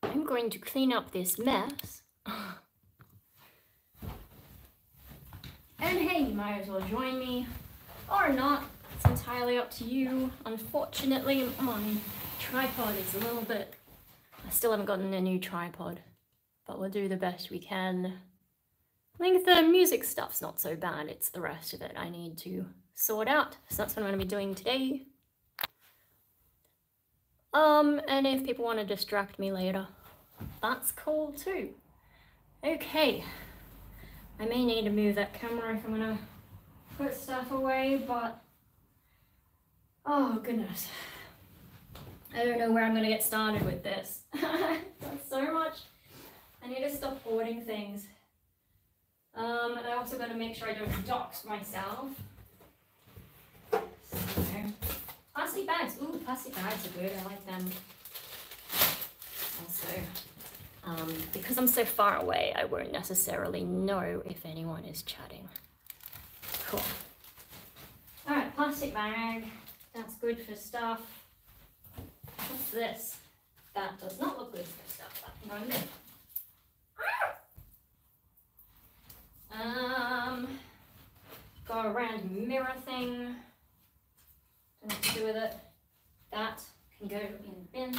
I'm going to clean up this mess. And hey, you might as well join me, or not. It's entirely up to you. Unfortunately, my tripod is a little bit... I still haven't gotten a new tripod, but we'll do the best we can. I think the music stuff's not so bad, it's the rest of it I need to sort out. So that's what I'm going to be doing today. And if people want to distract me later, that's cool too. Okay. I may need to move that camera if I'm gonna put stuff away, but oh goodness. I don't know where I'm gonna get started with this. That's so much. I need to stop hoarding things. And I also gotta make sure I don't dox myself. So, plastic bags. Ooh, plastic bags are good. I like them. Also, because I'm so far away, I won't necessarily know if anyone is chatting. Cool. Alright, plastic bag. That's good for stuff. What's this? That does not look good for stuff. That can go in there. Got a random mirror thing. Don't know what to do with it. That can go in the bin.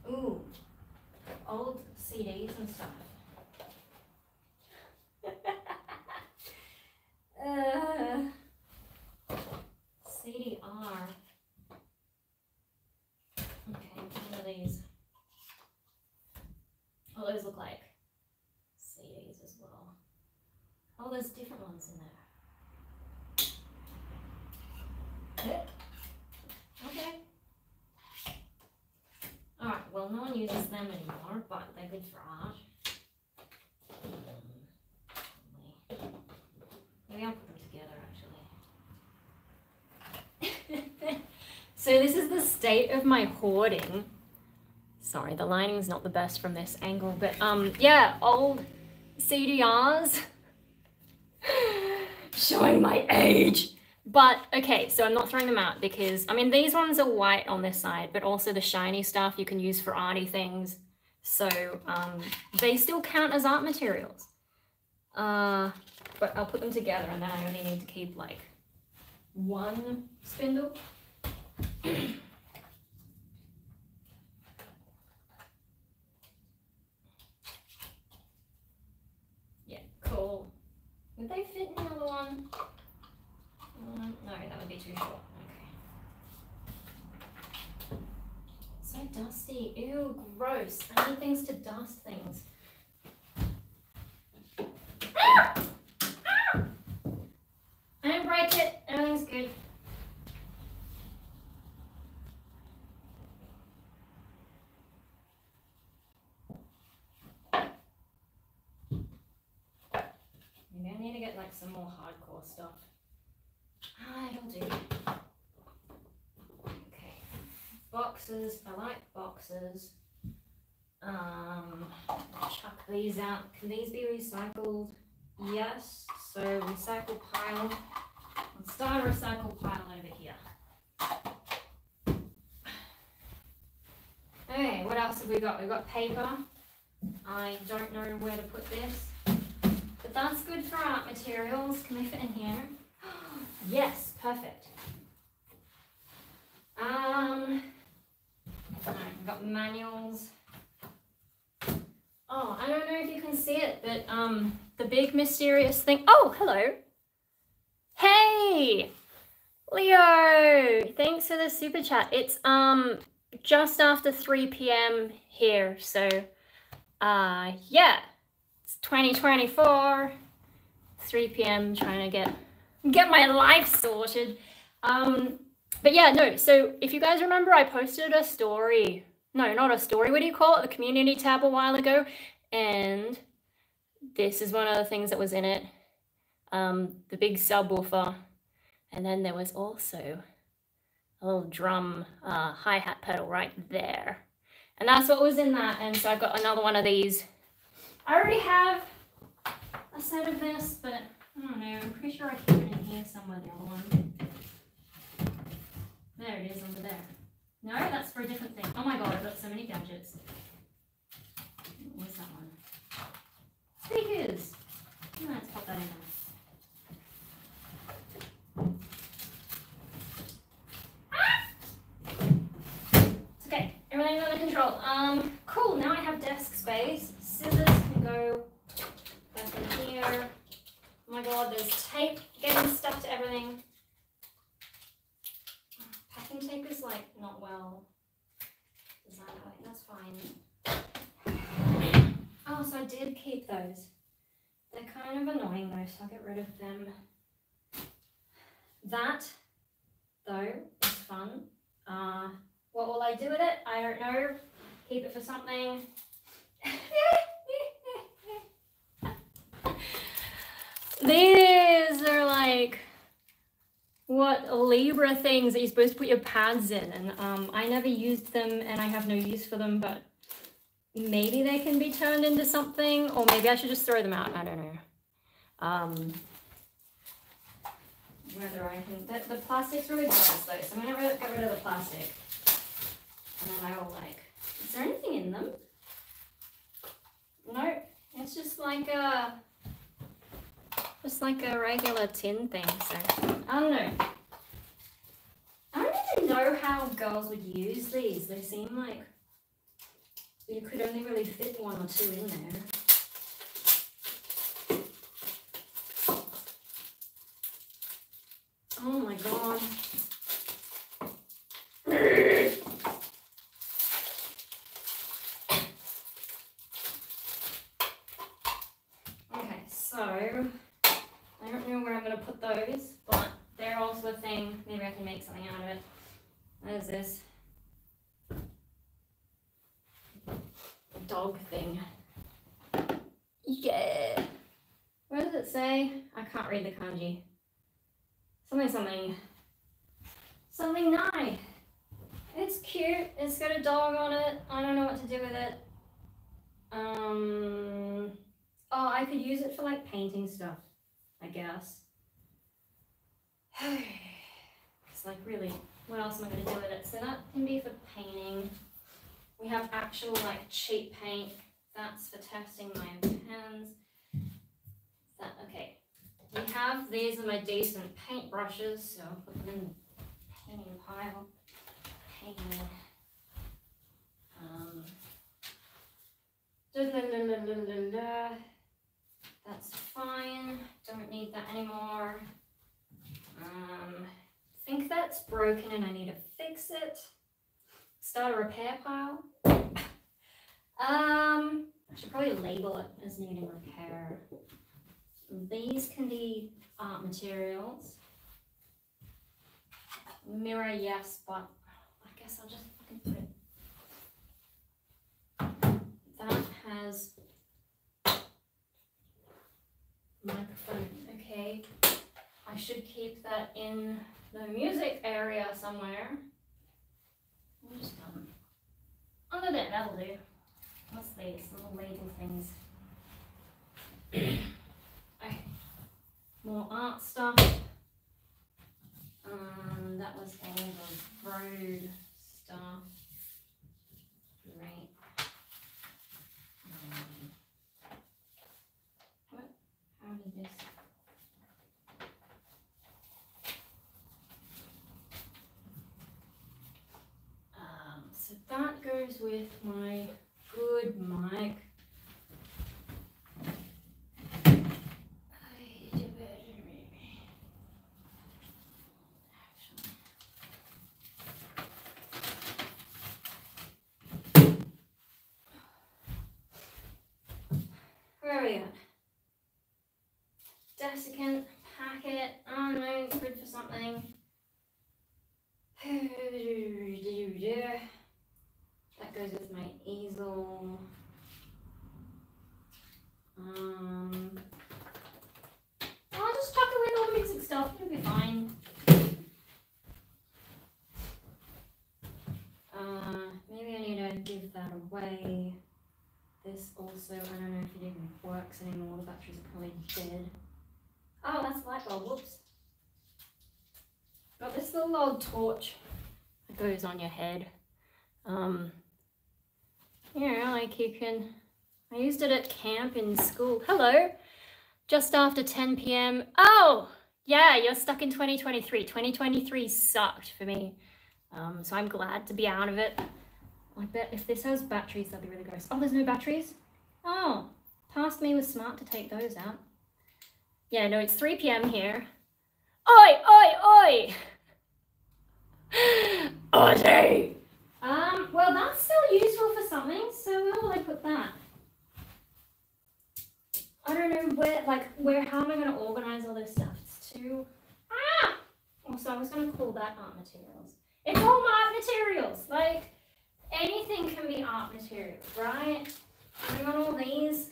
Ooh. Old CDs and stuff. CDR. Okay, what are these? Oh, those look like CDs as well. Oh, there's different ones in there. Okay. Alright, well, no one uses them anymore, but they're good for art. Maybe I'll put them together, actually. So this is the state of my hoarding. Sorry, the lighting's not the best from this angle, but yeah, old CDRs. Showing my age. But, okay, so I'm not throwing them out because, I mean, these ones are white on this side, but also the shiny stuff you can use for arty things. So, they still count as art materials. But I'll put them together and then I only need to keep, like, one spindle. Yeah, cool. Would they fit in the other one? No, that would be too short. Okay. So dusty. Ew, gross. I need things to dust things. Ah! Ah! I didn't break it. Everything's good. Maybe I need to get like some more hardcore stuff. It'll do. Okay. Boxes. I like boxes. Chuck these out. Can these be recycled? Yes. So recycle pile. Let's start a recycle pile over here. Okay, what else have we got? We've got paper. I don't know where to put this. But that's good for art materials. Can they fit in here? Yes, perfect. Alright, we've got manuals. Oh, I don't know if you can see it, but the big mysterious thing. Oh, hello. Hey, Leo. Thanks for the super chat. It's just after 3 p.m. here, so yeah, it's 2024, 3 p.m. trying to get my life sorted. But yeah, no, so if you guys remember, I posted a story, no, not a story, what do you call it, the community tab a while ago, and this is one of the things that was in it, the big subwoofer, and then there was also a little drum hi-hat pedal right there, and that's what was in that. And so I've got another one of these. I already have a set of this, but I don't know, I'm pretty sure I keep it in here somewhere, the other one. There it is, under there. No, that's for a different thing. Oh my god, I've got so many gadgets. Where's that one? Speakers! Oh, let's pop that in there. It's okay, everything's under control. Cool, now I have desk space. Scissors can go back in here. Oh my god, there's tape getting stuck to everything. Packing tape is like not well designed. I think that's fine. Oh, so I did keep those. They're kind of annoying though, so I'll get rid of them. That, though, is fun. What will I do with it? I don't know. Keep it for something. These are like what Libra things that you're supposed to put your pads in, and I never used them and I have no use for them, but maybe they can be turned into something, or maybe I should just throw them out. I don't know. Whether I can, the plastic's really gross though, so I'm gonna get rid of the plastic. And then I will like, is there anything in them? No, it's just like a regular tin thing, so I don't know. I don't even know how girls would use these. They seem like you could only really fit one or two in there. Oh my god. Okay, so I don't know where I'm going to put those, but they're also a thing. Maybe I can make something out of it. What is this? Dog thing. Yeah. What does it say? I can't read the kanji. Something nice. It's cute. It's got a dog on it. I don't know what to do with it. Oh, I could use it for like painting stuff, I guess. It's like really, what else am I going to do with it? So that can be for painting. We have actual like cheap paint. That's for testing my pens. Okay. We have, these are my decent paint brushes, so I'll put them in the painting pile. Painting. That's fine. Don't need that anymore. I think that's broken and I need to fix it. Start a repair pile. I should probably label it as needing repair. These can be art materials. Mirror, yes, but I guess I'll just fucking put it. That has microphone. Okay, I should keep that in the music area somewhere. I'll just under there, that'll do. What's these little label things? Okay. More art stuff. That was all the road stuff. Great. What? How did this? So that goes with my good mic. Where are we at? Desiccant packet. I don't know, good for something. That goes with my easel. I'll just tuck away all the music stuff. It'll be fine. Maybe I need to give that away. This also, I don't know if it even works anymore. The batteries are probably dead. Oh, that's light bulb. Whoops. Got this little old torch that goes on your head. You know, like you can, I used it at camp in school. Hello, just after 10 p.m. Oh, yeah, you're stuck in 2023. 2023 sucked for me. So I'm glad to be out of it. I bet if this has batteries, that'd be really gross. Oh, there's no batteries? Oh, past me was smart to take those out. Yeah, no, it's 3 p.m. here. Oi, oi, oi! Ozzy! Well, that's still useful for something, so where will I put that? I don't know how am I going to organize all this stuff? It's too... Ah! Also, I was going to call that art materials. It's all art materials! Like, anything can be art materials, right? I got all these.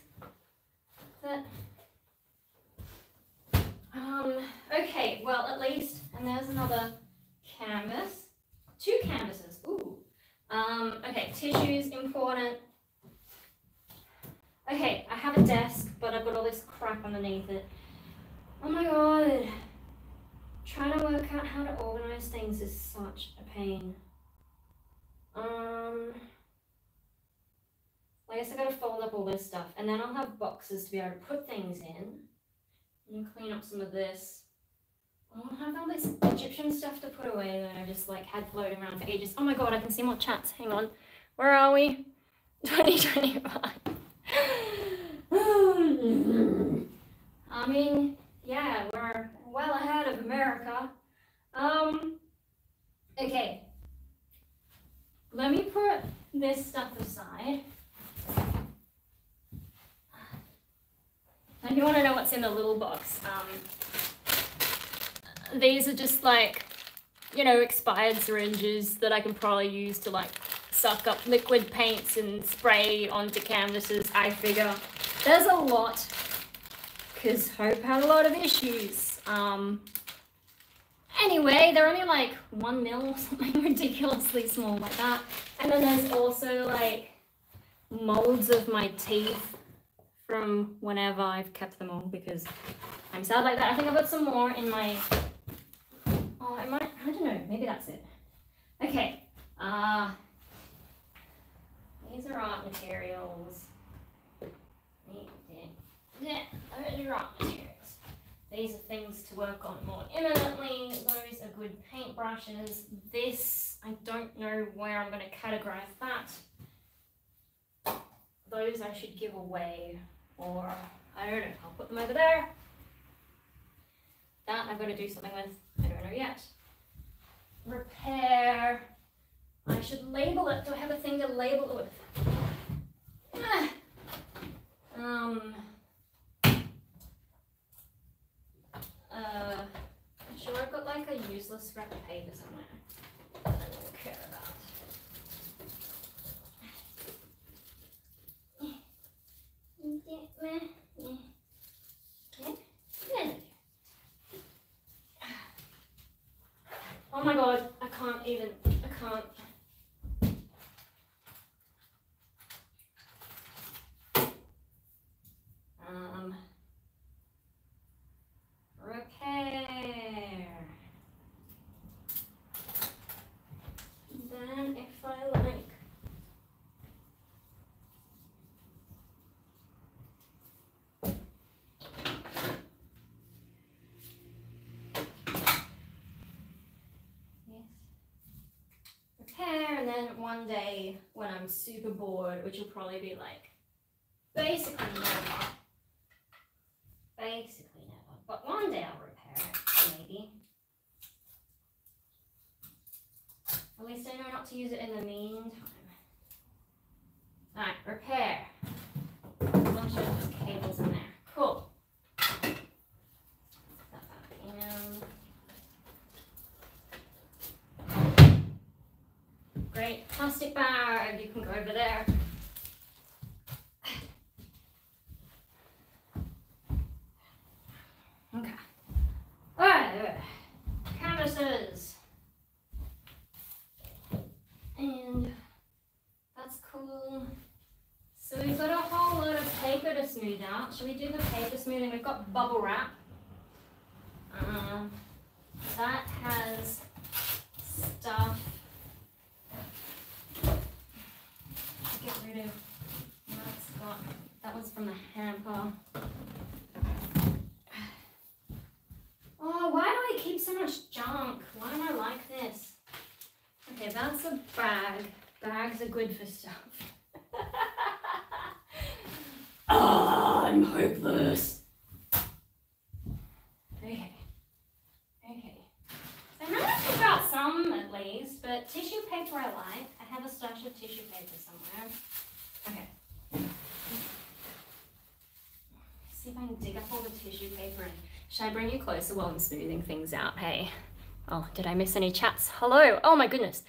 Okay, well, at least, and there's another canvas. 2 canvases, ooh. Okay, tissues, important. Okay, I have a desk, but I've got all this crap underneath it. Oh my god. Trying to work out how to organize things is such a pain. I guess I gotta fold up all this stuff, and then I'll have boxes to be able to put things in. And clean up some of this. I'll have all this Egyptian stuff to put away that I just like had floating around for ages. Oh my god, I can see more chats. Hang on. Where are we? 2025. I mean, yeah, we're well ahead of America. Okay. Let me put this stuff aside. If you want to know what's in the little box, these are just like, you know, expired syringes that I can probably use to like suck up liquid paints and spray onto canvases. I figure there's a lot because Hope had a lot of issues. Anyway, they're only like 1 mil or something ridiculously small like that. And then there's also like molds of my teeth from whenever I've kept them all because I'm sad like that. I think I've got some more in my, oh, I don't know, maybe that's it. Okay, these are art materials. Those are art materials. These are things to work on more imminently. Those are good paintbrushes. This, I don't know where I'm going to categorize that. Those I should give away, or I don't know, I'll put them over there. That I've got to do something with, I don't know yet. Repair, I should label it. Do I have a thing to label it with? I'm sure I've got like a useless scrap of paper somewhere that I don't care about. Oh my god, I can't. Repair. Then if I like, repair, and then one day when I'm super bored, which will probably be like basically never, but one day I'll repair it, maybe. At least I know not to use it in the meantime. Alright, repair. A bunch of cables in there. Cool. Great. Plastic bag. You can go over there. Okay. Alright. Canvases. And that's cool. So we've got a whole lot of paper to smooth out. Should we do the paper smoothing? We've got bubble wrap. That has stuff get rid of what's got. That was from the hamper. Oh, why do I keep so much junk? Why am I like this? Okay, that's a bag. Bags are good for stuff. Oh, I'm hopeless. Okay. Okay. So I managed to pick out some at least, but tissue paper I like. I have a stash of tissue paper somewhere. Okay. See if I can dig up all the tissue paper and should I bring you closer while I'm smoothing things out? Hey. Oh, did I miss any chats? Hello. Oh my goodness.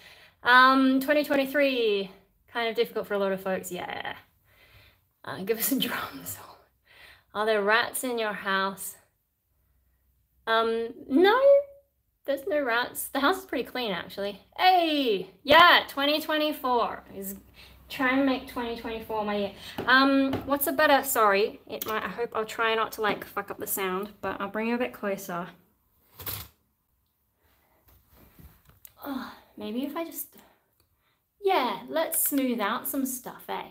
2023. Kind of difficult for a lot of folks. Yeah. Give us some drums. Are there rats in your house? No. There's no rats. The house is pretty clean actually. Hey! Yeah, 2024 is trying to make 2024 my year. What's a better, sorry, it might, I hope I'll try not to like fuck up the sound, but I'll bring you a bit closer. Oh, maybe if I just, yeah, let's smooth out some stuff, eh?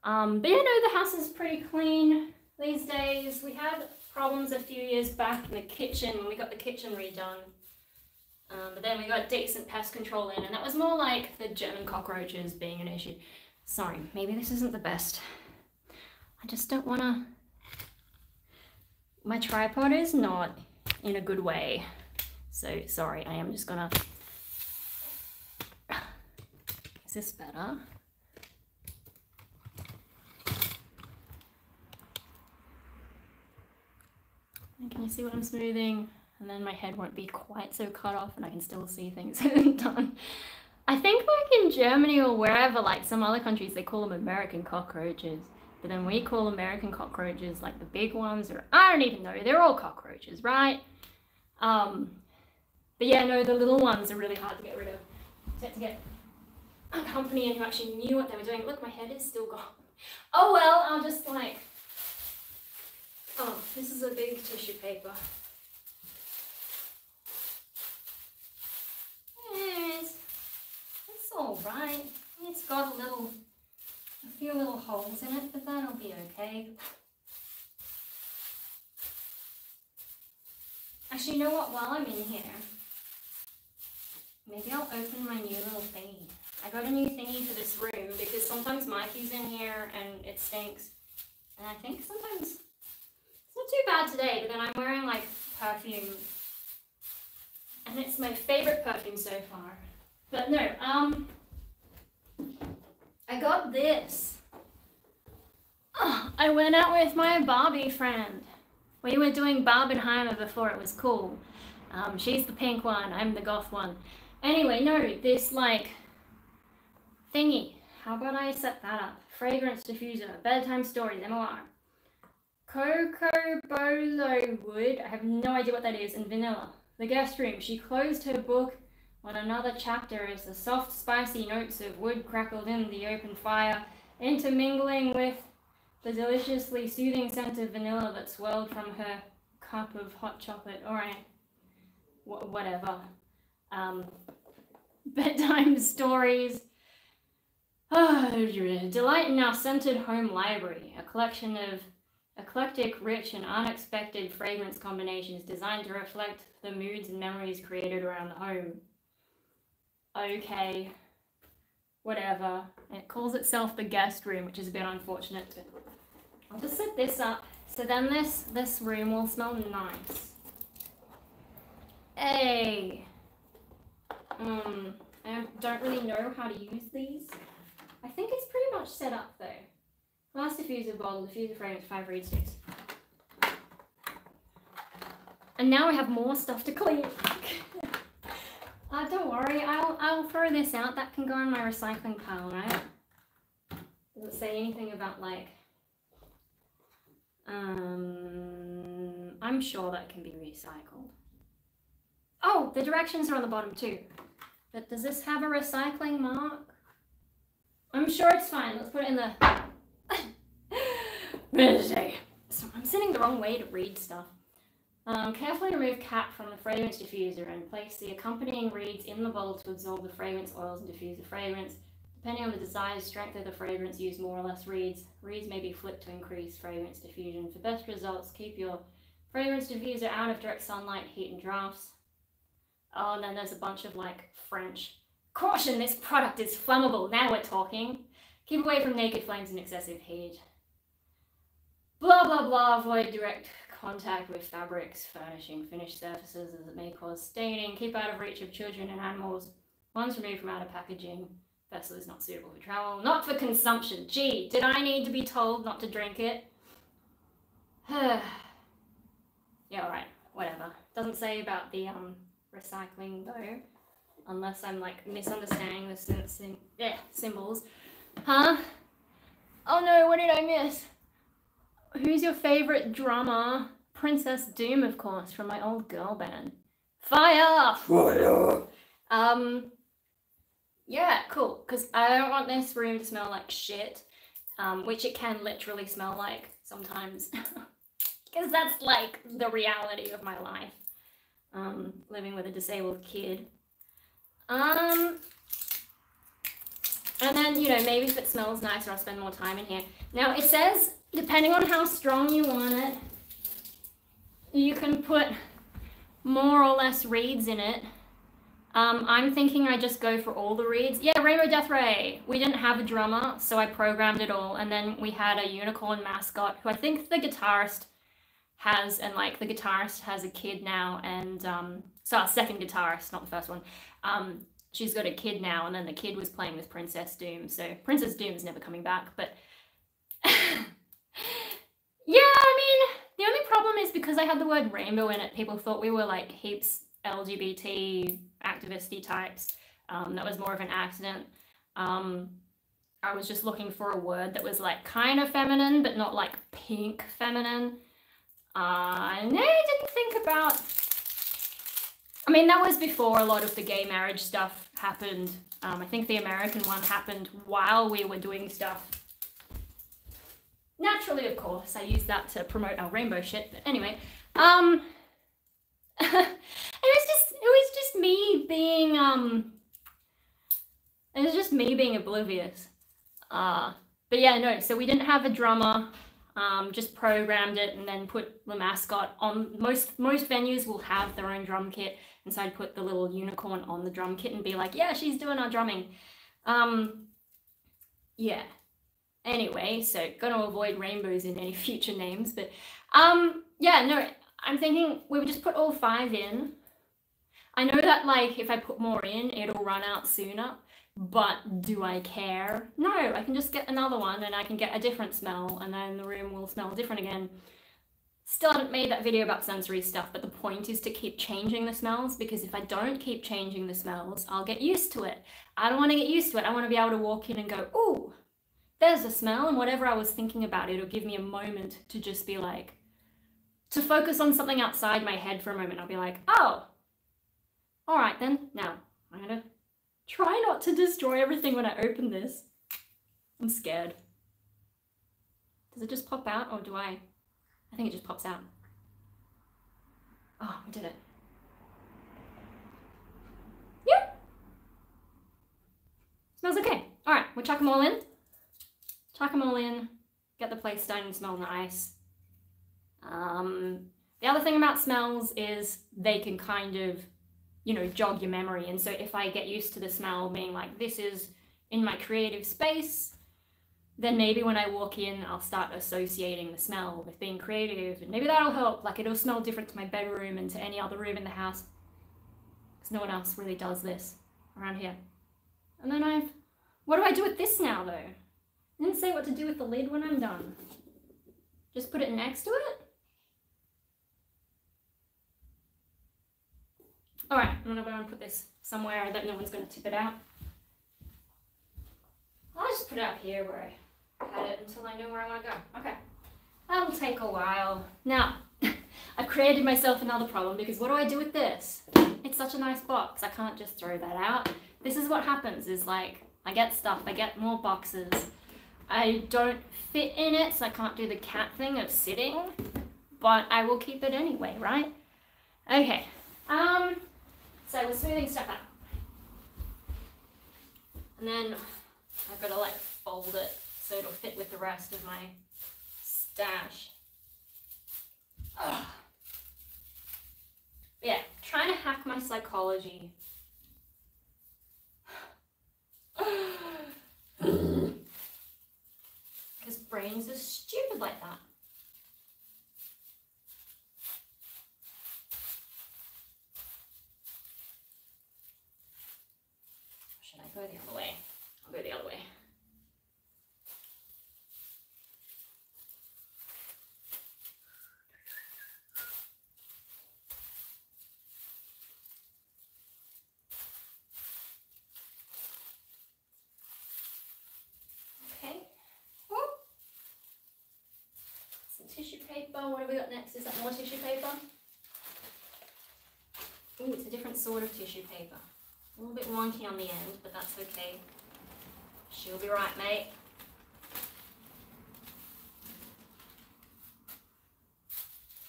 But yeah, no, the house is pretty clean these days. We had problems a few years back in the kitchen when we got the kitchen redone. But then we got decent pest control in, and that was more like the German cockroaches being an issue. Sorry, maybe this isn't the best. I just don't want to... My tripod is not in a good way. So, sorry, I am just gonna... Is this better? And can you see what I'm smoothing? And then my head won't be quite so cut off and I can still see things done. I think like in Germany or wherever, like some other countries, they call them American cockroaches. But then we call American cockroaches like the big ones, or I don't even know, they're all cockroaches, right? But yeah, no, the little ones are really hard to get rid of. So I had to get a company in who actually knew what they were doing. Look, my head is still gone. Oh well, I'll just like, oh, this is a big tissue paper. It's all right. It's got a few little holes in it, but that'll be okay. Actually, you know what? While I'm in here, maybe I'll open my new little thingy. I got a new thingy for this room because sometimes Mikey's in here and it stinks. And I think sometimes it's not too bad today, but then I'm wearing like perfume. And it's my favorite perfume so far. But no, I got this. Oh, I went out with my Barbie friend. We were doing Barbenheimer before it was cool. She's the pink one, I'm the goth one. Anyway, no, this like thingy. How about I set that up? Fragrance diffuser, bedtime stories, MOR. Cocoa Bolo wood, I have no idea what that is, and vanilla. The guest room, she closed her book on another chapter as the soft, spicy notes of wood crackled in the open fire, intermingling with the deliciously soothing scent of vanilla that swirled from her cup of hot chocolate. Alright, whatever. Bedtime stories. Delight in our scented home library, a collection of eclectic, rich, and unexpected fragrance combinations designed to reflect the moods and memories created around the home. Okay, whatever. It calls itself the guest room, which is a bit unfortunate, but I'll just set this up. So then this room will smell nice. Hey! I don't really know how to use these. I think it's pretty much set up though. Glass diffuser bottle, diffuser fragrance, 5 reed sticks. And now I have more stuff to clean. Don't worry, I'll throw this out. That can go in my recycling pile, right? Does it say anything about like... I'm sure that can be recycled. Oh, the directions are on the bottom too. But does this have a recycling mark? I'm sure it's fine. Let's put it in the... So I'm sitting the wrong way to read stuff. Carefully remove cap from the fragrance diffuser and place the accompanying reeds in the bottle to absorb the fragrance oils and diffuse the fragrance. Depending on the desired strength of the fragrance, use more or less reeds. Reeds may be flipped to increase fragrance diffusion. For best results, keep your fragrance diffuser out of direct sunlight, heat, and drafts. Oh, and then there's a bunch of like French. Caution, this product is flammable. Now we're talking. Keep away from naked flames and excessive heat. Blah, blah, blah. Avoid direct contact with fabrics, furnishing, finished surfaces as it may cause staining. Keep out of reach of children and animals. Once removed from outer packaging. Vessel is not suitable for travel. Not for consumption. Gee, did I need to be told not to drink it? Yeah, alright. Whatever. Doesn't say about the recycling though. Unless I'm like misunderstanding the symbols. Huh? Oh no, what did I miss? Who's your favorite drummer? Princess Doom, of course, from my old girl band. Fire! Fire! Yeah, cool. Because I don't want this room to smell like shit. Which it can literally smell like sometimes. Because that's like the reality of my life. Living with a disabled kid. And then, you know, maybe if it smells nicer, I'll spend more time in here. Now, it says, depending on how strong you want it, you can put more or less reeds in it. I'm thinking I just go for all the reeds. Yeah, Rainbow Death Ray. We didn't have a drummer, so I programmed it all. And then we had a unicorn mascot, who I think the guitarist has, and like the guitarist has a kid now, and so our second guitarist, not the first one. She's got a kid now, and then the kid was playing with Princess Doom, so Princess Doom is never coming back, but yeah, I mean, the only problem is because I had the word rainbow in it, people thought we were like heaps LGBT activisty types. That was more of an accident. I was just looking for a word that was like kind of feminine, but not like pink feminine. And I didn't think about, I mean, that was before a lot of the gay marriage stuff happened. I think the American one happened while we were doing stuff. Naturally, of course, I used that to promote our rainbow shit, but anyway. It was just me being, it was just me being oblivious. But yeah, no, so we didn't have a drummer. Just programmed it and then put the mascot on. Most venues will have their own drum kit, and so I'd put the little unicorn on the drum kit and be like, yeah, she's doing our drumming. Yeah. Anyway, so gonna avoid rainbows in any future names, but yeah, no, I'm thinking we would just put all 5 in. I know that like if I put more in, it'll run out sooner. But do I care? No, I can just get another one and I can get a different smell, and then the room will smell different again. Still haven't made that video about sensory stuff, but the point is to keep changing the smells, because if I don't keep changing the smells, I'll get used to it. I don't want to get used to it. I want to be able to walk in and go, ooh, there's a smell, and whatever I was thinking about, it'll give me a moment to just be like, to focus on something outside my head for a moment. I'll be like, oh, all right then, now I'm gonna try not to destroy everything when I open this. I'm scared. Does it just pop out, or do I think it just pops out. Oh, we did it. Yep. Smells okay. All right, we'll chuck them all in. Chuck them all in, get the place starting to smell nice. The other thing about smells is they can kind of, you know, jog your memory. And so if I get used to the smell being like, this is in my creative space, then maybe when I walk in, I'll start associating the smell with being creative, and maybe that'll help. Like, it'll smell different to my bedroom and to any other room in the house, because no one else really does this around here. And then what do I do with this now though? I didn't say what to do with the lid when I'm done. Just put it next to it? All right, I'm gonna go and put this somewhere that no one's gonna tip it out. I'll just put it up here where I had it until I know where I wanna go. Okay, that'll take a while. Now, I've created myself another problem, because what do I do with this? It's such a nice box, I can't just throw that out. This is what happens, is like, I get stuff, I get more boxes. I don't fit in it, so I can't do the cat thing of sitting, but I will keep it anyway, right? Okay, so we're smoothing stuff out. And then I've got to like fold it so it'll fit with the rest of my stash. Ugh. Yeah, trying to hack my psychology. Because brains are stupid like that. Should I go the other way? I'll go the other way. Okay. Whoop. Some tissue paper. What have we got next? Is that more tissue paper? Ooh, it's a different sort of tissue paper. A little bit wonky on the end, but that's okay. She'll be right, mate.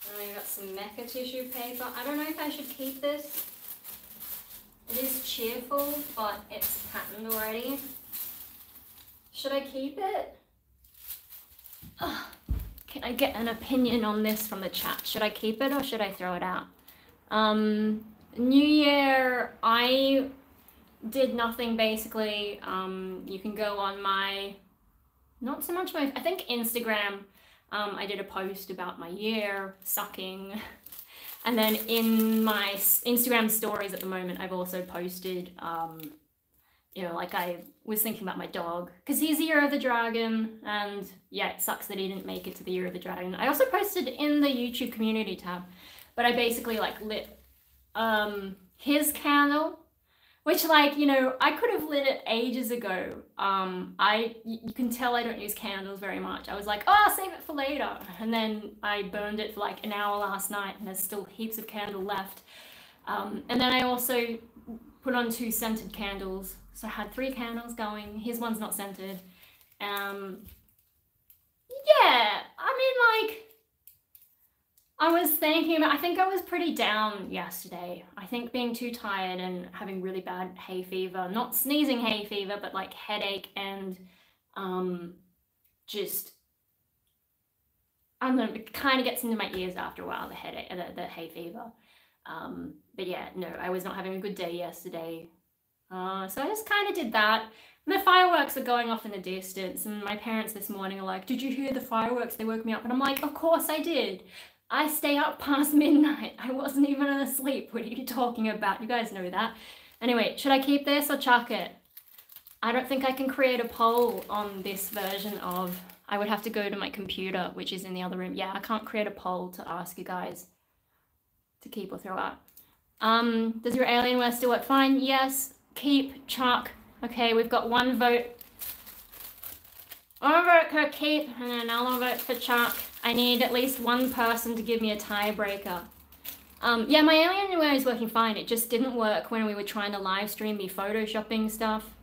And we've got some Mecca tissue paper. I don't know if I should keep this. It is cheerful, but it's patterned already. Should I keep it? Ugh. Can I get an opinion on this from the chat? Should I keep it or should I throw it out? New Year, I did nothing basically. You can go on my, not so much my, I think Instagram. I did a post about my year sucking. And then in my Instagram stories at the moment, I've also posted, you know, like I was thinking about my dog because he's the Year of the Dragon, and yeah, it sucks that he didn't make it to the Year of the Dragon. I also posted in the YouTube community tab, but I basically like lit his candle, which, like, you know, I could have lit it ages ago. You can tell I don't use candles very much. I was like, oh, I'll save it for later. And then I burned it for like an hour last night and there's still heaps of candle left. And then I also put on 2 scented candles. So I had 3 candles going. His one's not scented. Yeah, I mean, like, I was thinking about, I think I was pretty down yesterday. I think being too tired and having really bad hay fever, not sneezing hay fever, but like headache and just, I don't know, it kind of gets into my ears after a while, the headache, the hay fever. But yeah, no, I was not having a good day yesterday. So I just kind of did that. And the fireworks are going off in the distance, and my parents this morning are like, did you hear the fireworks? They woke me up. And I'm like, of course I did. I stay up past midnight. I wasn't even asleep. What are you talking about? You guys know that. Anyway, should I keep this or chuck it? I don't think I can create a poll on this version of, I would have to go to my computer, which is in the other room. Yeah, I can't create a poll to ask you guys to keep or throw out. Does your Alienware still work fine? Yes. Keep, chuck. Okay, we've got 1 vote. 1 vote for keep and another vote for chuck. I need at least 1 person to give me a tiebreaker. Yeah, my Alienware is working fine. It just didn't work when we were trying to live stream me photoshopping stuff.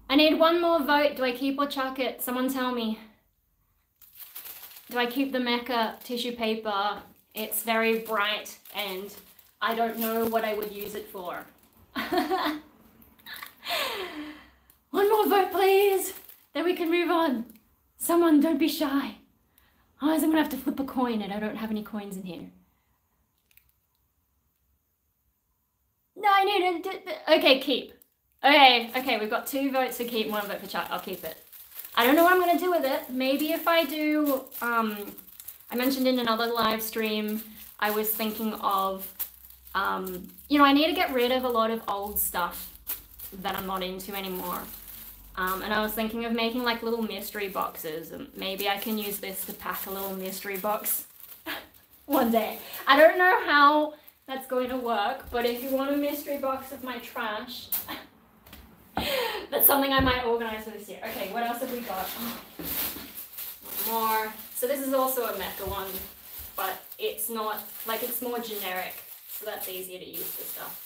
I need 1 more vote. Do I keep or chuck it? Someone tell me. Do I keep the Mecca tissue paper? It's very bright and I don't know what I would use it for. 1 more vote, please. Then we can move on. Someone, don't be shy. Otherwise I'm gonna have to flip a coin and I don't have any coins in here. No, I need to, okay, keep. Okay, we've got 2 votes for keep, 1 vote for chuck. I'll keep it. I don't know what I'm gonna do with it. Maybe if I do, I mentioned in another live stream, I was thinking of, you know, I need to get rid of a lot of old stuff that I'm not into anymore. And I was thinking of making like little mystery boxes, and maybe I can use this to pack a little mystery box one day. I don't know how that's going to work, but if you want a mystery box of my trash, that's something I might organize for this year. Okay, what else have we got? Oh, more. So this is also a Mecca one, but it's not, like, it's more generic, so that's easier to use for stuff.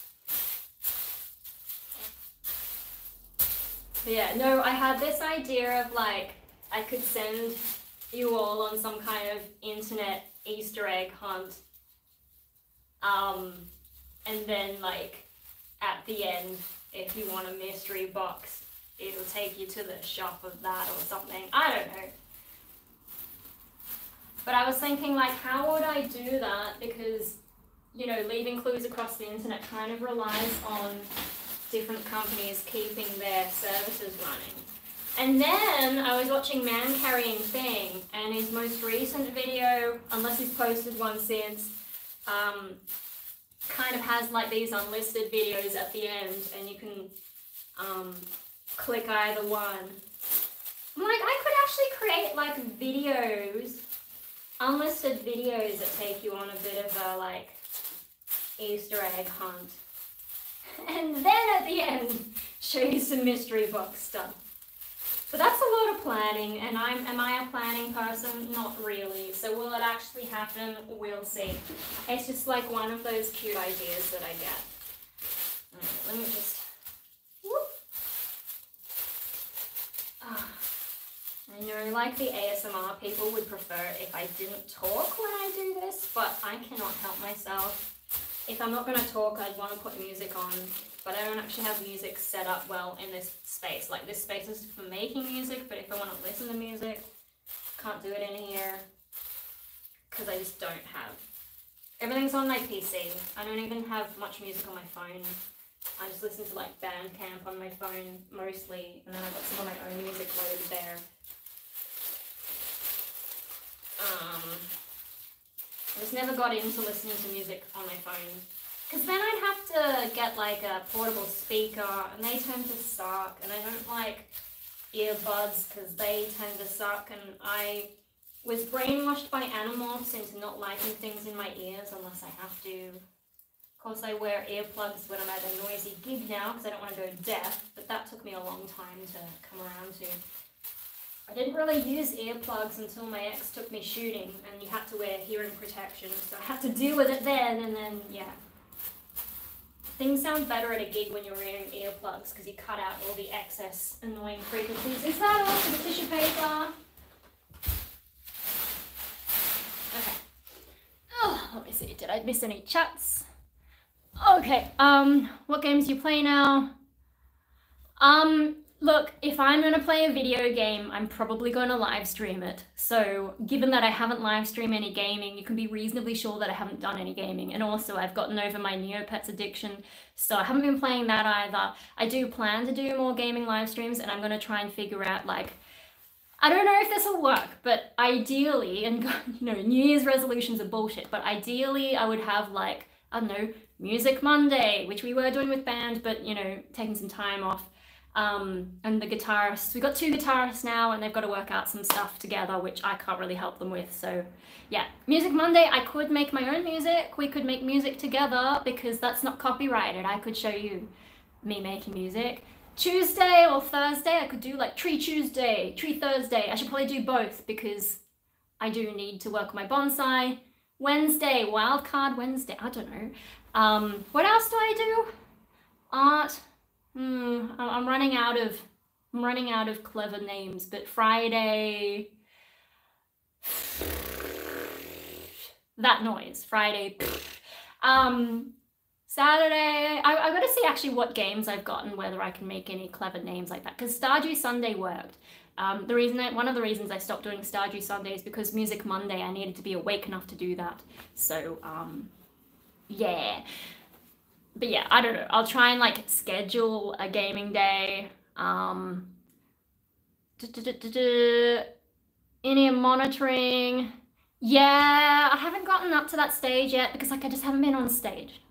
But yeah, no, I had this idea of like, I could send you all on some kind of internet Easter egg hunt. And then like, at the end, if you want a mystery box, it'll take you to the shop of that or something. I don't know. But I was thinking, like, how would I do that? Because, you know, leaving clues across the internet kind of relies on different companies keeping their services running. And then I was watching Man Carrying Thing, and his most recent video, unless he's posted one since, kind of has like these unlisted videos at the end, and you can click either one. I'm like, I could actually create like videos, unlisted videos that take you on a bit of a like Easter egg hunt. And then at the end, show you some mystery box stuff. But that's a lot of planning, and am I a planning person? Not really. So will it actually happen? We'll see. It's just like one of those cute ideas that I get. Alright, let me just... Whoop. I know, like the ASMR people would prefer if I didn't talk when I do this, but I cannot help myself. If I'm not going to talk, I'd want to put music on. But I don't actually have music set up well in this space. Like, this space is for making music, but if I want to listen to music, can't do it in here, because I just don't have. Everything's on my PC. I don't even have much music on my phone. I just listen to, like, Bandcamp on my phone, mostly, and then I've got some of my own music loaded there. I just never got into listening to music on my phone. Because then I'd have to get like a portable speaker, and they tend to suck, and I don't like earbuds because they tend to suck, and I was brainwashed by Animorphs into not liking things in my ears unless I have to. Of course I wear earplugs when I'm at a noisy gig now because I don't want to go deaf, but that took me a long time to come around to. I didn't really use earplugs until my ex took me shooting, and you had to wear hearing protection, so I had to deal with it then, and then, yeah. Things sound better at a gig when you're wearing earplugs because you cut out all the excess annoying frequencies. Is that all for the tissue paper? Okay. Oh, let me see. Did I miss any chats? Okay. What games do you play now? Look, if I'm going to play a video game, I'm probably going to live stream it. So given that I haven't live streamed any gaming, you can be reasonably sure that I haven't done any gaming. And also I've gotten over my Neopets addiction, so I haven't been playing that either. I do plan to do more gaming live streams, and I'm going to try and figure out, like, I don't know if this will work, but ideally, and you know, New Year's resolutions are bullshit, but ideally I would have, like, I don't know, Music Monday, which we were doing with band, but, you know, taking some time off. And the guitarists, we've got 2 guitarists now, and they've got to work out some stuff together, which I can't really help them with. So yeah, Music Monday, I could make my own music. We could make music together because that's not copyrighted. I could show you me making music. Tuesday or Thursday, I could do like Tree Tuesday, Tree Thursday. I should probably do both because I do need to work on my bonsai. Wednesday, Wildcard Wednesday, I don't know. What else do I do? Art. I'm running out of clever names, but Friday, that noise, Friday, Saturday, I've got to see actually what games I've gotten, whether I can make any clever names like that, because Stardew Sunday worked. One of the reasons I stopped doing Stardew Sunday is because Music Monday, I needed to be awake enough to do that, so, yeah. But yeah, I don't know. I'll try and like schedule a gaming day. In-ear monitoring. Yeah, I haven't gotten up to that stage yet because like I just haven't been on stage.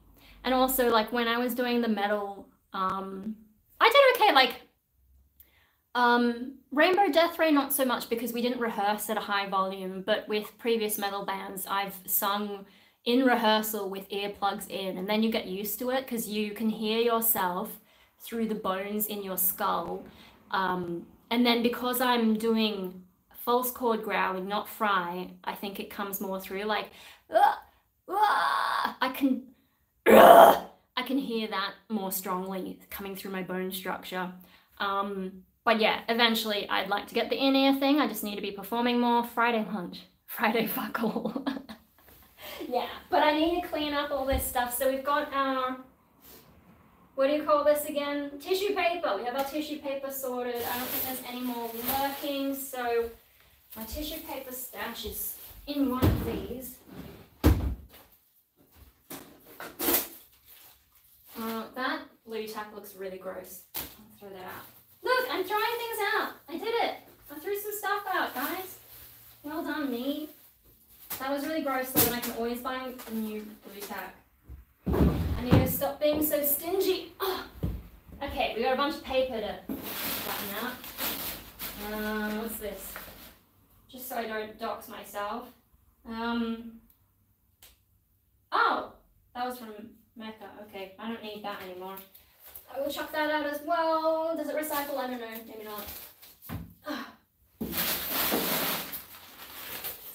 And also like when I was doing the metal, I did okay. Like Rainbow Death Ray not so much because we didn't rehearse at a high volume, but with previous metal bands I've sung in rehearsal with earplugs in, and then you get used to it because you can hear yourself through the bones in your skull. And then because I'm doing false chord growling, not fry, I think it comes more through like, I can hear that more strongly coming through my bone structure. But yeah, eventually I'd like to get the in-ear thing. I just need to be performing more. Friday lunch, Friday fuck all. Yeah, but I need to clean up all this stuff. So we've got our what do you call this again? Tissue paper. We have our tissue paper sorted. I don't think there's any more lurking, so my tissue paper stash is in one of these. That blue tack looks really gross. I'll throw that out. Look, I'm throwing things out. I did it. I threw some stuff out, guys. Well done, me. That was really gross, though, and I can always buy a new blue tack. I need to stop being so stingy. Oh. Okay, we got a bunch of paper to button out. What's this? Just so I don't dox myself. Oh, that was from Mecca. Okay, I don't need that anymore. I will chuck that out as well. Does it recycle? I don't know. Maybe not.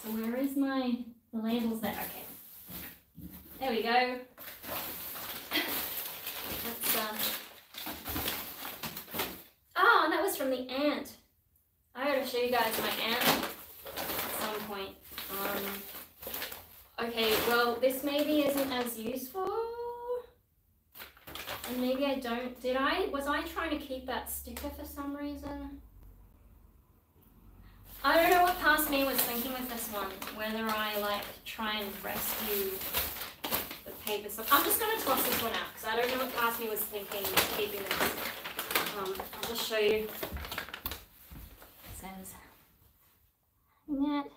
So where is the labels there? Okay. There we go. Oh, and that was from the ant. I gotta show you guys my ant at some point. Okay, well, this maybe isn't as useful. And maybe I don't, was I trying to keep that sticker for some reason? I don't know what past me was thinking with this one, whether I like try and rescue the paper stuff. I'm just gonna toss this one out because I don't know what past me was thinking keeping this. I'll just show you. It says, Net,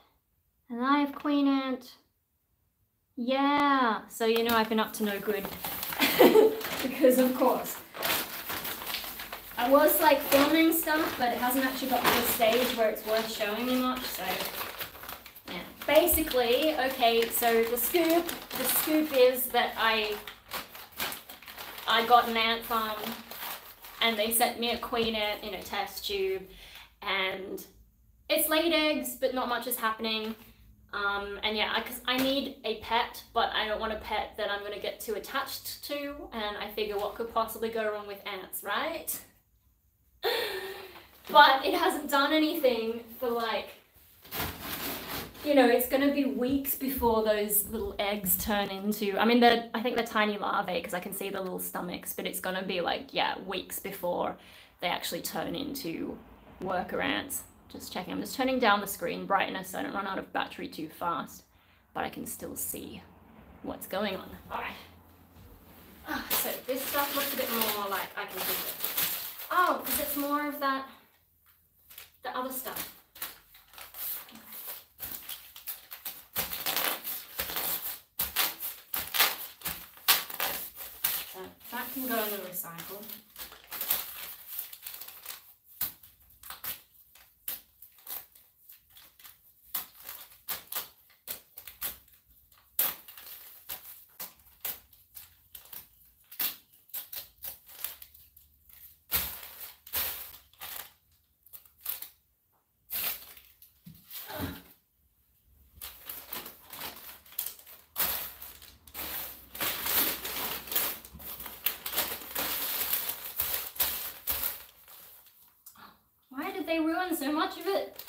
an eye of Queen Ant. Yeah, so you know I've been up to no good. Because of course. I was like filming stuff, but it hasn't actually got to the stage where it's worth showing me much, so yeah. Basically, okay, so the scoop is that I got an ant farm and they sent me a queen ant in a test tube and it's laid eggs, but not much is happening. And yeah, because I need a pet, but I don't want a pet that I'm going to get too attached to, and I figure what could possibly go wrong with ants, right? But it hasn't done anything for like, you know, it's going to be weeks before those little eggs turn into, I mean, I think they're tiny larvae because I can see the little stomachs, but it's going to be like, yeah, weeks before they actually turn into worker ants. Just checking, I'm just turning down the screen brightness so I don't run out of battery too fast, but I can still see what's going on. All right. So this stuff looks a bit more like I can keep it. Oh, because it's more of that, the other stuff. So that can go in the recycle. They ruin so much of it.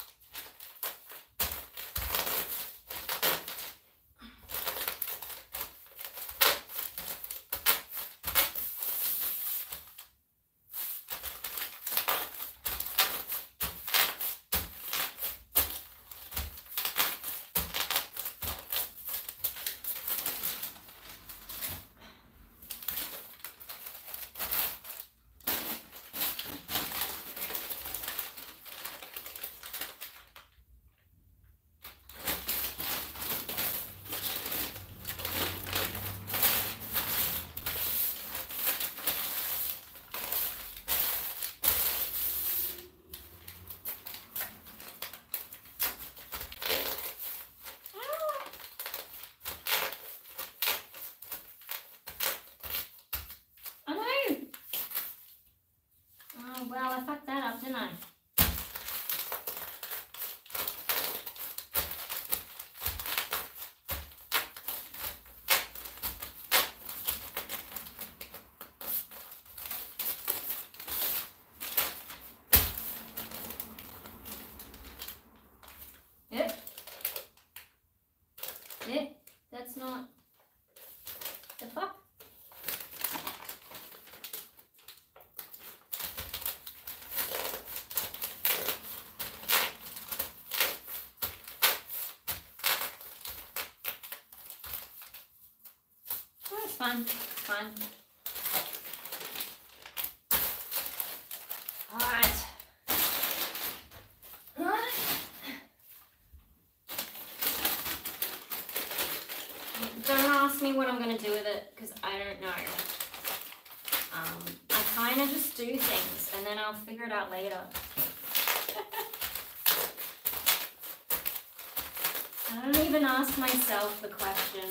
fine, it's fine. Alright. Don't ask me what I'm going to do with it, because I don't know. I kind of just do things, and then I'll figure it out later. I don't even ask myself the question.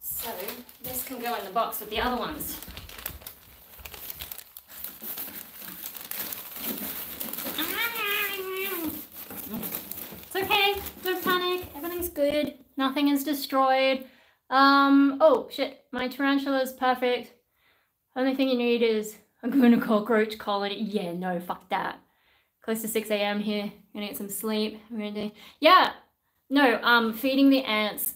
So this can go in the box with the other ones. It's okay, don't panic, everything's good, nothing is destroyed. Oh shit, my tarantula is perfect. Only thing you need is a Guna cockroach colony. Yeah, no, fuck that. Close to 6 a.m. here, I'm gonna get some sleep. Yeah, no, feeding the ants,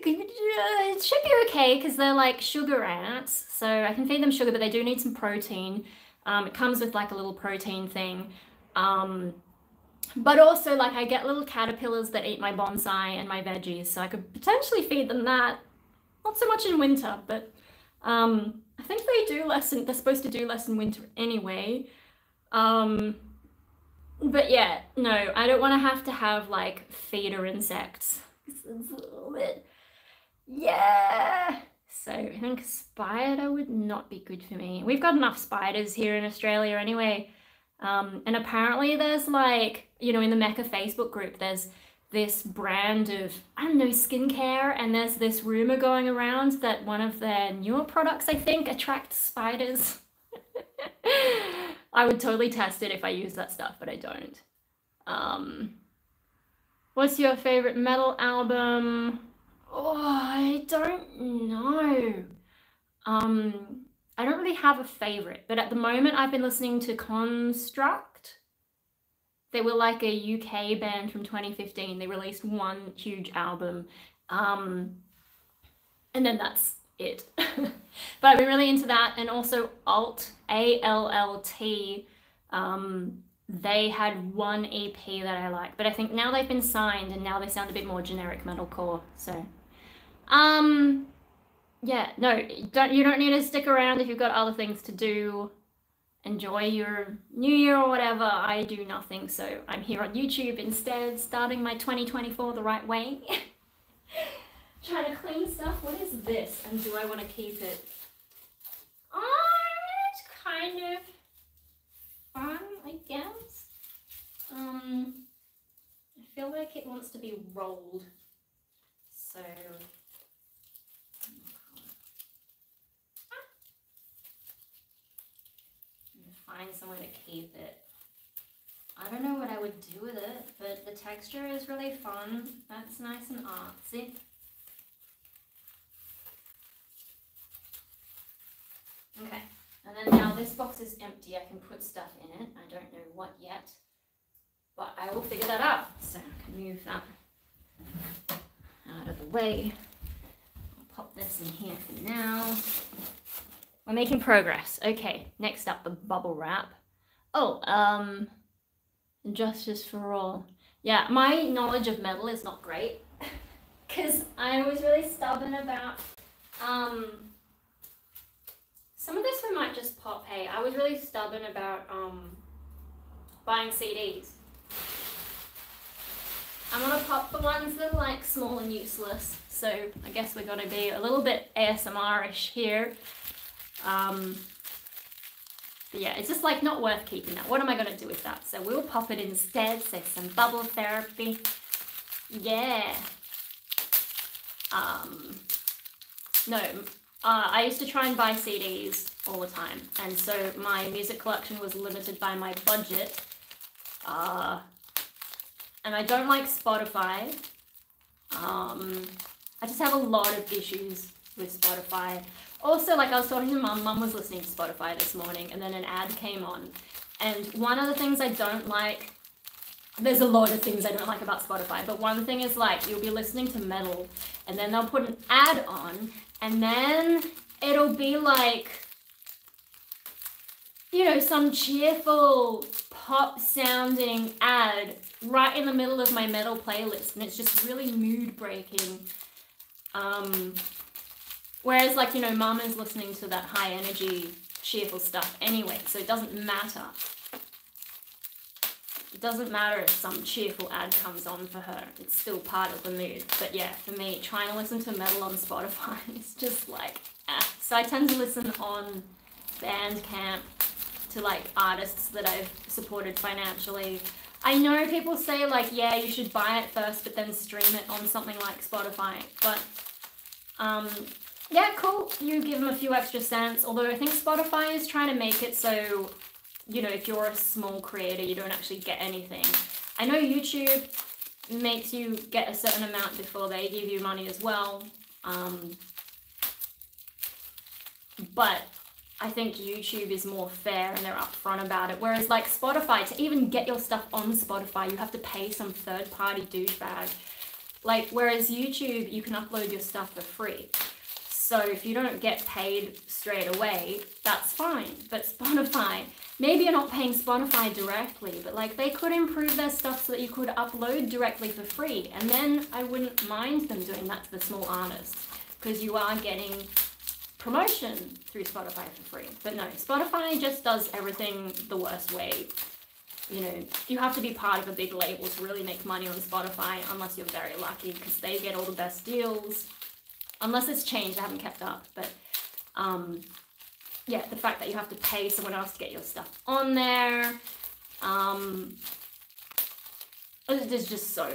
it should be okay because they're like sugar ants, so I can feed them sugar, but they do need some protein. It comes with like a little protein thing, but also like I get little caterpillars that eat my bonsai and my veggies, so I could potentially feed them that. Not so much in winter, but I think they do less in, they're supposed to do less in winter anyway. But yeah, no, I don't want to have like feeder insects. It's a little bit, yeah. So I think spider would not be good for me. We've got enough spiders here in Australia anyway. And apparently there's like, you know, in the Mecca Facebook group, there's this brand of, I don't know, skincare, and there's this rumor going around that one of their newer products, I think, attracts spiders. I would totally test it if I used that stuff, but I don't. What's your favorite metal album? Oh, I don't know. I don't really have a favorite, but at the moment I've been listening to Construct. They were like a UK band from 2015. They released one huge album, and then that's it. But I've been really into that, and also Alt, A-L-L-T. They had one EP that I like, but I think now they've been signed and now they sound a bit more generic metalcore. So, yeah, no, you don't need to stick around if you've got other things to do. Enjoy your new year or whatever. I do nothing, so I'm here on YouTube instead, starting my 2024 the right way. Trying to clean stuff. What is this, and do I want to keep it? It's kind of fun, I guess. I feel like it wants to be rolled, so find somewhere to keep it. I don't know what I would do with it, but the texture is really fun. That's nice and artsy. Okay, and then now this box is empty. I can put stuff in it. I don't know what yet, but I will figure that out. So I can move that out of the way. I'll pop this in here for now. We're making progress. Okay, next up, the bubble wrap. Oh, Justice for All. Yeah, my knowledge of metal is not great because I was really stubborn about, some of this we might just pop, hey. I was really stubborn about buying CDs. I'm gonna pop the ones that are like small and useless, so I guess we're gonna be a little bit ASMR-ish here. But yeah, it's just like not worth keeping that. What am I gonna do with that? So we'll pop it instead, so some bubble therapy. Yeah. No, I used to try and buy CDs all the time, and so my music collection was limited by my budget. And I don't like Spotify. I just have a lot of issues with Spotify. Also, like I was talking to Mum was listening to Spotify this morning, and then an ad came on, And one of the things I don't like, there's a lot of things I don't like about Spotify, but one thing is like, you'll be listening to metal and then they'll put an ad on and then it'll be like, you know, some cheerful pop sounding ad right in the middle of my metal playlist, and it's just really mood breaking. Whereas like, you know, Mama's listening to that high energy, cheerful stuff anyway, so it doesn't matter. It doesn't matter if some cheerful ad comes on for her, it's still part of the mood. But yeah, for me, trying to listen to metal on Spotify is just like, So I tend to listen on Bandcamp to like artists that I've supported financially. I know people say like, yeah, you should buy it first, but then stream it on something like Spotify. But yeah, cool, you give them a few extra cents. Although I think Spotify is trying to make it so, you know, if you're a small creator, you don't actually get anything. I know YouTube makes you get a certain amount before they give you money as well. But I think YouTube is more fair and they're upfront about it. Whereas like Spotify, to even get your stuff on Spotify, you have to pay some third-party douchebag. Like, whereas YouTube, you can upload your stuff for free. So if you don't get paid straight away, that's fine. But Spotify, maybe you're not paying Spotify directly, but like they could improve their stuff so that you could upload directly for free. And then I wouldn't mind them doing that to the small artists, because you are getting promotion through Spotify for free. But no, Spotify just does everything the worst way. You know, you have to be part of a big label to really make money on Spotify, unless you're very lucky, because they get all the best deals. Unless it's changed, I haven't kept up, but yeah, the fact that you have to pay someone else to get your stuff on there, there's just so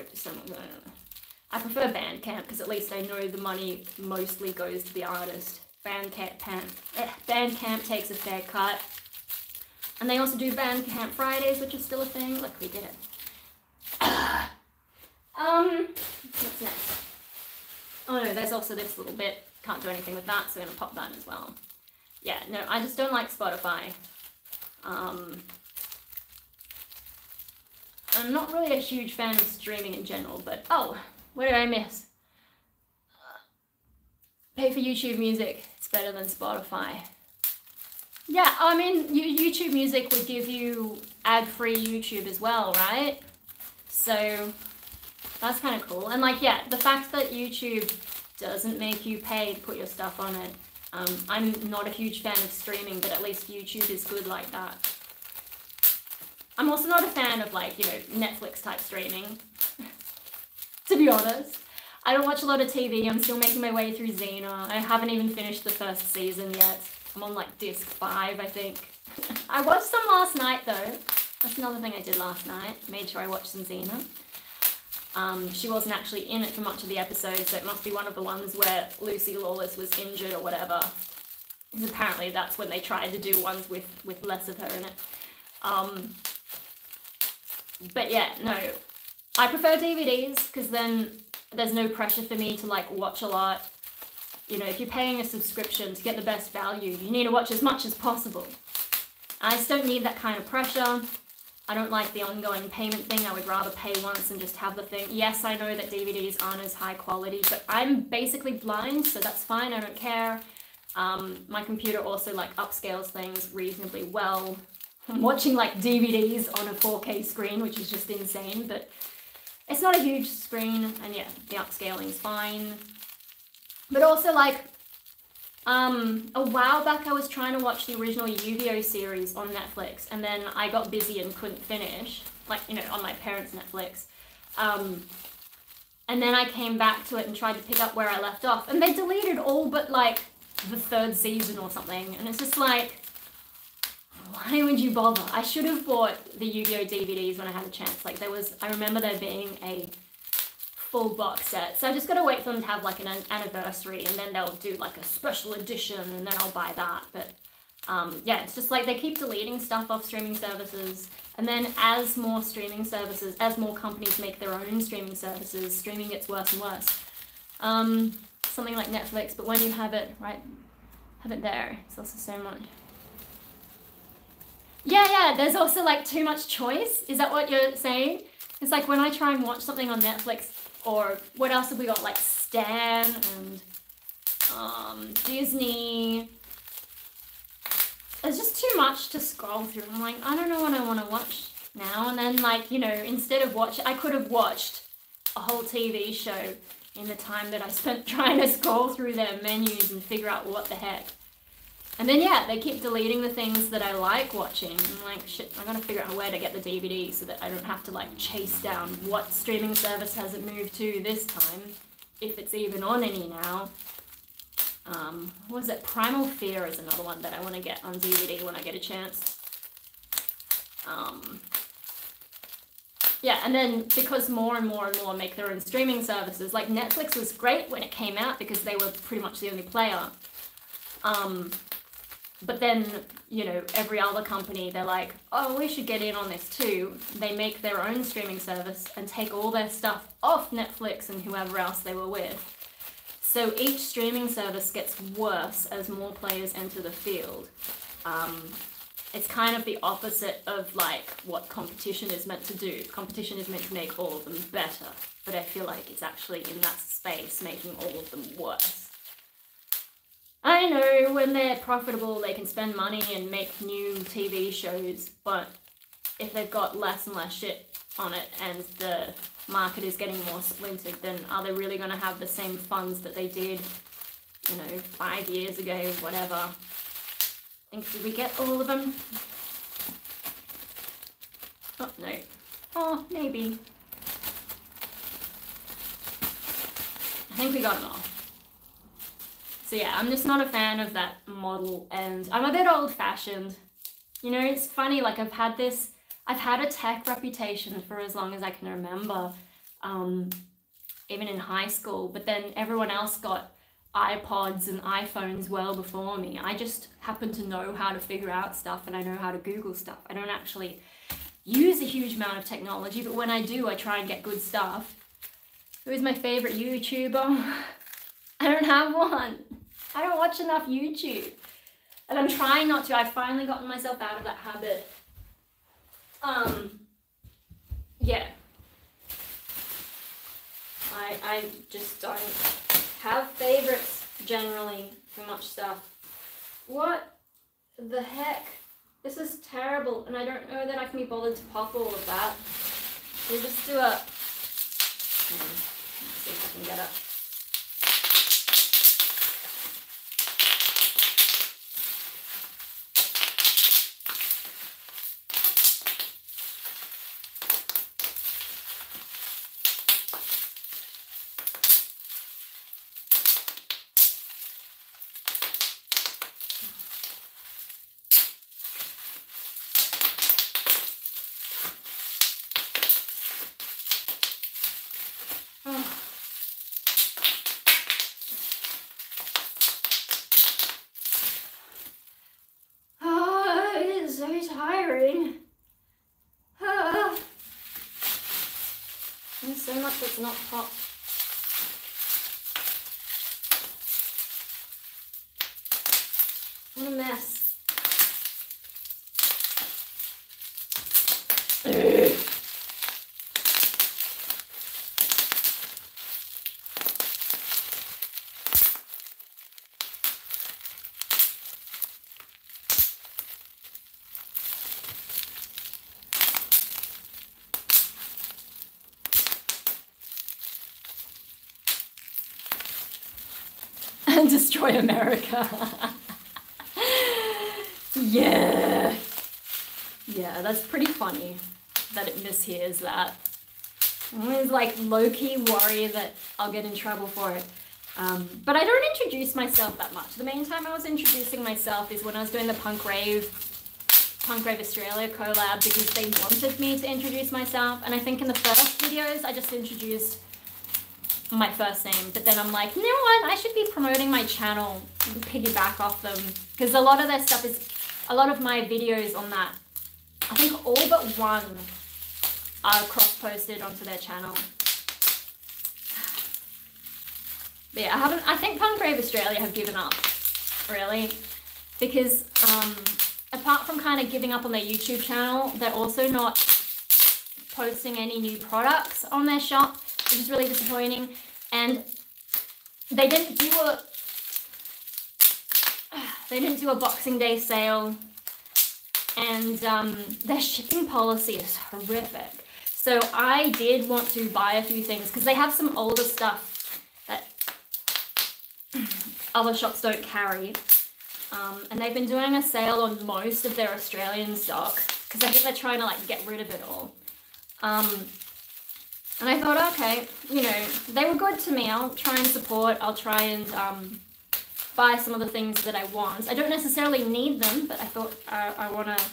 I prefer Bandcamp, because at least I know the money mostly goes to the artist. Bandcamp takes a fair cut. And they also do Bandcamp Fridays, which is still a thing. Look, we did it. What's next? Oh no, there's also this little bit. Can't do anything with that, so I'm gonna pop that as well. Yeah, no, I just don't like Spotify. I'm not really a huge fan of streaming in general, but oh, what did I miss? Pay for YouTube Music. It's better than Spotify. Yeah, I mean, YouTube Music would give you ad-free YouTube as well, right? So that's kind of cool. And like, yeah, the fact that YouTube doesn't make you pay to put your stuff on it. I'm not a huge fan of streaming, but at least YouTube is good like that. I'm also not a fan of like, you know, Netflix type streaming, to be honest. I don't watch a lot of TV. I'm still making my way through Xena. I haven't even finished the first season yet. I'm on like disc 5, I think. I watched some last night though. That's another thing I did last night. Made sure I watched some Xena. She wasn't actually in it for much of the episode, so it must be one of the ones where Lucy Lawless was injured or whatever. Because apparently that's when they tried to do ones with less of her in it. But yeah, no. I prefer DVDs, because then there's no pressure for me to like watch a lot. You know, if you're paying a subscription to get the best value, you need to watch as much as possible. I just don't need that kind of pressure. I don't like the ongoing payment thing. I would rather pay once and just have the thing. Yes, I know that DVDs aren't as high quality, but I'm basically blind, so that's fine. I don't care. My computer also like upscales things reasonably well. I'm watching like DVDs on a 4K screen, which is just insane, but it's not a huge screen, and yeah, the upscaling's fine. But also, like, a while back I was trying to watch the original Yu-Gi-Oh series on Netflix, and then I got busy and couldn't finish, like, you know, on my parents' Netflix. And then I came back to it and tried to pick up where I left off, and they deleted all but, like, the 3rd season or something, and it's just like, why would you bother? I should have bought the Yu-Gi-Oh DVDs when I had a chance. Like, I remember there being a full box set. So I just gotta wait for them to have like an anniversary, and then they'll do like a special edition, and then I'll buy that. But yeah, it's just like they keep deleting stuff off streaming services, and then as more streaming services, as more companies make their own streaming services, streaming gets worse and worse. Something like Netflix, but when you have it, right, have it there, it's also so much. Yeah, there's also like too much choice. Is that what you're saying? It's like when I try and watch something on Netflix, or what else have we got, like Stan and Disney. There's just too much to scroll through. I'm like, I don't know what I want to watch now. And then, like, you know, instead of I could have watched a whole TV show in the time that I spent trying to scroll through their menus and figure out what the heck. And then, yeah, they keep deleting the things that I like watching. I'm like, shit, I gotta figure out where to get the DVD so that I don't have to, like, chase down what streaming service has it moved to this time, if it's even on any now. What was it? Primal Fear is another one that I want to get on DVD when I get a chance. Yeah, and then because more and more make their own streaming services, like Netflix was great when it came out because they were pretty much the only player. But then, you know, every other company, they're like, oh, we should get in on this too. They make their own streaming service and take all their stuff off Netflix and whoever else they were with. So each streaming service gets worse as more players enter the field. It's kind of the opposite of like what competition is meant to do. Competition is meant to make all of them better, but I feel like it's actually in that space making all of them worse. I know when they're profitable, they can spend money and make new TV shows, but if they've got less and less shit on it and the market is getting more splintered, then are they really going to have the same funds that they did, you know, 5 years ago, whatever? I think, did we get all of them? Oh, no. Oh, maybe. I think we got them all. So yeah, I'm just not a fan of that model, and I'm a bit old-fashioned. You know, it's funny, like I've had a tech reputation for as long as I can remember, even in high school, but then everyone else got iPods and iPhones well before me. I just happen to know how to figure out stuff, and I know how to Google stuff. I don't actually use a huge amount of technology, but when I do, I try and get good stuff. Who is my favorite YouTuber? I don't have one. I don't watch enough YouTube. And I'm trying not to. I've finally gotten myself out of that habit. Yeah. I just don't have favorites generally for much stuff. What the heck? This is terrible, and I don't know that I can be bothered to pop all of that. We'll just do a... Let's see if I can get it. There's so much that's not popped. What a mess. And destroy America. Yeah. Yeah, that's pretty funny that it mishears that. I always like low-key worry that I'll get in trouble for it. But I don't introduce myself that much. The main time I was introducing myself is when I was doing the Punk Rave Australia collab, because they wanted me to introduce myself. And I think in the first videos, I just introduced my first name, but then I'm like, you know what, I should be promoting my channel, piggyback off them, because a lot of their stuff is, a lot of my videos on that, I think all but one are cross-posted onto their channel. But yeah, I think Punk Rave Australia have given up, really, because apart from kind of giving up on their YouTube channel, they're also not posting any new products on their shop, which is really disappointing. And they didn't do a Boxing Day sale, and their shipping policy is horrific. So I did want to buy a few things because they have some older stuff that other shops don't carry. And they've been doing a sale on most of their Australian stock because I think they're trying to like get rid of it all. And I thought, okay, you know, they were good to me. I'll try and support. I'll try and buy some of the things that I want. I don't necessarily need them, but I thought I want to,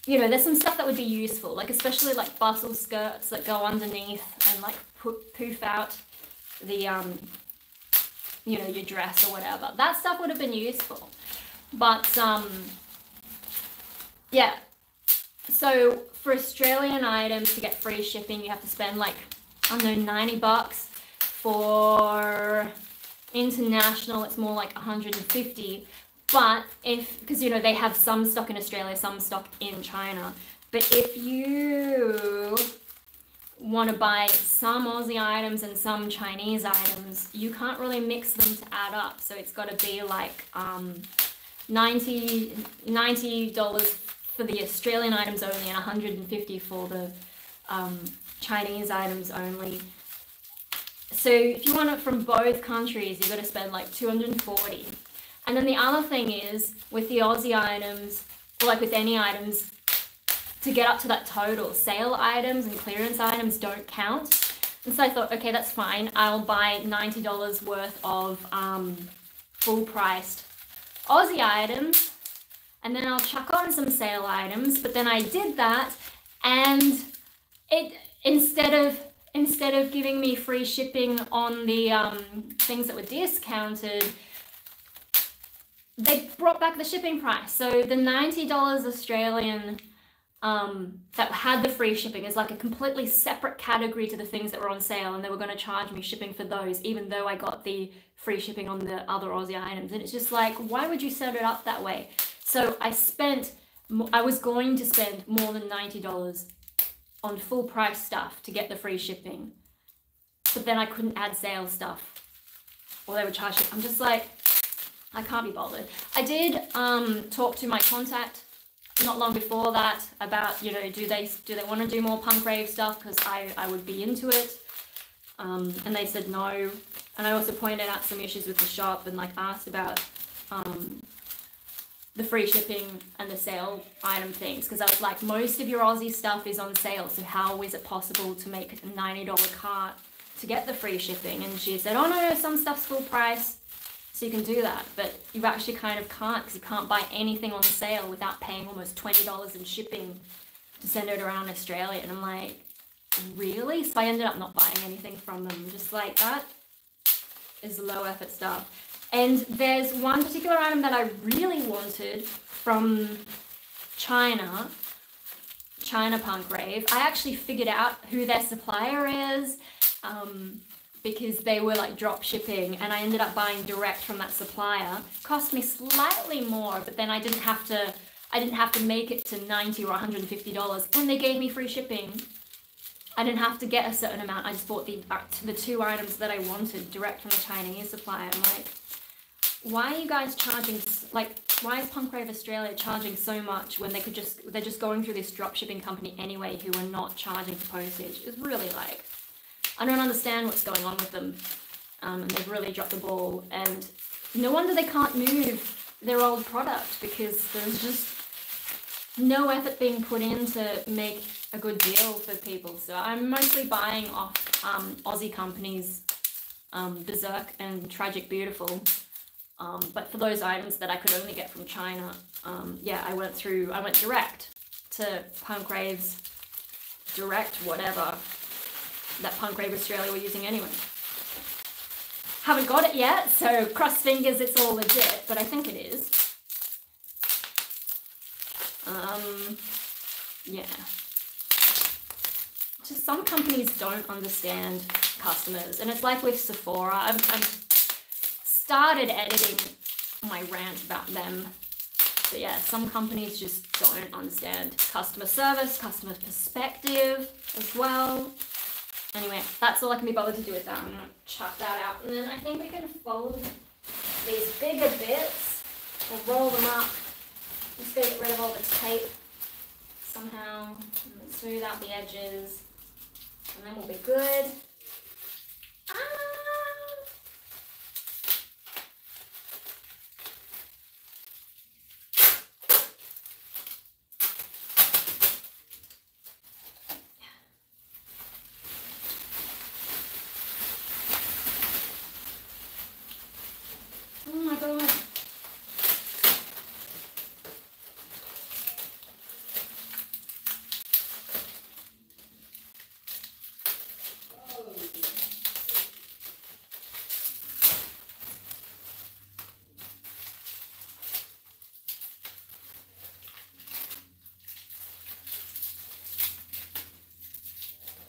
you know, there's some stuff that would be useful, like especially like bustle skirts that go underneath and like poof out the, you know, your dress or whatever. That stuff would have been useful. But, yeah. So for Australian items to get free shipping, you have to spend like, I don't know, $90. For international, it's more like 150. But because, you know, they have some stock in Australia, some stock in China. But if you want to buy some Aussie items and some Chinese items, you can't really mix them to add up. So it's got to be like $90 for the Australian items only and $150 for the Chinese items only. So if you want it from both countries, you've got to spend like $240. And then the other thing is, with the Aussie items, or like with any items, to get up to that total, sale items and clearance items don't count. And so I thought, okay, that's fine. I'll buy $90 worth of full-priced Aussie items, and then I'll chuck on some sale items. But then I did that, and it instead of giving me free shipping on the things that were discounted, they brought back the shipping price. So the $90 Australian that had the free shipping is like a completely separate category to the things that were on sale, and they were going to charge me shipping for those, even though I got the free shipping on the other Aussie items. And it's just like, why would you set it up that way? So I was going to spend more than $90 on full price stuff to get the free shipping, but then I couldn't add sale stuff, or they would charge it. I'm just like, I can't be bothered. I did talk to my contact not long before that about, you know, do they want to do more punk rave stuff, because I would be into it, and they said no. And I also pointed out some issues with the shop and like asked about the free shipping and the sale item things, because I was like, most of your Aussie stuff is on sale, so how is it possible to make a $90 cart to get the free shipping? And she said, oh no, some stuff's full price, so you can do that, but you actually kind of can't, because you can't buy anything on sale without paying almost $20 in shipping to send it around Australia. And I'm like, really? So I ended up not buying anything from them. Just like, that is low effort stuff. And there's one particular item that I really wanted from China Punk Rave. I actually figured out who their supplier is, because they were like drop shipping, and I ended up buying direct from that supplier. Cost me slightly more, but then I didn't have to make it to $90 or $150, and they gave me free shipping. I didn't have to get a certain amount. I just bought the two items that I wanted direct from the Chinese supplier. I'm like, why are you guys charging, like, why is Punk Rave Australia charging so much when they're just going through this drop shipping company anyway, who are not charging for postage? It's really like, I don't understand what's going on with them, and they've really dropped the ball. And no wonder they can't move their old product, because there's just no effort being put in to make a good deal for people. So I'm mostly buying off Aussie companies, Berserk and Tragic Beautiful. But for those items that I could only get from China, yeah, I went direct to Punk Rave's direct whatever that Punk Rave Australia were using anyway. Haven't got it yet, so cross fingers it's all legit, but I think it is. Yeah. Just some companies don't understand customers, and it's like with Sephora. I've started editing my rant about them But yeah, some companies just don't understand customer service, customer perspective as well. Anyway, that's all I can be bothered to do with that. I'm gonna chuck that out. And then I think we can fold these bigger bits or roll them up. Just gonna get rid of all the tape somehow. And smooth out the edges. And then we'll be good. Oh my god.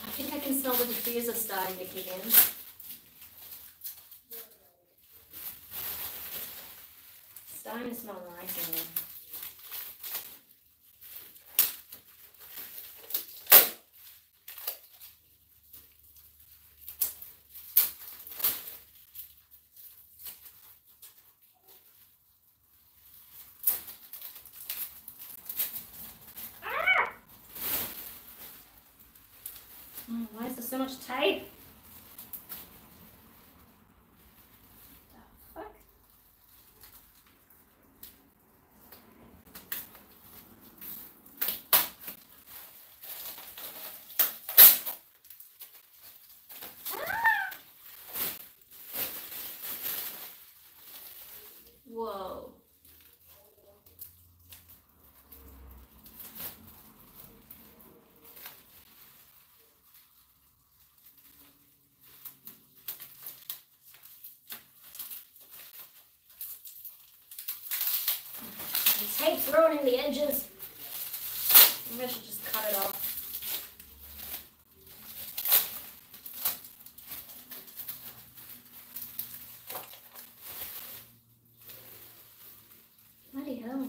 I think I can smell the diffuser starting to kick in. Starting to smell nice in there. Oh, why is there so much tape? The fuck? Whoa. The tape's ruining the edges. Maybe I should just cut it off. Bloody hell.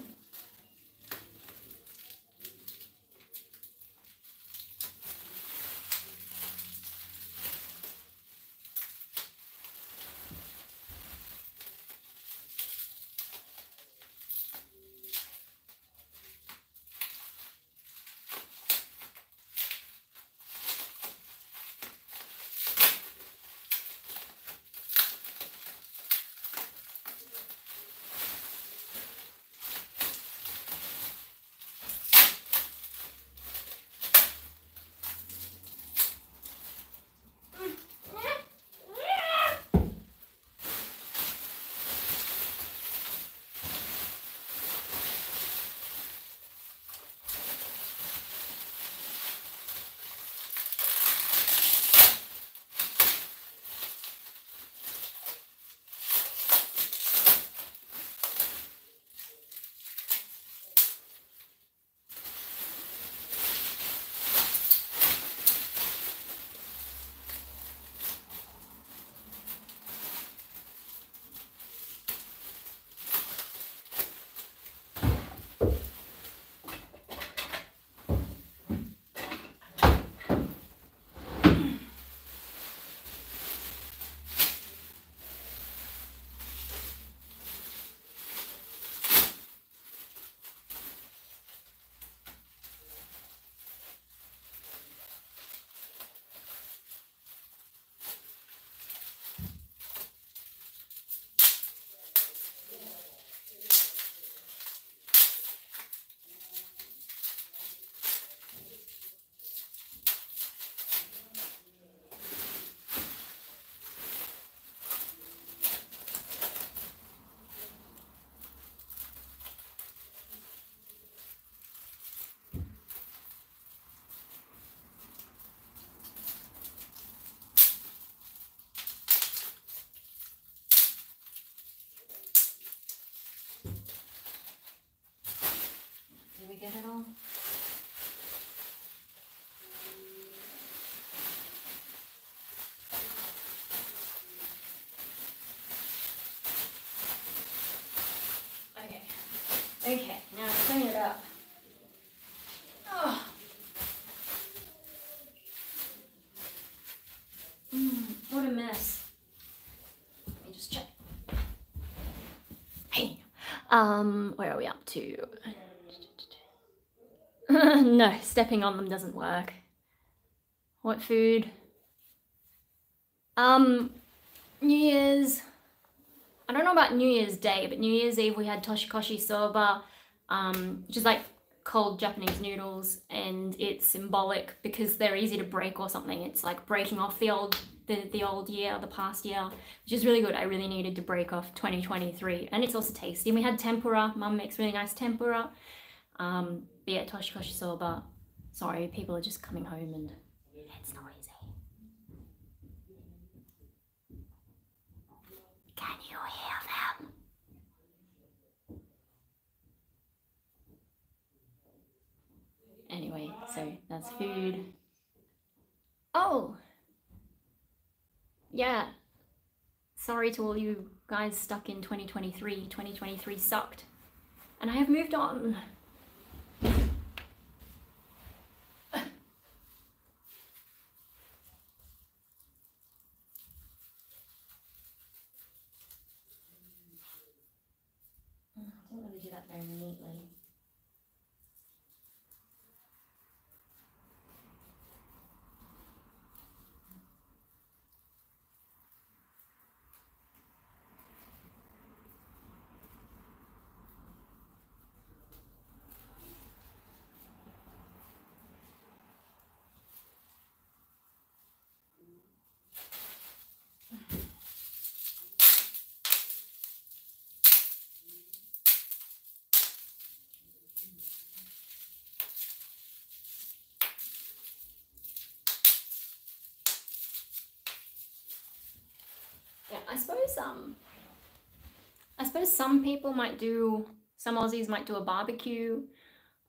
Get it all? Okay. Okay. Where are we up to? No, stepping on them doesn't work. What food? New Year's. I don't know about New Year's Day, but New Year's Eve we had toshikoshi soba, which is like cold Japanese noodles, and it's symbolic because they're easy to break or something. It's like breaking off the old year, the past year, which is really good. I really needed to break off 2023, and it's also tasty. And we had tempura. Mum makes really nice tempura. But yeah, toshikoshi soba. Sorry, people are just coming home and it's noisy. Can you hear them? Anyway, so that's food. Oh, yeah. Sorry to all you guys stuck in 2023. 2023 sucked. And I have moved on. I didn't really do that very neatly. Yeah, I suppose some people might do, some Aussies might do a barbecue.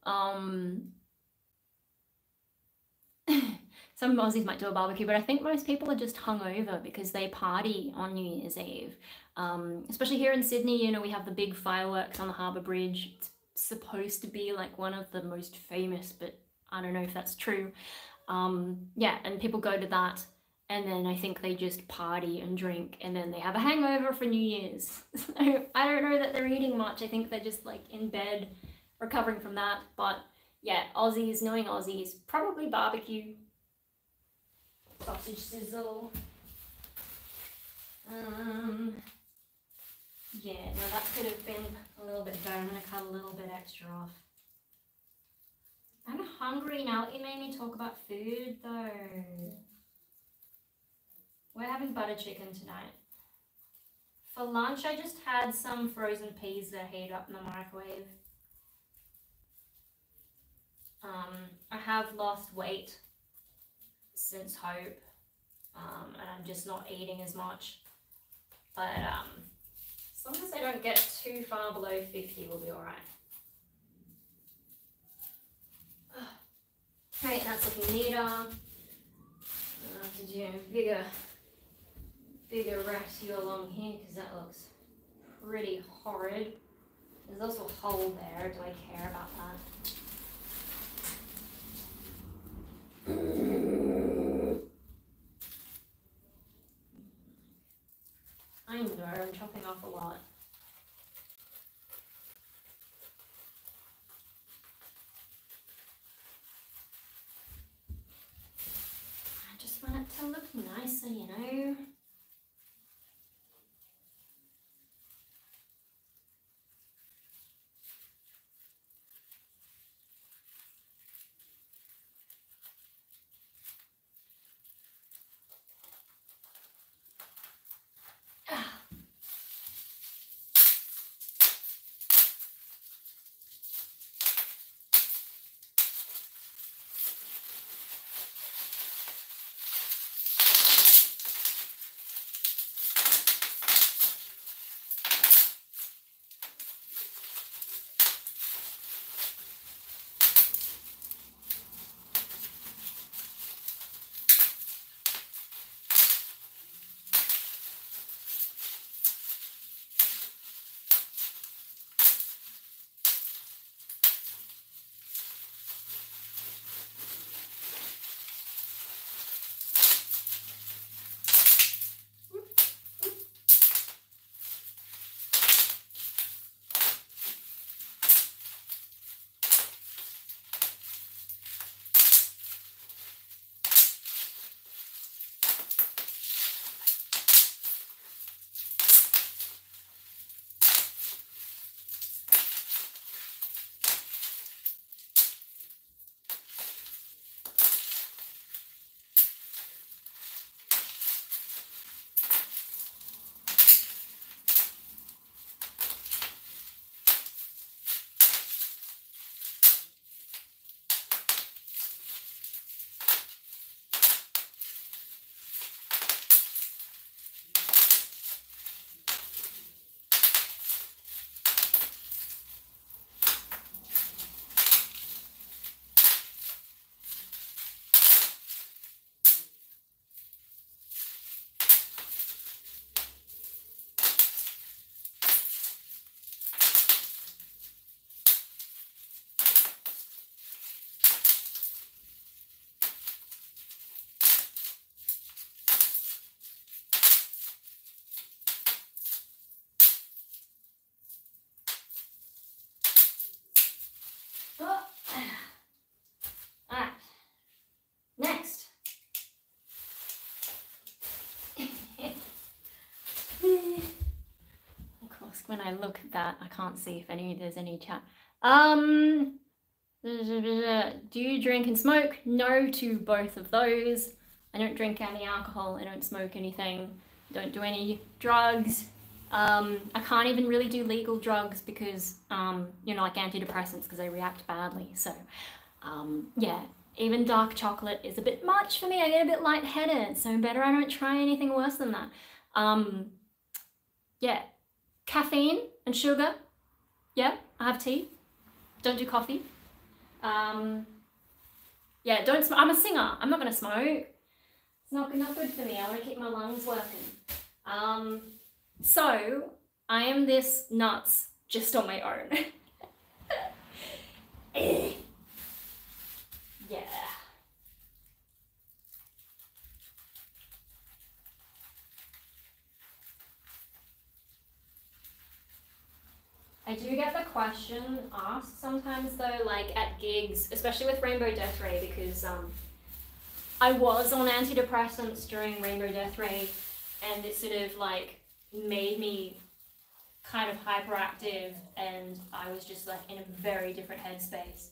Some Aussies might do a barbecue, but I think most people are just hungover because they party on New Year's Eve. Especially here in Sydney, you know, we have the big fireworks on the Harbour Bridge. It's supposed to be like one of the most famous, but I don't know if that's true. Yeah, and people go to that, and then I think they just party and drink, and then they have a hangover for New Year's. So I don't know that they're eating much. I think they're just like in bed recovering from that. But yeah, Aussies, knowing Aussies, probably barbecue. Sausage sizzle. Yeah, no, that could have been a little bit better. I'm gonna cut a little bit extra off. I'm hungry now. It made me talk about food though. We're having butter chicken tonight. For lunch, I just had some frozen peas that I heated up in the microwave. I have lost weight since Hope, and I'm just not eating as much. But as long as I don't get too far below 50, we'll be alright. Okay, that's looking neater. I'll have to do a bigger ratio along here because that looks pretty horrid. There's also a hole there. Do I care about that? I know, I'm chopping off a lot. I just want it to look nicer, you know. when I look at that, I can't see if there's any chat. Do you drink and smoke? No to both of those. I don't drink any alcohol. I don't smoke anything. Don't do any drugs. I can't even really do legal drugs because, like antidepressants because they react badly. So, yeah, even dark chocolate is a bit much for me. I get a bit lightheaded, so better I don't try anything worse than that. Yeah, caffeine and sugar. Yeah, I have tea. Don't do coffee. Yeah, don't smoke. I'm a singer. I'm not gonna smoke. It's not good for me. I want to keep my lungs working. So I am this nuts just on my own. Yeah. I do get the question asked sometimes though, like at gigs, especially with Rainbow Death Ray, because I was on antidepressants during Rainbow Death Ray, and it sort of like made me kind of hyperactive, and I was just like in a very different headspace.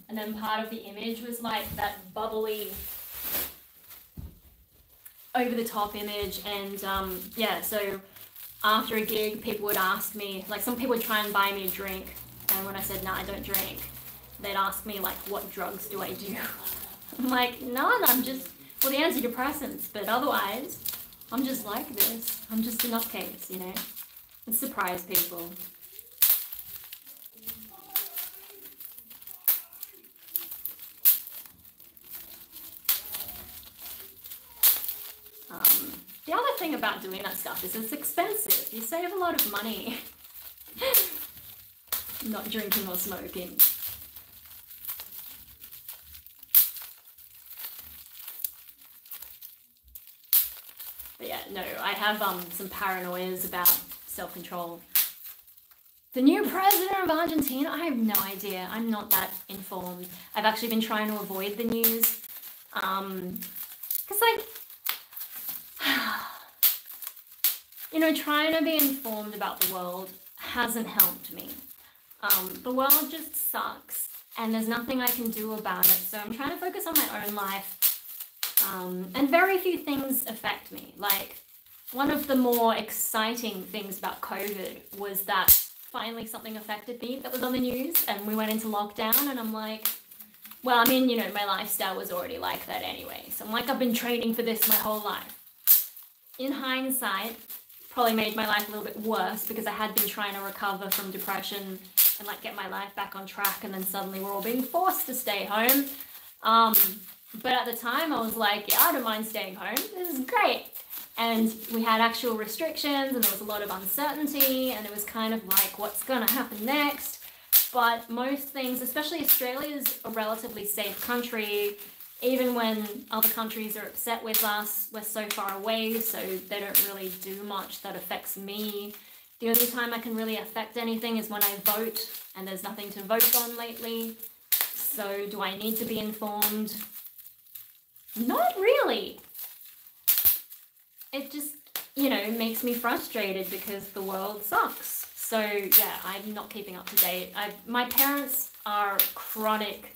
And then part of the image was like that bubbly, over the top image, and yeah, so after a gig, people would ask me, like some people would try and buy me a drink, and when I said, no, I don't drink, they'd ask me like, what drugs do I do? I'm like, none, I'm just, well, the antidepressants, but otherwise, I'm just like this. I'm just a nutcase, you know? And surprise people. The other thing about doing that stuff is it's expensive. You save a lot of money not drinking or smoking. But yeah, no, I have some paranoias about self-control. The new president of Argentina? I have no idea. I'm not that informed. I've actually been trying to avoid the news. Because like, you know, trying to be informed about the world hasn't helped me. The world just sucks, and there's nothing I can do about it, so I'm trying to focus on my own life. And very few things affect me. Like, one of the more exciting things about COVID was that finally something affected me that was on the news, and we went into lockdown, and I'm like, well, I mean, you know, my lifestyle was already like that anyway, so I'm like, I've been training for this my whole life. In hindsight, probably made my life a little bit worse because I had been trying to recover from depression and like get my life back on track, and then suddenly we're all being forced to stay home. But at the time I was like, yeah, I don't mind staying home, this is great. And we had actual restrictions, and there was a lot of uncertainty, and it was kind of like, what's gonna happen next? But most things, especially Australia, is a relatively safe country. Even when other countries are upset with us, we're so far away, so they don't really do much that affects me. The only time I can really affect anything is when I vote, and there's nothing to vote on lately. So do I need to be informed? Not really. It just, you know, makes me frustrated because the world sucks. So yeah, I'm not keeping up to date. My parents are chronic,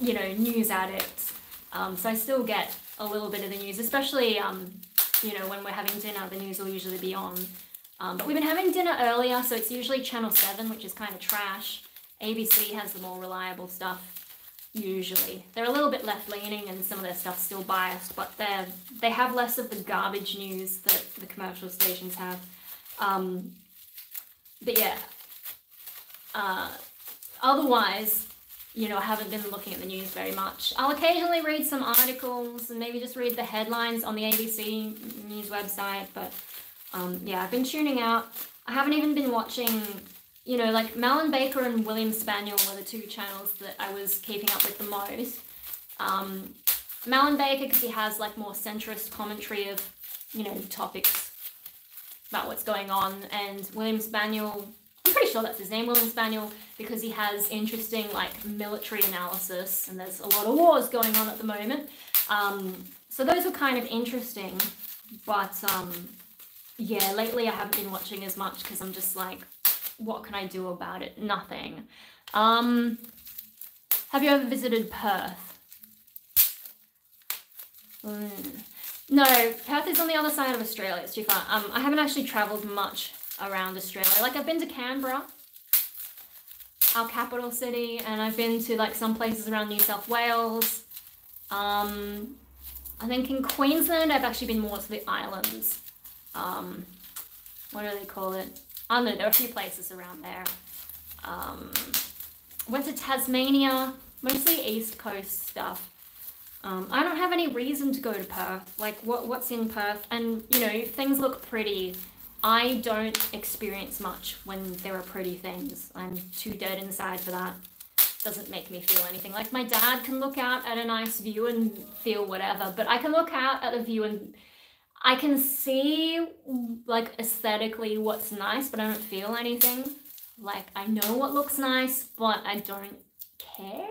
you know, news addicts. So I still get a little bit of the news, especially, you know, when we're having dinner, the news will usually be on. But we've been having dinner earlier, so it's usually Channel 7, which is kind of trash. ABC has the more reliable stuff, usually. They're a little bit left-leaning, and some of their stuff's still biased, but they have less of the garbage news that the commercial stations have. But yeah, otherwise, you know, I haven't been looking at the news very much. I'll occasionally read some articles and maybe just read the headlines on the ABC News website, but yeah, I've been tuning out. I haven't even been watching, you know, like Malin Baker and William Spaniel were the two channels that I was keeping up with the most. Malin Baker, because he has like more centrist commentary of, you know, topics about what's going on, and William Spaniel, I'm pretty sure that's his name, William Spaniel, because he has interesting like military analysis, and there's a lot of wars going on at the moment. So those were kind of interesting, but yeah, lately I haven't been watching as much because I'm just like, what can I do about it? Nothing. Have you ever visited Perth? No, Perth is on the other side of Australia. It's too far. I haven't actually travelled much around Australia. Like I've been to Canberra, our capital city, and I've been to like some places around New South Wales. I think in Queensland I've actually been more to the islands. What do they call it? I don't know, there are a few places around there. Went to Tasmania, mostly East Coast stuff. I don't have any reason to go to Perth. Like, what's in Perth? And, you know, if things look pretty, I don't experience much when there are pretty things. I'm too dead inside for that. Doesn't make me feel anything. Like, my dad can look out at a nice view and feel whatever, but I can look out at a view and I can see, like, aesthetically what's nice, but I don't feel anything. Like, I know what looks nice, but I don't care.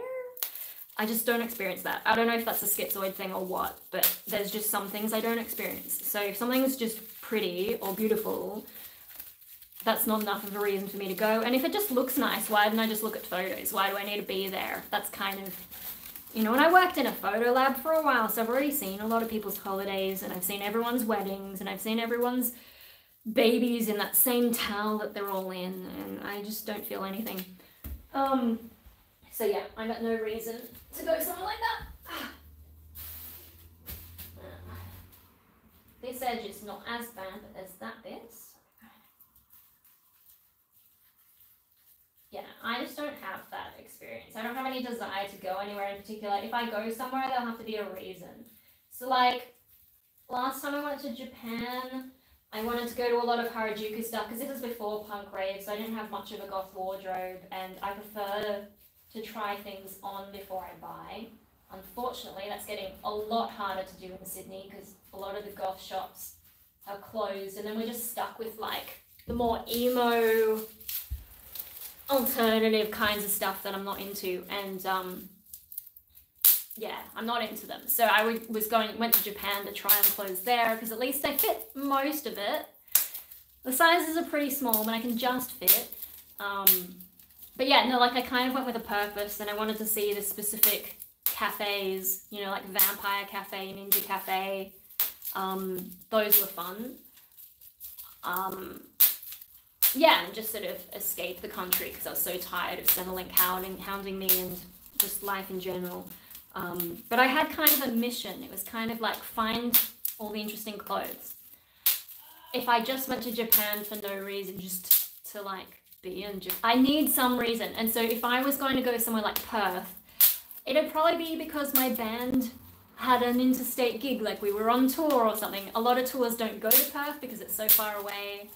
I just don't experience that. I don't know if that's a schizoid thing or what, but there's just some things I don't experience. So if something's just pretty or beautiful, that's not enough of a reason for me to go. And if it just looks nice, why didn't I just look at photos? Why do I need to be there? That's kind of, you know, and I worked in a photo lab for a while, so I've already seen a lot of people's holidays, and I've seen everyone's weddings, and I've seen everyone's babies in that same towel that they're all in, and I just don't feel anything. So yeah, I got no reason to go somewhere like that. This edge is not as bad as that bit. Yeah, I just don't have that experience. I don't have any desire to go anywhere in particular. If I go somewhere, there'll have to be a reason. So like, last time I went to Japan, I wanted to go to a lot of Harajuku stuff because this was before punk rave, so I didn't have much of a goth wardrobe, and I prefer to try things on before I buy. Unfortunately, that's getting a lot harder to do in Sydney because a lot of the goth shops are closed, and then we're just stuck with like the more emo, alternative kinds of stuff that I'm not into, and yeah, I'm not into them. So I went to Japan to try on clothes there because at least they fit most of it. The sizes are pretty small, but I can just fit. But yeah, no, like I kind of went with a purpose, and I wanted to see the specific cafes, you know, like Vampire Cafe, Ninja Cafe. Those were fun. Yeah, and just sort of escape the country because I was so tired of Centrelink hounding me and just life in general. But I had kind of a mission. It was kind of like find all the interesting clothes. If I just went to Japan for no reason, just to like be in Japan, I need some reason. And so if I was going to go somewhere like Perth, it'd probably be because my band had an interstate gig, like we were on tour or something. A lot of tours don't go to Perth because it's so far away.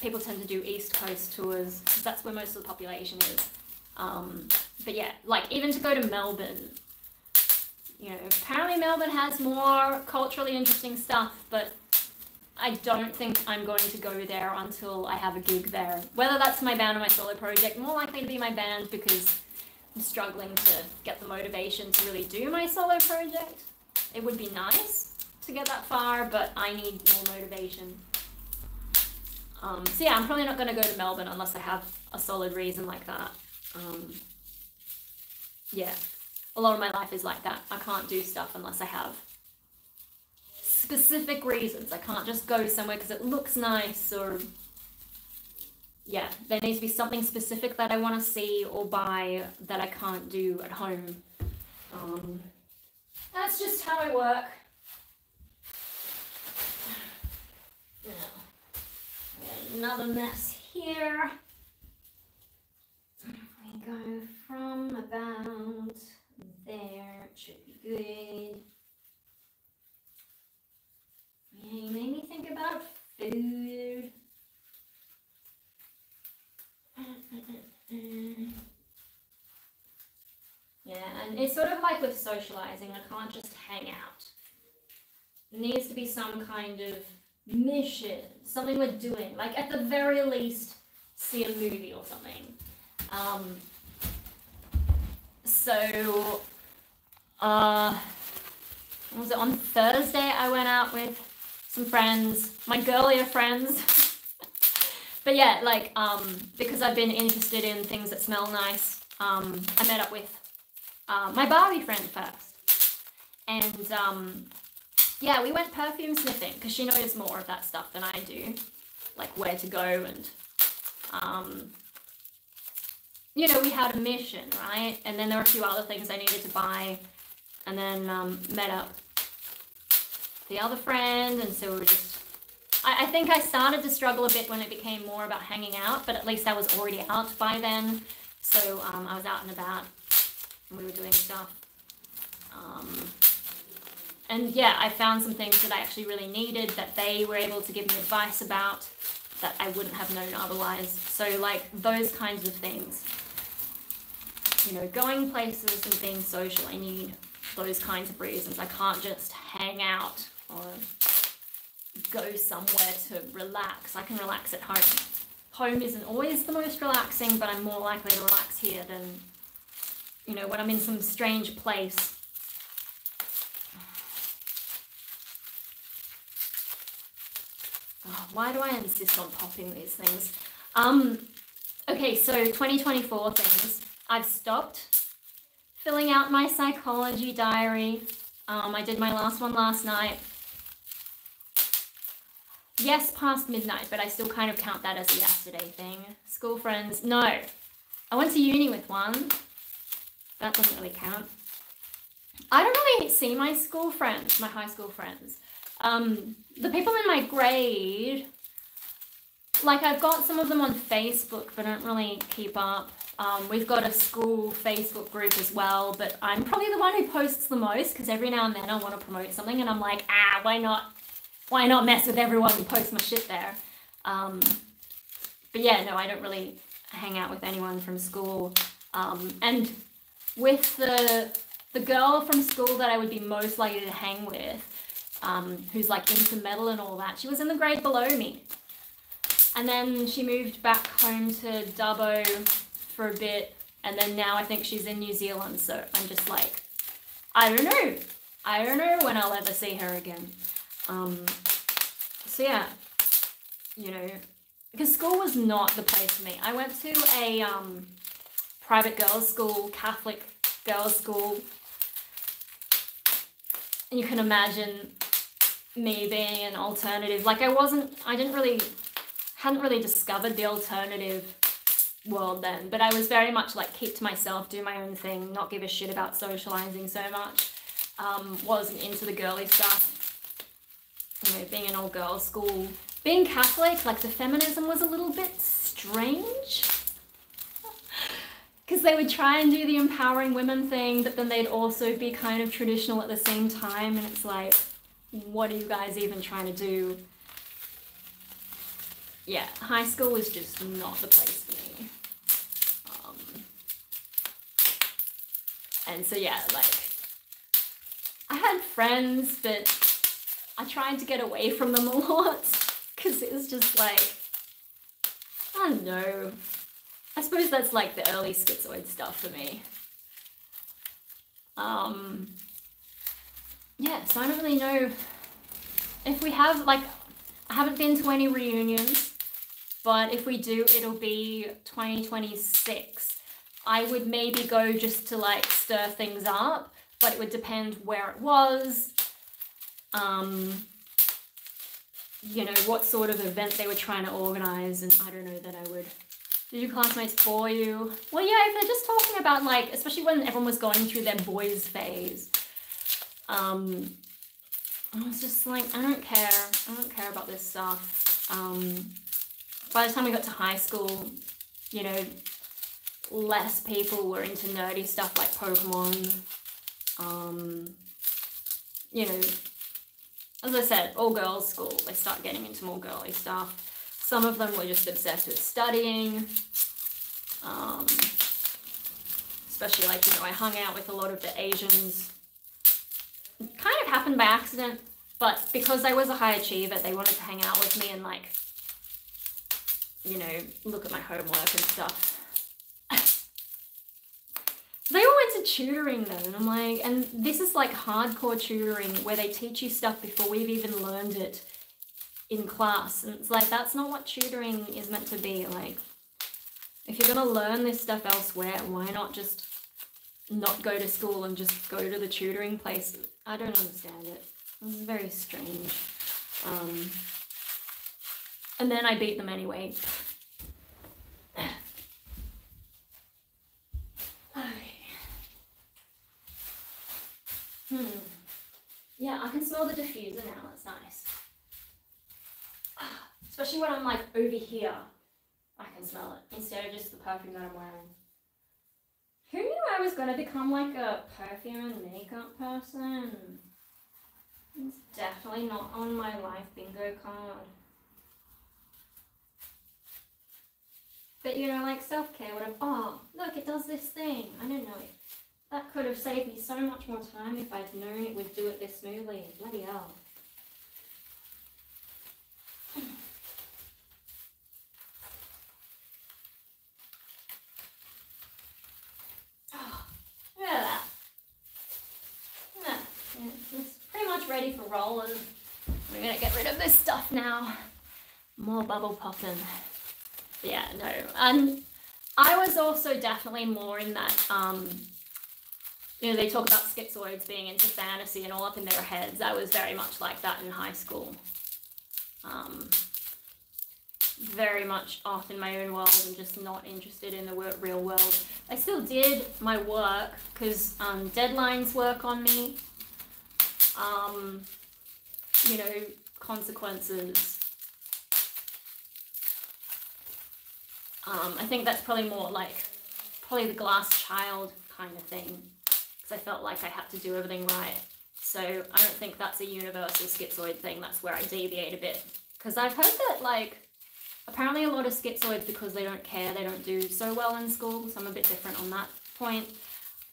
People tend to do East Coast tours because that's where most of the population is. But yeah, like even to go to Melbourne, you know, apparently Melbourne has more culturally interesting stuff, but I don't think I'm going to go there until I have a gig there. Whether that's my band or my solo project, more likely to be my band because I'm struggling to get the motivation to really do my solo project. It would be nice to get that far, but I need more motivation. So yeah, I'm probably not going to go to Melbourne unless I have a solid reason like that. Yeah, a lot of my life is like that. I can't do stuff unless I have specific reasons. I can't just go somewhere because it looks nice, or yeah, there needs to be something specific that I want to see or buy that I can't do at home. That's just how I work. Another mess here. We go from about there, it should be good. Yeah, you made me think about food. Yeah, and it's sort of like with socializing, I can't just hang out. There needs to be some kind of mission, something we're doing, like at the very least see a movie or something. Was it on Thursday I went out with some friends, my girlier friends. But yeah, like, because I've been interested in things that smell nice, I met up with my Barbie friend first. And yeah, we went perfume sniffing because she knows more of that stuff than I do. Like where to go and, you know, we had a mission, right? And then there were a few other things I needed to buy. And then met up the other friend, and so we were just... I think I started to struggle a bit when it became more about hanging out, but at least I was already out by then. So I was out and about, and we were doing stuff. And yeah, I found some things that I actually really needed that they were able to give me advice about that I wouldn't have known otherwise. So like those kinds of things, you know, going places and being social, I need those kinds of reasons. I can't just hang out or go somewhere to relax. I can relax at home. Home isn't always the most relaxing, but I'm more likely to relax here than, you know, when I'm in some strange place. Oh, why do I insist on popping these things? Okay, so 2024 things. I've stopped filling out my psychology diary. I did my last one last night. Yes, past midnight, but I still kind of count that as a yesterday thing. School friends, no. I went to uni with one. That doesn't really count. I don't really see my school friends, my high school friends. The people in my grade, like I've got some of them on Facebook, but I don't really keep up. We've got a school Facebook group as well, but I'm probably the one who posts the most because every now and then I want to promote something and I'm like, why not mess with everyone and post my shit there? But yeah, no, I don't really hang out with anyone from school. And with the girl from school that I would be most likely to hang with, who's like into metal and all that, she was in the grade below me. And then she moved back home to Dubbo for a bit, and then now I think she's in New Zealand, so I'm just like, I don't know when I'll ever see her again. So yeah, you know, because school was not the place for me. I went to a private girls' school, Catholic girls' school, and you can imagine me being an alternative. Like hadn't really discovered the alternative world then, but I was very much like keep to myself, do my own thing, not give a shit about socializing so much. Wasn't into the girly stuff, you know, being an all girls school. Being Catholic, like the feminism was a little bit strange because they would try and do the empowering women thing, but then they'd also be kind of traditional at the same time, and it's like, what are you guys even trying to do? Yeah, high school was just not the place for me. And so yeah, like, I had friends, but I tried to get away from them a lot because it was just like, I don't know. I suppose that's like the early schizoid stuff for me. Yeah, so I don't really know if we have, like, I haven't been to any reunions, but if we do, it'll be 2026. I would maybe go just to like stir things up, but it would depend where it was, you know, what sort of event they were trying to organize, and I don't know that I would. Did your classmates bore you? Well, yeah, if they're just talking about like, especially when everyone was going through their boys phase, I was just like, I don't care about this stuff. By the time we got to high school, you know, less people were into nerdy stuff like Pokemon. You know, as I said, all girls school, they start getting into more girly stuff. Some of them were just obsessed with studying. Especially like, you know, I hung out with a lot of the Asians. It kind of happened by accident, but because I was a high achiever, they wanted to hang out with me and like, you know, look at my homework and stuff. They all went to tutoring though, and I'm like, and this is like hardcore tutoring where they teach you stuff before we've even learned it in class. And it's like, that's not what tutoring is meant to be. Like, if you're gonna learn this stuff elsewhere, why not just not go to school and just go to the tutoring place? I don't understand it. This is very strange. And then I beat them anyway. Yeah, I can smell the diffuser now. That's nice. Especially when I'm like over here, I can smell it instead of just the perfume that I'm wearing. Who knew I was going to become like a perfume and makeup person? It's definitely not on my life bingo card. But you know, like self-care, whatever. Oh, look, it does this thing. I didn't know it. That could have saved me so much more time if I'd known it would do it this smoothly. Bloody hell. Oh, look at that. Yeah, it's pretty much ready for rolling. We're gonna get rid of this stuff now. More bubble popping. Yeah, no. And I was also definitely more in that, you know, they talk about schizoids being into fantasy and all up in their heads. I was very much like that in high school. Very much off in my own world and just not interested in the real world. I still did my work because deadlines work on me. You know, consequences. I think that's probably more like, probably the glass child kind of thing. Because I felt like I had to do everything right. So I don't think that's a universal schizoid thing. That's where I deviate a bit. Because I've heard that, like, apparently a lot of schizoids, because they don't care, they don't do so well in school. So I'm a bit different on that point.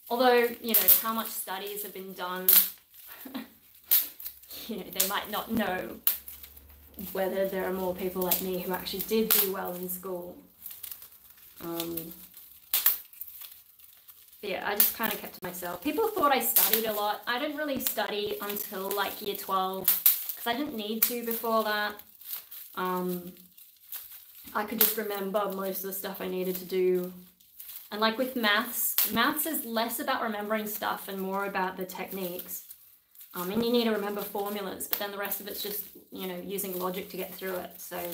Although, you know, how much studies have been done, you know, they might not know whether there are more people like me who actually did do well in school. Yeah, I just kind of kept to myself. People thought I studied a lot. I didn't really study until like year 12 because I didn't need to before that. I could just remember most of the stuff I needed to do. And like with maths is less about remembering stuff and more about the techniques. And you need to remember formulas, but then the rest of it's just, you know, using logic to get through it. So I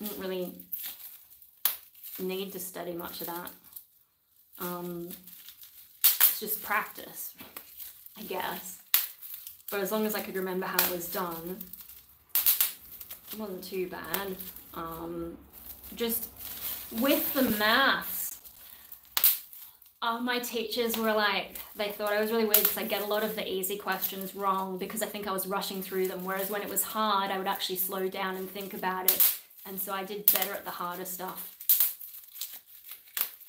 didn't really need to study much of that. It's just practice, I guess. But as long as I could remember how it was done, it wasn't too bad. Just with the maths, my teachers were like, they thought I was really weird because I get a lot of the easy questions wrong because I think I was rushing through them, whereas when it was hard, I would actually slow down and think about it. And so I did better at the harder stuff.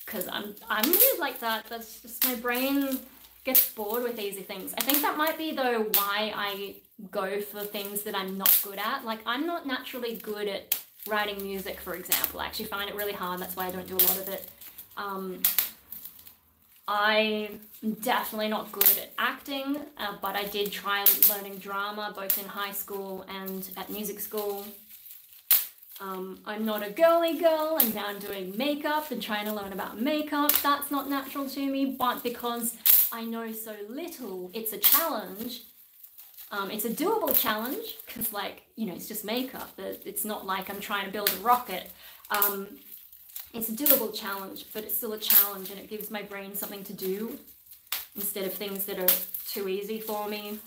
Because I'm weird like that. That's just, my brain gets bored with easy things. I think that might be, though, why I go for things that I'm not good at. Like, I'm not naturally good at writing music, for example. I actually find it really hard. That's why I don't do a lot of it. I'm definitely not good at acting, but I did try learning drama, both in high school and at music school. I'm not a girly girl, and now I'm doing makeup and trying to learn about makeup. That's not natural to me, but because I know so little, it's a challenge. It's a doable challenge, because, like, you know, it's just makeup. It's not like I'm trying to build a rocket. It's a doable challenge, but it's still a challenge, and it gives my brain something to do instead of things that are too easy for me.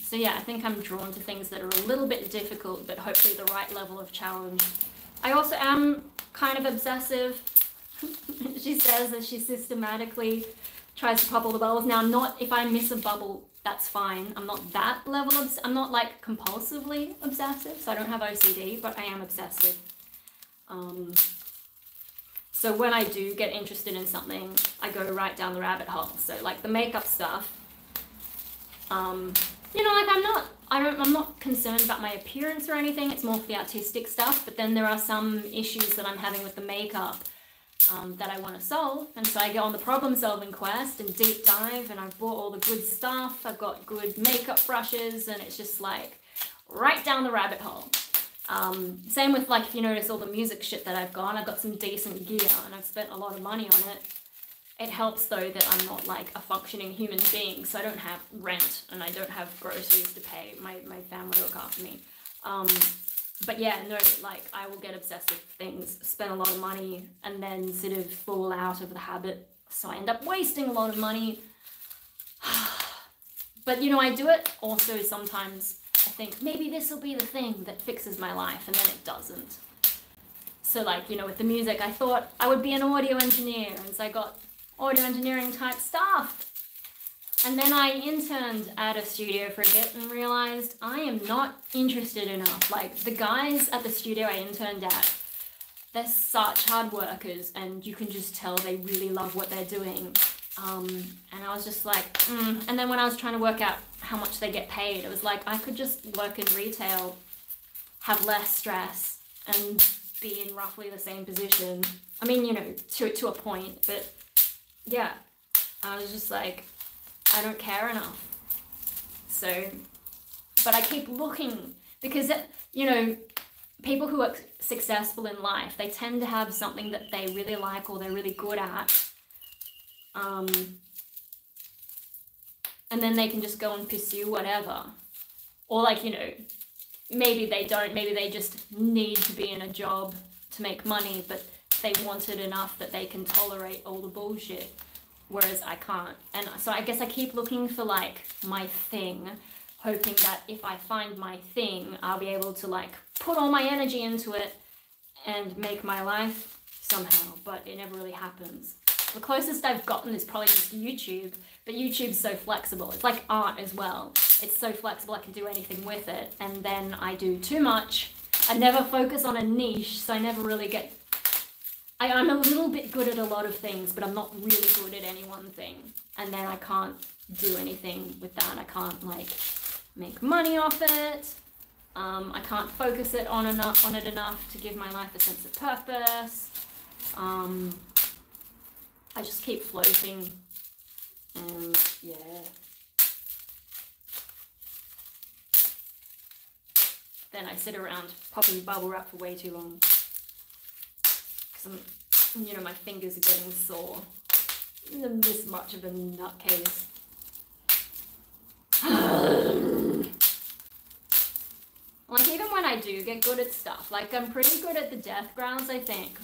So yeah, I think I'm drawn to things that are a little bit difficult, but hopefully the right level of challenge. I also am kind of obsessive. She says that she systematically tries to pop all the bubbles. Now, I'm not, if I miss a bubble, that's fine. I'm not that level of, I'm not like compulsively obsessive, so I don't have OCD, but I am obsessive. So when I do get interested in something, I go right down the rabbit hole. So like the makeup stuff, you know, like I'm not concerned about my appearance or anything. It's more for the artistic stuff. But then there are some issues that I'm having with the makeup that I want to solve. And so I go on the problem solving quest and deep dive, and I've bought all the good stuff. I've got good makeup brushes, and it's just like right down the rabbit hole. Same with, like, if you notice all the music shit that I've got some decent gear and I've spent a lot of money on it. It helps though that I'm not like a functioning human being, so I don't have rent and I don't have groceries to pay. My family look after me. But yeah, no, like I will get obsessed with things, spend a lot of money, and then sort of fall out of the habit. So I end up wasting a lot of money. But you know, I do it also sometimes. I think maybe this will be the thing that fixes my life, and then it doesn't. So like, you know, with the music, I thought I would be an audio engineer, and so I got audio engineering type stuff. And then I interned at a studio for a bit and realized I am not interested enough. Like the guys at the studio I interned at, they're such hard workers and you can just tell they really love what they're doing. And I was just like, And then when I was trying to work out how much they get paid, it was like, I could just work in retail, have less stress and be in roughly the same position. I mean, you know, to a point, but yeah, I was just like, I don't care enough. So, but I keep looking because, you know, people who are successful in life, they tend to have something that they really like or they're really good at. And then they can just go and pursue whatever. Or like, you know, maybe they don't, maybe they just need to be in a job to make money, but they want it enough that they can tolerate all the bullshit. Whereas I can't. And so I guess I keep looking for like my thing, hoping that if I find my thing, I'll be able to like put all my energy into it and make my life somehow, but it never really happens. The closest I've gotten is probably just YouTube, but YouTube's so flexible. It's like art as well. It's so flexible, I can do anything with it. And then I do too much. I never focus on a niche, so I never really get... I'm a little bit good at a lot of things, but I'm not really good at any one thing. And then I can't do anything with that. I can't like make money off it. I can't focus it on it enough to give my life a sense of purpose. I just keep floating, and yeah. Then I sit around popping bubble wrap for way too long. You know, my fingers are getting sore. I'm this much of a nutcase. Like, even when I do get good at stuff, like, I'm pretty good at the death grounds, I think.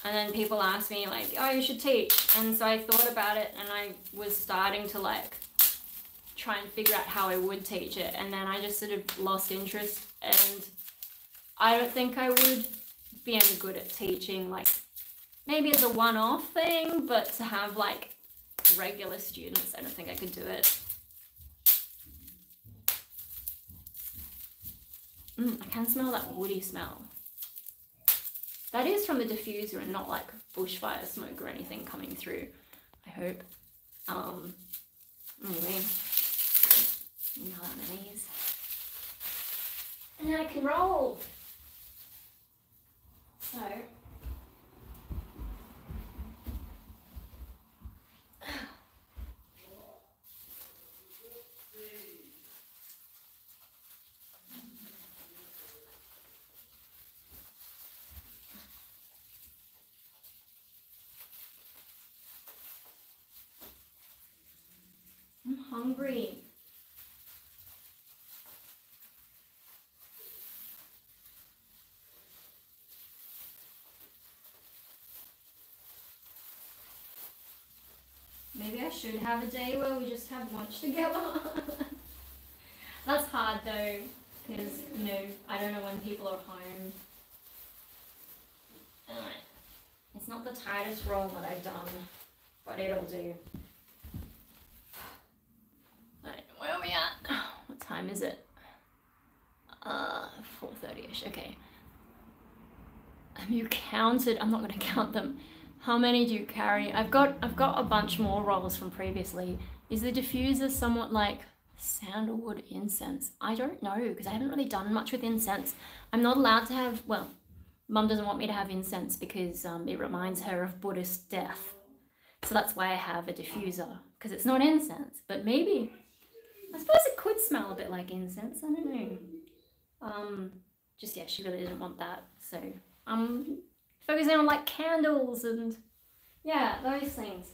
And then people ask me, like, oh, you should teach. And so I thought about it, and I was starting to, like, try and figure out how I would teach it. And then I just sort of lost interest, and I don't think I would be any good at teaching, like maybe as a one-off thing, but to have like regular students, I don't think I could do it. I can smell that woody smell. That is from the diffuser and not like bushfire smoke or anything coming through, I hope. Anyway, and I can roll. So, I'm hungry. Maybe I should have a day where we just have lunch together. That's hard though, because, you know, I don't know when people are home. It's not the tightest roll that I've done, but it'll do. Right, where are we at? What time is it? 4:30ish, okay. Have you counted? I'm not going to count them. How many do you carry? I've got a bunch more rolls from previously. Is the diffuser somewhat like sandalwood incense? I don't know, because I haven't really done much with incense. I'm not allowed to have, well, Mum doesn't want me to have incense because it reminds her of Buddhist death. So that's why I have a diffuser, because it's not incense, but maybe I suppose it could smell a bit like incense, I don't know. Just, yeah, she really didn't want that, so I'm focusing on like candles and, yeah, those things.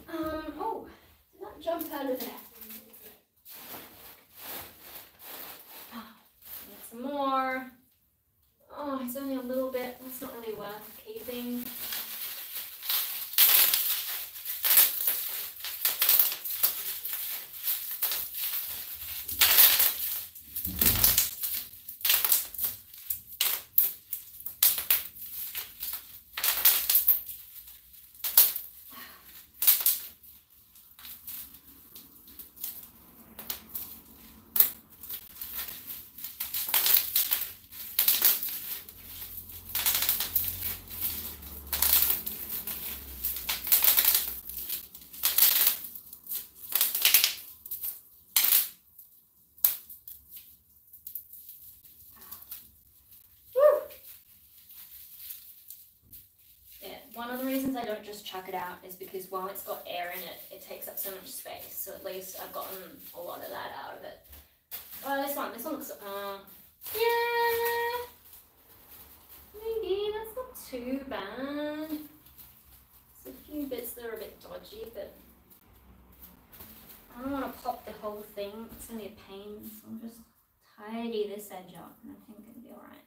Oh, did that jump out of there? Need some more. Oh, it's only a little bit, that's not really worth keeping. One of the reasons I don't just chuck it out is because while it's got air in it, it takes up so much space. So at least I've gotten a lot of that out of it. Oh, this one looks, yeah, maybe that's not too bad. There's a few bits that are a bit dodgy, but I don't want to pop the whole thing. It's going to be a pain, so I'll just tidy this edge up and I think it'll be alright.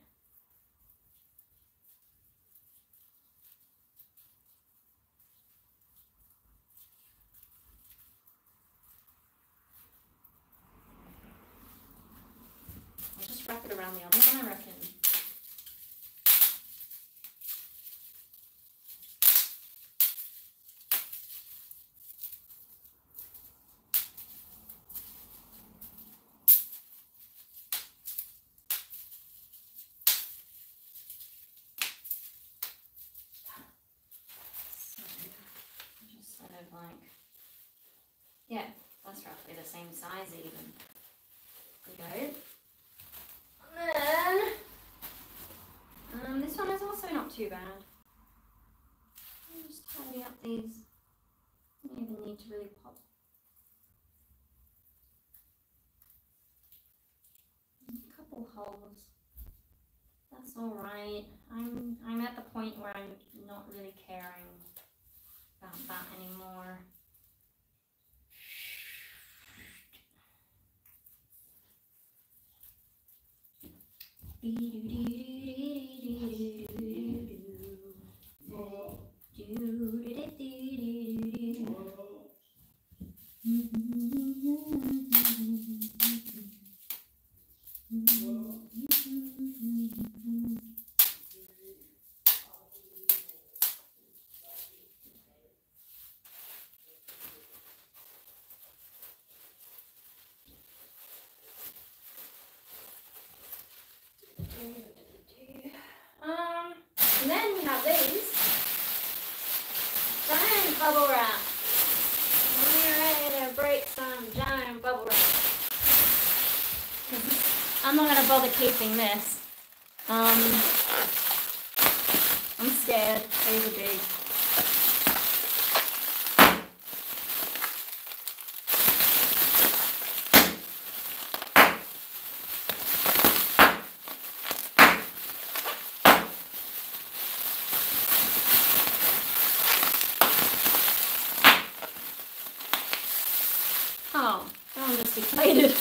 Wrap it around the other one, I reckon. So, just sort of like, yeah, that's roughly the same size even. There we go. Then, this one is also not too bad. I'll just tidy up these. I don't even need to really pop. A couple holes. That's alright. I'm at the point where I'm not really caring about that anymore. And then we have these giant bubble wrap. We're ready to break some giant bubble wrap. I'm not gonna bother keeping this. I'm scared. These are big. Oh, that one just deflated.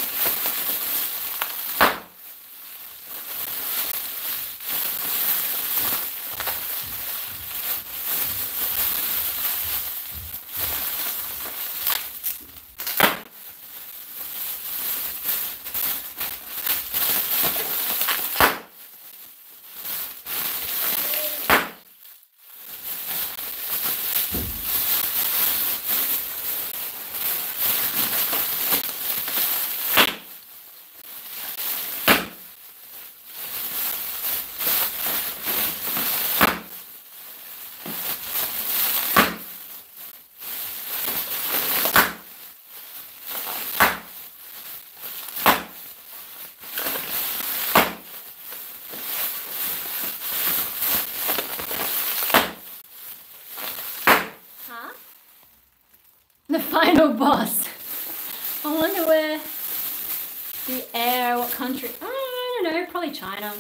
The final boss. I wonder country? I don't know, probably China.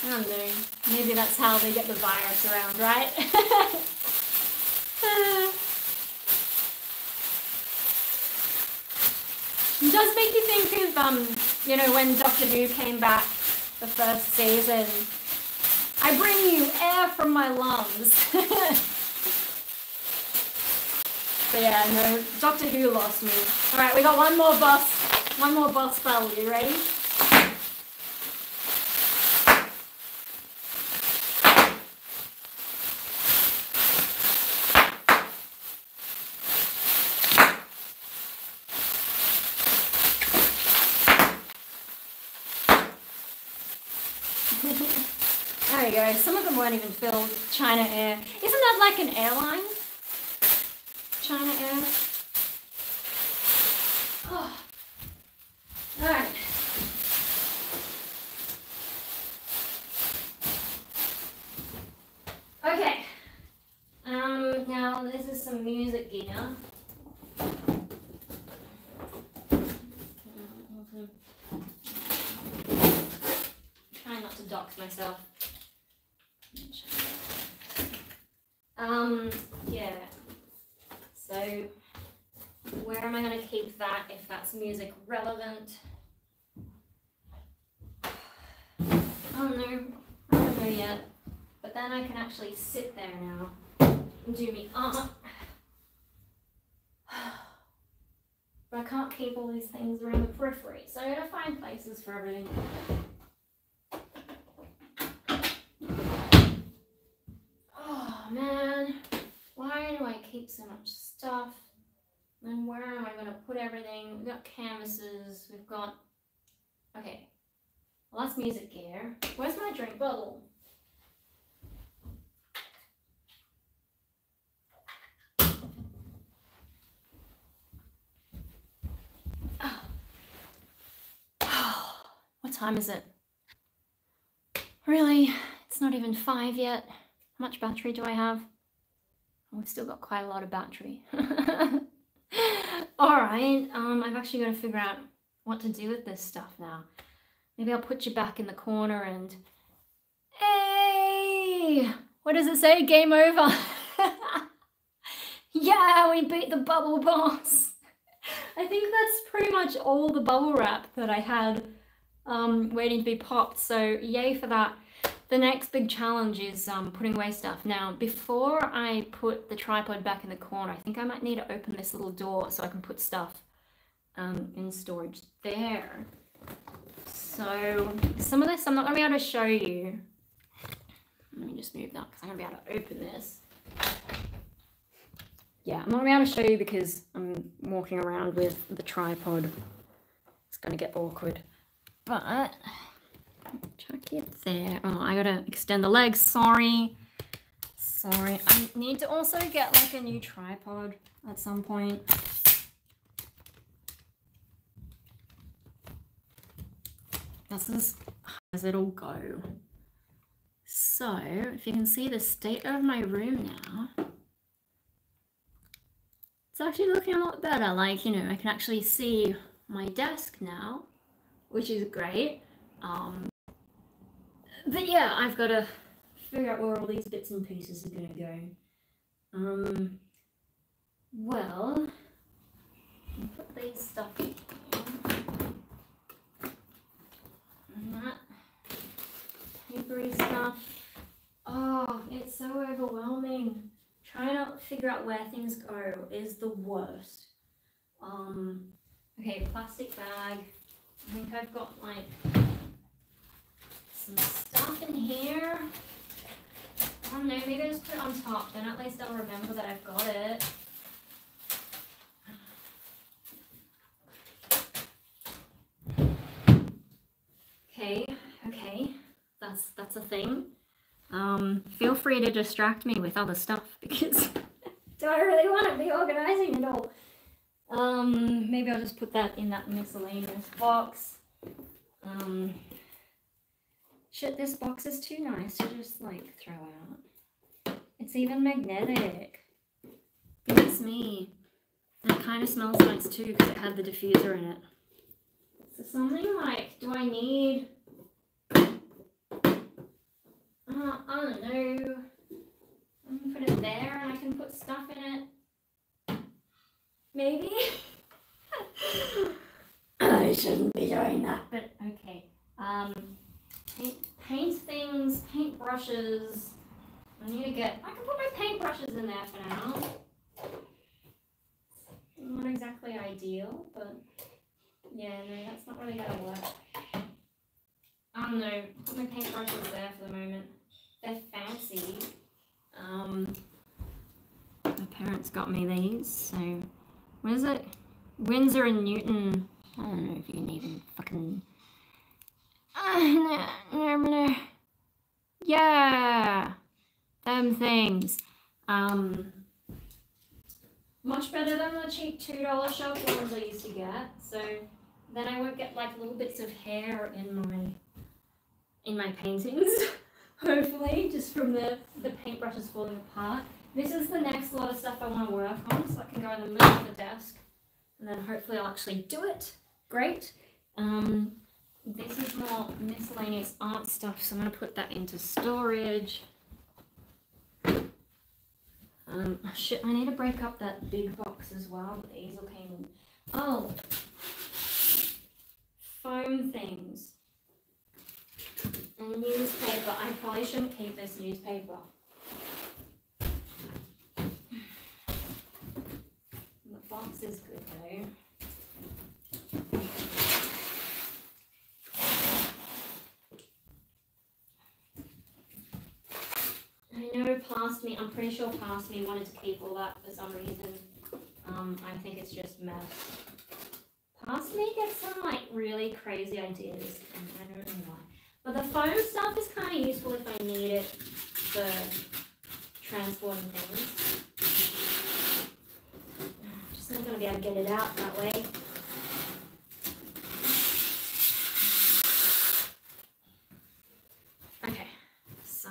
I don't know. Maybe that's how they get the virus around, right? It does make you think of, you know, when Doctor Who came back the first season. I bring you air from my lungs. But yeah, no, Doctor Who lost me. Alright, we got one more boss spell. You ready? There we go. Some of them weren't even filled. China Air. Isn't that like an airline? China Air. Oh. Alright. Okay. Now this is some music gear. Trying not to dox myself. Yeah. So, where am I going to keep that if that's music relevant? Oh no, I don't know yet. But then I can actually sit there now and do me art. But I can't keep all these things around the periphery, so I gotta find places for everything. Oh man, why do I keep so much stuff? And where am I going to put everything? We've got canvases, we've got... Okay, well that's music gear. Where's my drink bottle? Oh. What time is it? Really? It's not even 5 yet. How much battery do I have? Oh, we've still got quite a lot of battery. Alright, I've actually got to figure out what to do with this stuff now. Maybe I'll put you back in the corner and... Hey! What does it say? Game over! Yeah, we beat the bubble boss! I think that's pretty much all the bubble wrap that I had waiting to be popped, so yay for that. The next big challenge is putting away stuff. Now, before I put the tripod back in the corner, I think I might need to open this little door so I can put stuff in storage there. So, some of this I'm not going to be able to show you. Let me just move that because I'm going to be able to open this. Yeah, I'm not going to be able to show you because I'm walking around with the tripod. It's going to get awkward. But... chuck it there. Oh, I gotta extend the legs. Sorry. I need to also get like a new tripod at some point. This is as it'll go. So, if you can see the state of my room now, it's actually looking a lot better. Like, you know, I can actually see my desk now, which is great. But yeah, I've got to figure out where all these bits and pieces are going to go. Well, I'll put these stuff in here. And that papery stuff. Oh, it's so overwhelming. Trying to figure out where things go is the worst. Okay, plastic bag. I think I've got like some stuff in here. I don't know, maybe I just put it on top, then at least I'll remember that I've got it. Okay, that's a thing. Feel free to distract me with other stuff because do I really want to be organizing it all? Maybe I'll just put that in that miscellaneous box. Shit, this box is too nice to just like throw out. It's even magnetic. Goodness me. And it kind of smells nice too because it had the diffuser in it. So something like, do I need, I don't know, I'm gonna put it there and I can put stuff in it. Maybe? I shouldn't be doing that, but okay. Paint things, paint brushes. I can put my paint brushes in there for now. Not exactly ideal, but yeah, no, that's not really gonna work. I don't know, put my paint brushes there for the moment. They're fancy. My parents got me these, so what is it? Winsor and Newton. I don't know if you can even fucking. Yeah, them things. Much better than the cheap $2 shelf ones I used to get. So then I won't get like little bits of hair in my paintings. Hopefully, just from the paintbrushes falling apart. This is the next lot of stuff I want to work on, so I can go in the middle of the desk, and then hopefully I'll actually do it. Great. This is more miscellaneous art stuff, so I'm going to put that into storage. Shit, I need to break up that big box as well that the easel came in. Oh, foam things. And newspaper. I probably shouldn't keep this newspaper. The box is good though. I know past me, I'm pretty sure past me wanted to keep all that for some reason. I think it's just mess. Past me gets some like really crazy ideas, and I don't know why. But the foam stuff is kind of useful if I need it for transporting things. I'm just not going to be able to get it out that way. Okay, so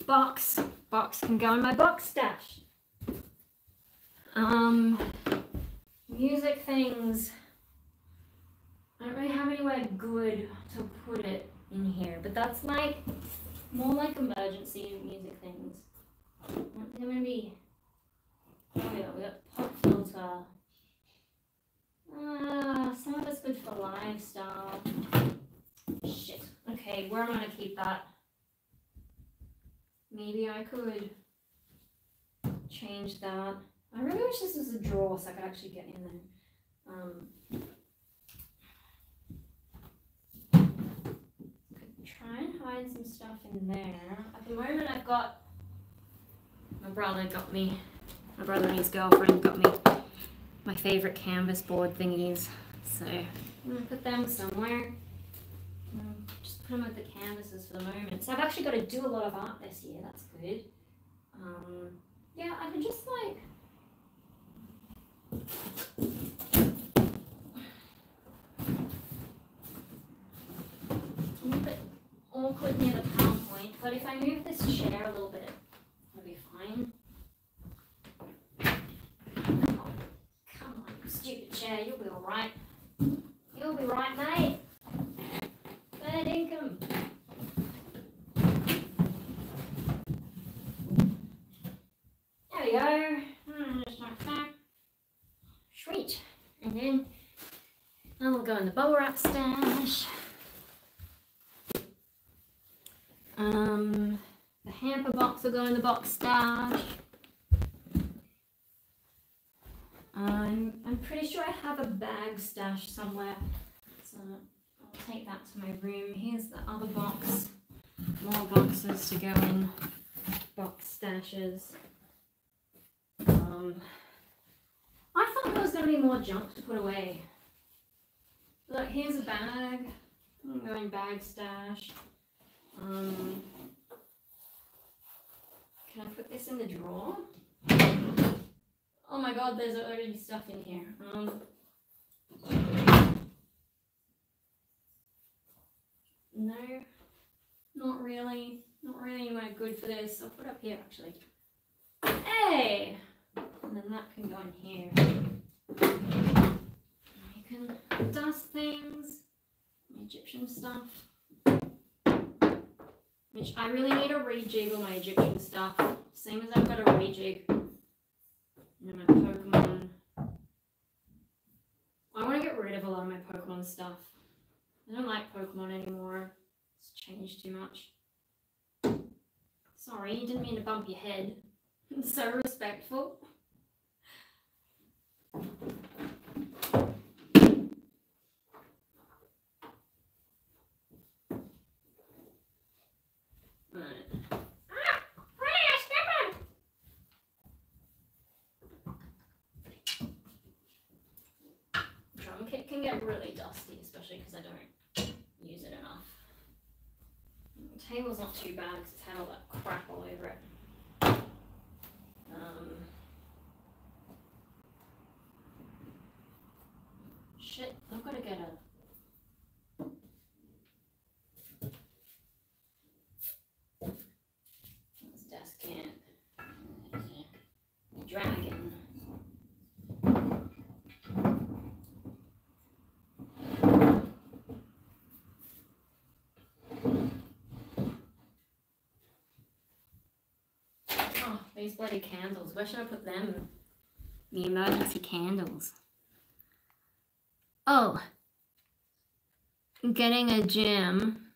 box can go in my box stash. Music things. I don't really have anywhere good to put it in here, but that's like more like emergency music things. They're gonna be. Oh yeah, we got pop filter. Some of it's good for live stuff. Shit. Okay, where am I gonna keep that? Maybe I could change that. I really wish this was a drawer so I could actually get in there. Could try and hide some stuff in there. At the moment I've got, my brother and his girlfriend got me my favourite canvas board thingies. So I'm going to put them somewhere. Just put them with the canvases for the moment. So I've actually got to do a lot of art this year, that's good. Yeah, I could just like, a little bit awkward near the PowerPoint, but if I move this chair a little bit, it'll be fine. Oh, come on, you stupid chair, you'll be alright. You'll be right, mate. Fair income. There we go. Just like that. Sweet. And then I will go in the bubble wrap stash. The hamper box will go in the box stash. I'm pretty sure I have a bag stash somewhere, so I'll take that to my room. Here's the other box. More boxes to go in box stashes. I thought there was going to be more junk to put away. Look, here's a bag. I'm going bag stash. Can I put this in the drawer? Oh my god, there's already stuff in here. No, not really. Not really anywhere good for this. I'll put it up here actually. Hey! And then that can go in here. You can dust things, my Egyptian stuff. Which I really need to rejig all my Egyptian stuff. Same as I've got to rejig my Pokemon. I want to get rid of a lot of my Pokemon stuff. I don't like Pokemon anymore. It's changed too much. Sorry, you didn't mean to bump your head. So respectful. Drum kit can get really dusty, especially because I don't use it enough. The table's not too bad because it's had all that crap all over it. Shit, I've got to get this desk camp. Dragon. Oh, these bloody candles. Where should I put them? The emergency candles. Oh, getting a gym.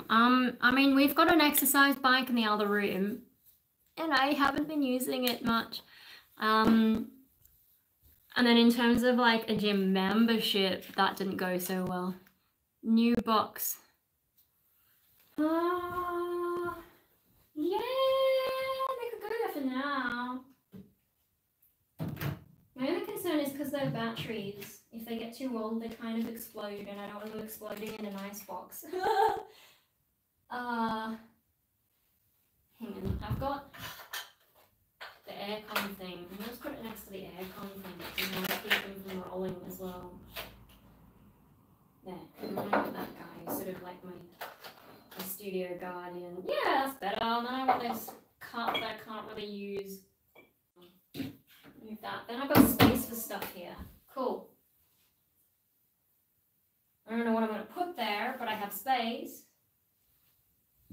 I mean, we've got an exercise bike in the other room, and I haven't been using it much. And then in terms of like a gym membership, that didn't go so well. New box. Yeah, they could go there for now. My only concern is because they're batteries. If they get too old, they kind of explode, and I don't want them exploding in an icebox. Hang on, I've got the aircon thing. I'm just put it next to the aircon thing, and I'll keep them from rolling as well. There, I'm running with that guy, sort of like my studio guardian. Yeah, that's better. And then I got this cup that I can't really use. Move that. Then I've got space for stuff here. Cool. I don't know what I'm going to put there, but I have space.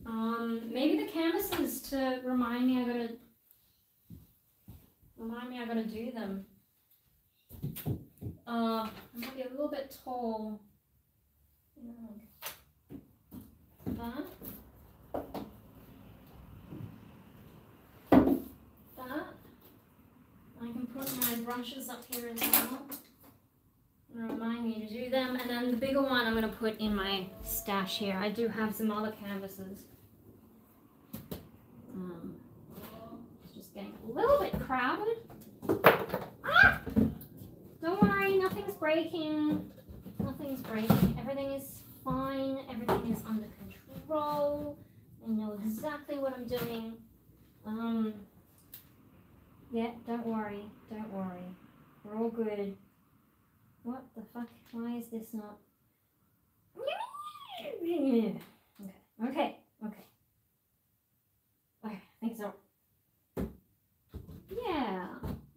Maybe the canvases to remind me I gotta do them. I might be a little bit tall. That. I can put my brushes up here as well. Remind me to do them, and then the bigger one I'm going to put in my stash here. I do have some other canvases. It's just getting a little bit crowded. Ah! Don't worry, nothing's breaking. Nothing's breaking. Everything is fine. Everything is under control. I know exactly what I'm doing. Yeah, don't worry. Don't worry. We're all good. What the fuck? Why is this not? Okay. Okay. I think so. Yeah.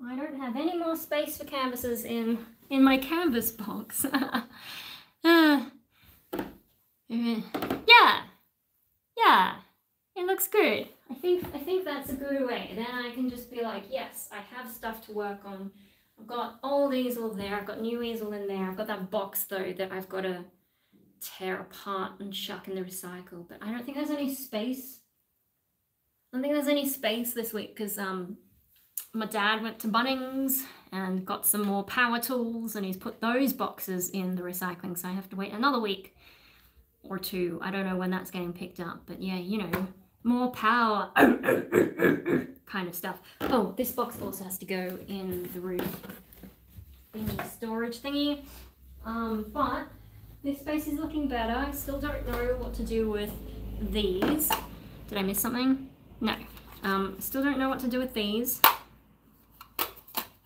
I don't have any more space for canvases in my canvas box. Yeah. It looks good. I think that's a good way. Then I can just be like, yes, I have stuff to work on. I've got old easel there, I've got new easel in there, I've got that box though that I've got to tear apart and chuck in the recycle, but I don't think there's any space. I don't think there's any space this week because my dad went to Bunnings and got some more power tools and he's put those boxes in the recycling, so I have to wait another week or two. I don't know when that's getting picked up, but yeah, you know, more power kind of stuff. Oh, this box also has to go in the room thingy, storage thingy. But this space is looking better. I still don't know what to do with these. Did I miss something? No. Still don't know what to do with these.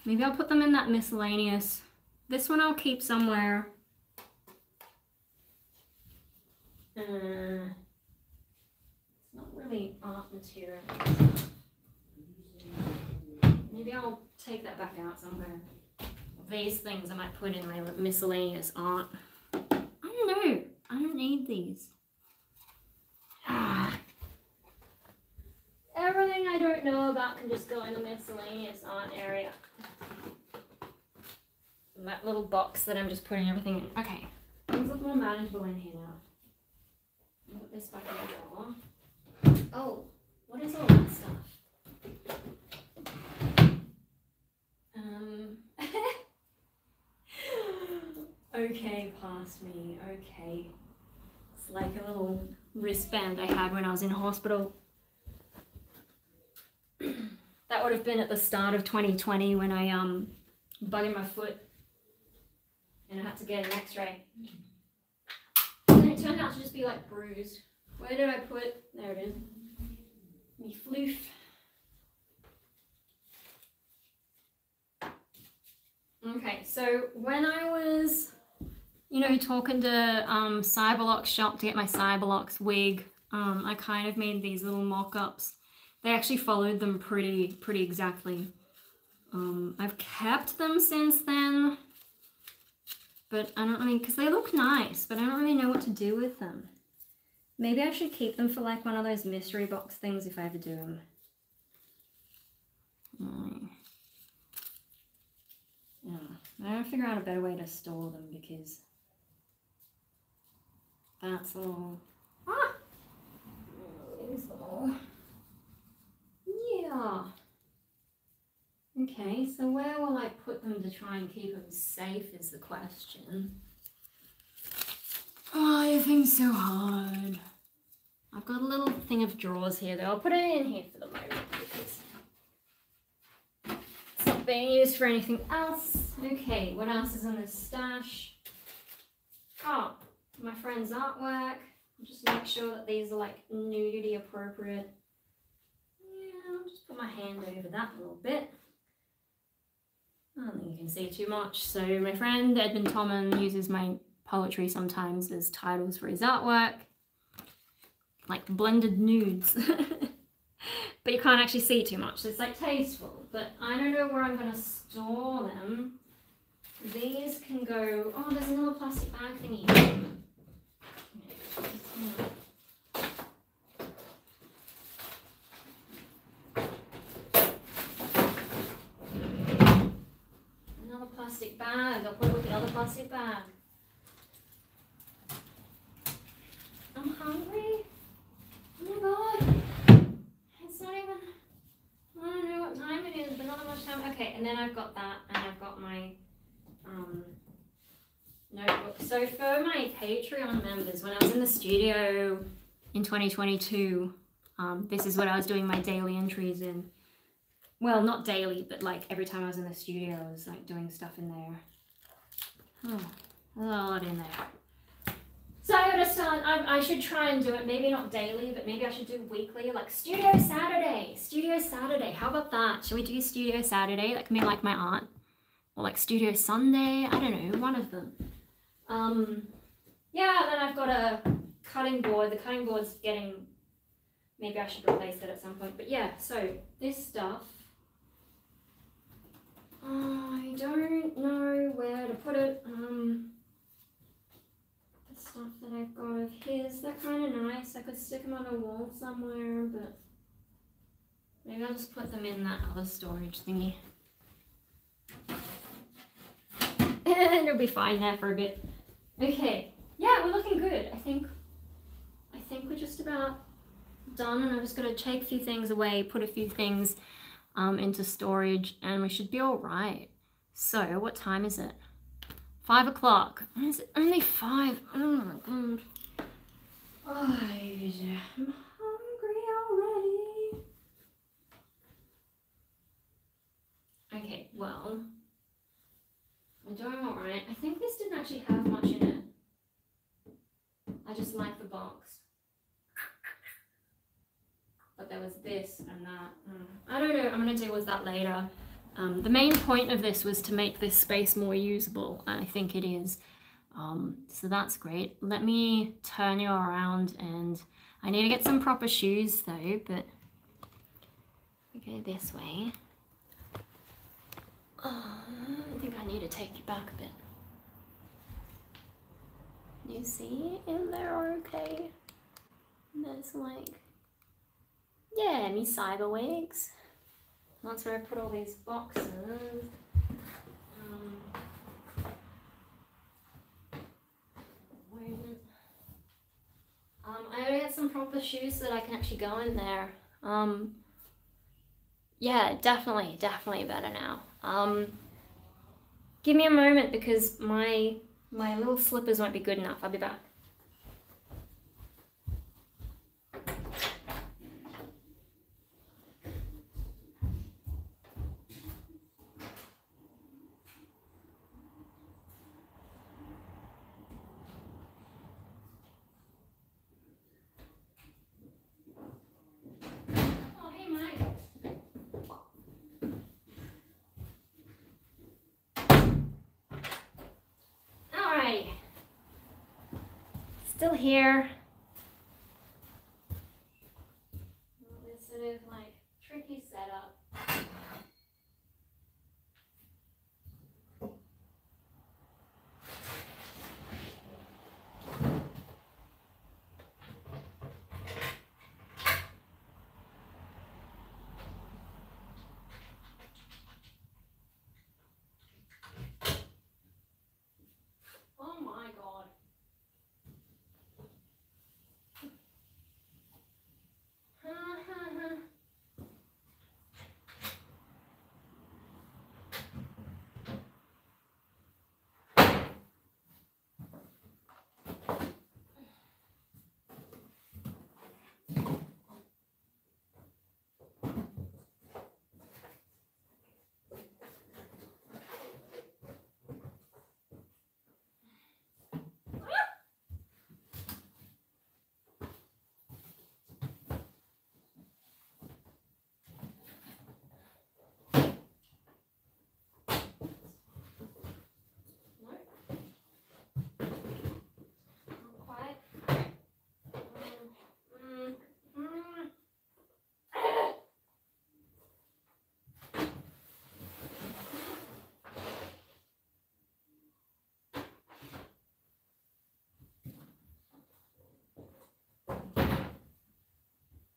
Maybe I'll put them in that miscellaneous. This one I'll keep somewhere. It's not really art material. Maybe I'll take that back out somewhere. these things I might put in my miscellaneous art. I don't know. I don't need these. Everything I don't know about can just go in the miscellaneous art area. And that little box that I'm just putting everything in. Okay, things look more manageable in here now. I'll put this back in the drawer. Oh, what is all that stuff? Okay, past me, okay. It's like a little wristband I had when I was in hospital. That would have been at the start of 2020 when I bugged my foot and I had to get an x-ray. And it turned out to just be like bruised. Where did I put? There it is. Me floof. Okay, so when I was, you know, talking to Cyberlock's shop to get my Cyberlock's wig, I kind of made these little mock-ups. They actually followed them pretty exactly. I've kept them since then, but I don't really, because they look nice, but I don't really know what to do with them. Maybe I should keep them for like one of those mystery box things if I ever do them. Yeah, I gotta figure out a better way to store them because that's all. It's all. Yeah. Okay, so where will I put them to try and keep them safe is the question. Oh, everything's so hard. I've got a little thing of drawers here though. I'll put it in here for the moment because it's not being used for anything else. Okay, what else is in this stash? Oh, my friend's artwork. Just make sure that these are like nudity appropriate. Yeah, I'll just put my hand over that a little bit. I don't think you can see too much. So my friend Edmund Tommen uses my poetry sometimes as titles for his artwork. Like blended nudes. But you can't actually see too much. So it's like tasteful. But I don't know where I'm going to store them. These can go... Oh, there's another plastic bag thingy. Another plastic bag. I'll put it with the other plastic bag. I'm hungry. Oh my god. It's not even... I don't know what time it is, but not that much time. Okay, and then I've got that, and I've got my notebook. So for my Patreon members, when I was in the studio in 2022, this is what I was doing my daily entries in. Well, not daily, but like every time I was in the studio, I was like doing stuff in there. Oh, a lot in there. So I gotta start, I should try and do it, maybe not daily, but maybe I should do weekly, like Studio Saturday. Studio Saturday, how about that? Should we do Studio Saturday? That can be like my art. Or like Studio Sunday, I don't know, one of them. Yeah, then I've got a cutting board. The cutting board's getting, maybe I should replace it at some point. But yeah, so this stuff, I don't know where to put it. The stuff that I've got of his, they're kind of nice. I could stick them on a wall somewhere, but maybe I'll just put them in that other storage thingy. And it'll be fine there for a bit. Okay, yeah, we're looking good. I think we're just about done, and I'm just gonna take a few things away, put a few things into storage, and we should be all right. So, what time is it? 5 o'clock. Is it only 5? Oh my god. Oh, I'm hungry already. Okay, well, we're doing all right. I think this didn't actually have much in it. I just like the box. But there was this and that. I don't know. I'm going to deal with that later. The main point of this was to make this space more usable, and I think it is. So that's great. Let me turn you around, and I need to get some proper shoes though, but we go this way. I think I I need to take you back a bit. You see in there okay? There's like, yeah, me cyber wigs. That's where I put all these boxes. I gotta get some proper shoes so that I can actually go in there. Yeah, definitely better now. Give me a moment because my little slippers won't be good enough. I'll be back. Oh, hey, Mike. Alrighty. Still here. This sort of like tricky setup. Oh my god.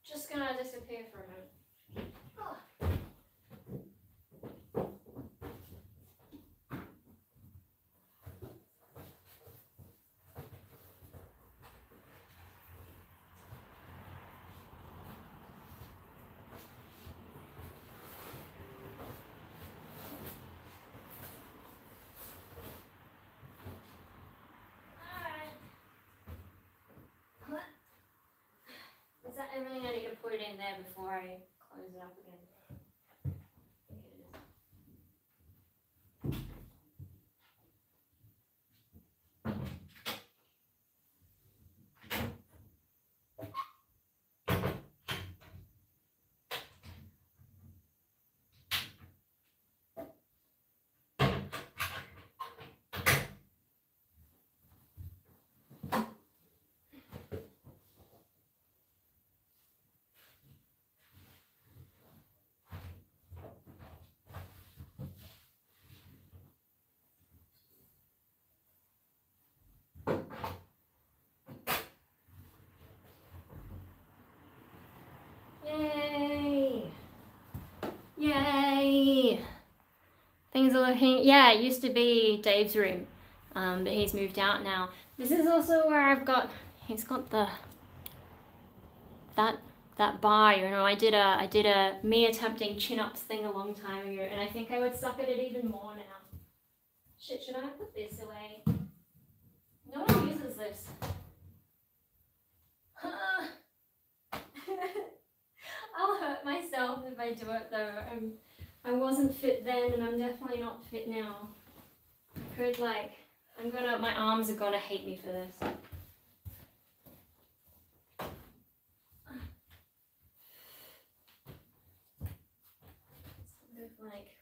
Just gonna disappear for a minute. Oh. Is that everything I need to put it in there before I close it up again? Yay! Yay! Things are looking, yeah, it used to be Dave's room, but he's moved out now. This is also where he's got that bar, you know, I did a me attempting chin-ups thing a long time ago, and I think I would suck at it even more now. Shit, should I put this away? No one uses this. I'll hurt myself if I do it though. I wasn't fit then and I'm definitely not fit now. I could my arms are gonna hate me for this.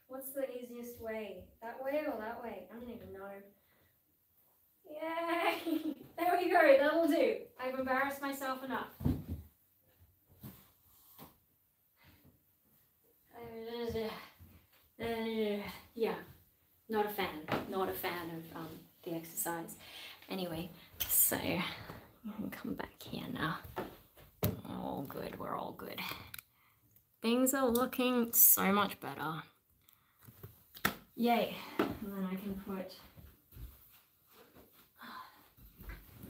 What's the easiest way? That way or that way? I don't even know. Yay! There we go, that'll do. I've embarrassed myself enough. Yeah, not a fan. Anyway, so you can come back here now. All good, we're all good. Things are looking so much better. Yay. And then I can put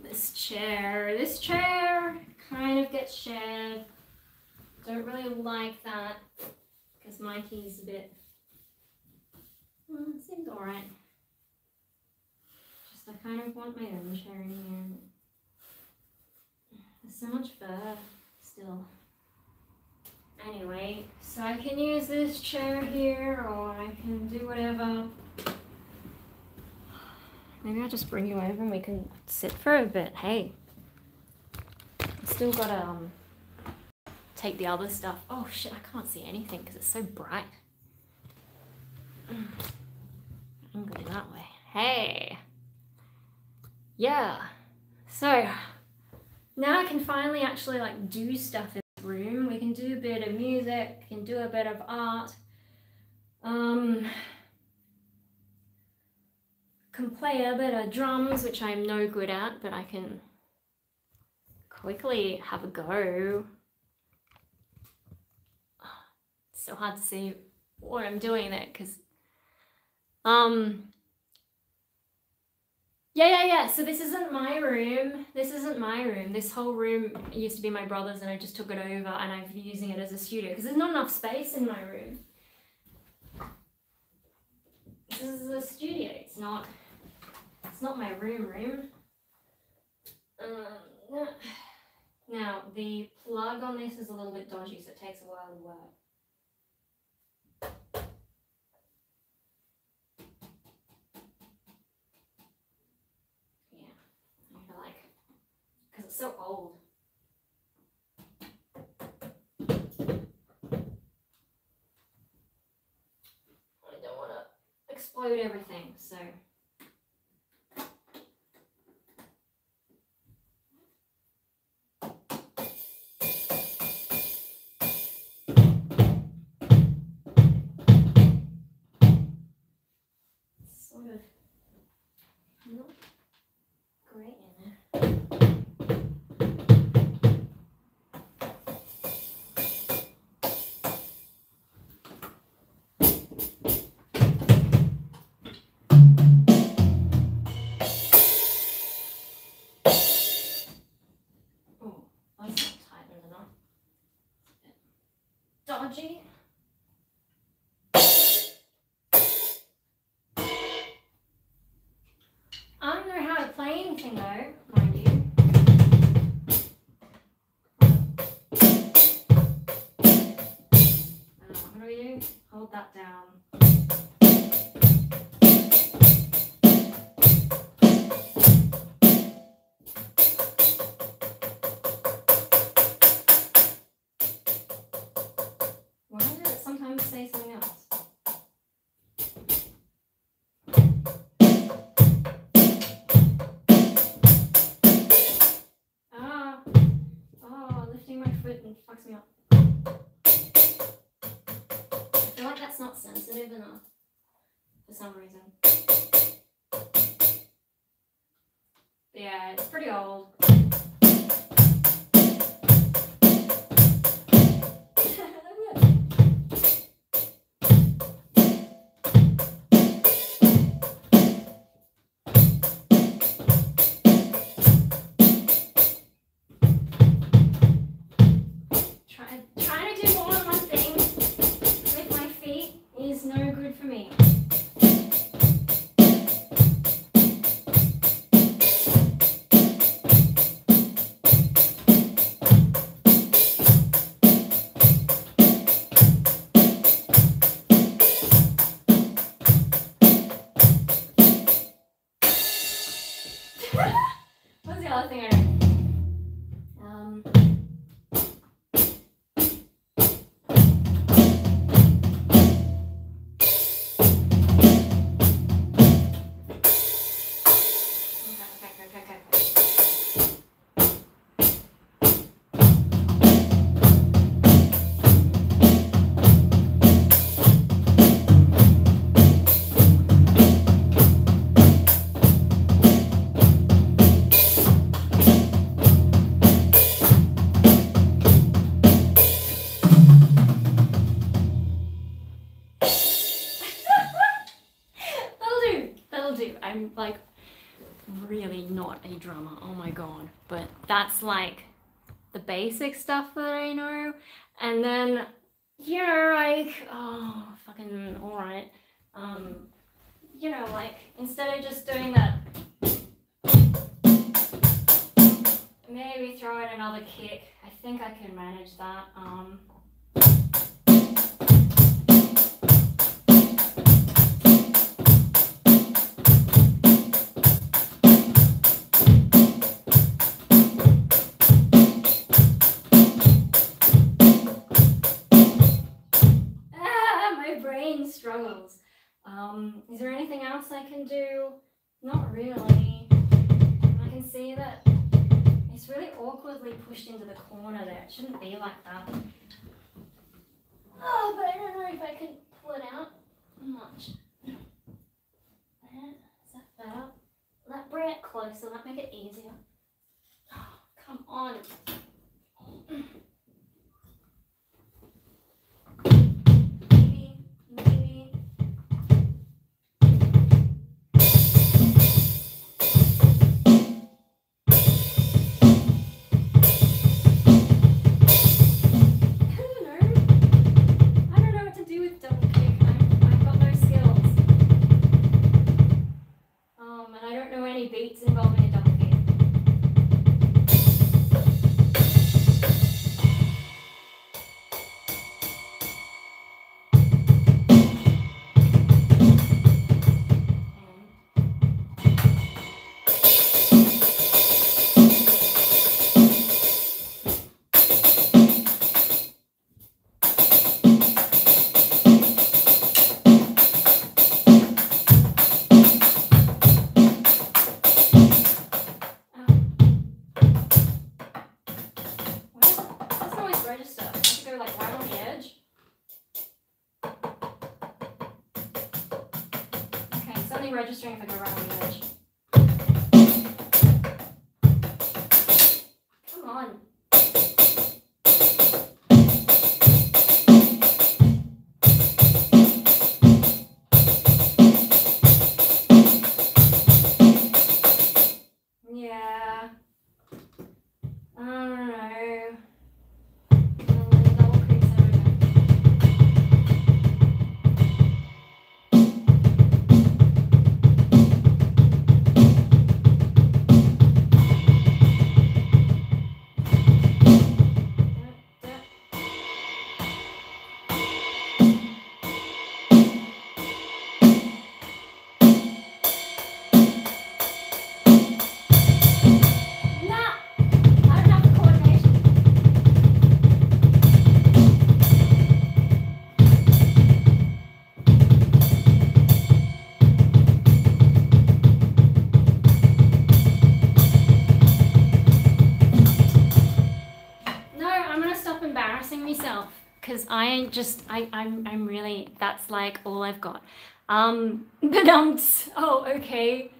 this chair. This chair kind of gets shared. Don't really like that because Mikey's a bit, well, it seems alright. Just I kind of want my own chair in here. There's so much fur still. Anyway, so I can use this chair here or I can do whatever. Maybe I'll just bring you over and we can sit for a bit. Hey, I still gotta take the other stuff. Oh shit, I can't see anything because it's so bright. I'm going that way. Hey. Yeah. So now I can finally actually like do stuff in the room. We can do a bit of music, we can do a bit of art. Can play a bit of drums, which I'm no good at, but I can quickly have a go. It's so hard to see what I'm doing there because yeah, so this isn't my room. This whole room used to be my brother's and I just took it over and I'm using it as a studio because there's not enough space in my room. This is a studio, it's not my room. Now the plug on this is a little bit dodgy, so it takes a while to work. Because it's so old. I don't want to explode everything, so. Sort of not great in there. Dodgy. I don't know how to play anything though, mind you. What do we do? Hold that down. Why does it sometimes say something else? Lifting my foot and fucks me up. I feel like that's not sensitive enough for some reason. But yeah, it's pretty old. Trying to do more than one thing with my feet is no good for me. like really not a drummer, oh my god, but that's like the basic stuff that I know. And then, you know, like, oh, fucking alright, you know, like, instead of just doing that, maybe throw in another kick. I think I can manage that. My brain struggles. Is there anything else I can do? Not really. I can see that it's really awkwardly pushed into the corner there. It shouldn't be like that. Oh, but I don't know if I can pull it out much. There, is that better? Let bring it closer, let make it easier. Oh, come on. Maybe. Beats involving a double kick. Register. I have to go like right on the edge. Okay, it's only registering if I go right on the edge. Come on. Yeah. I don't know. Myself, because I'm really, that's like all I've got. But oh, okay.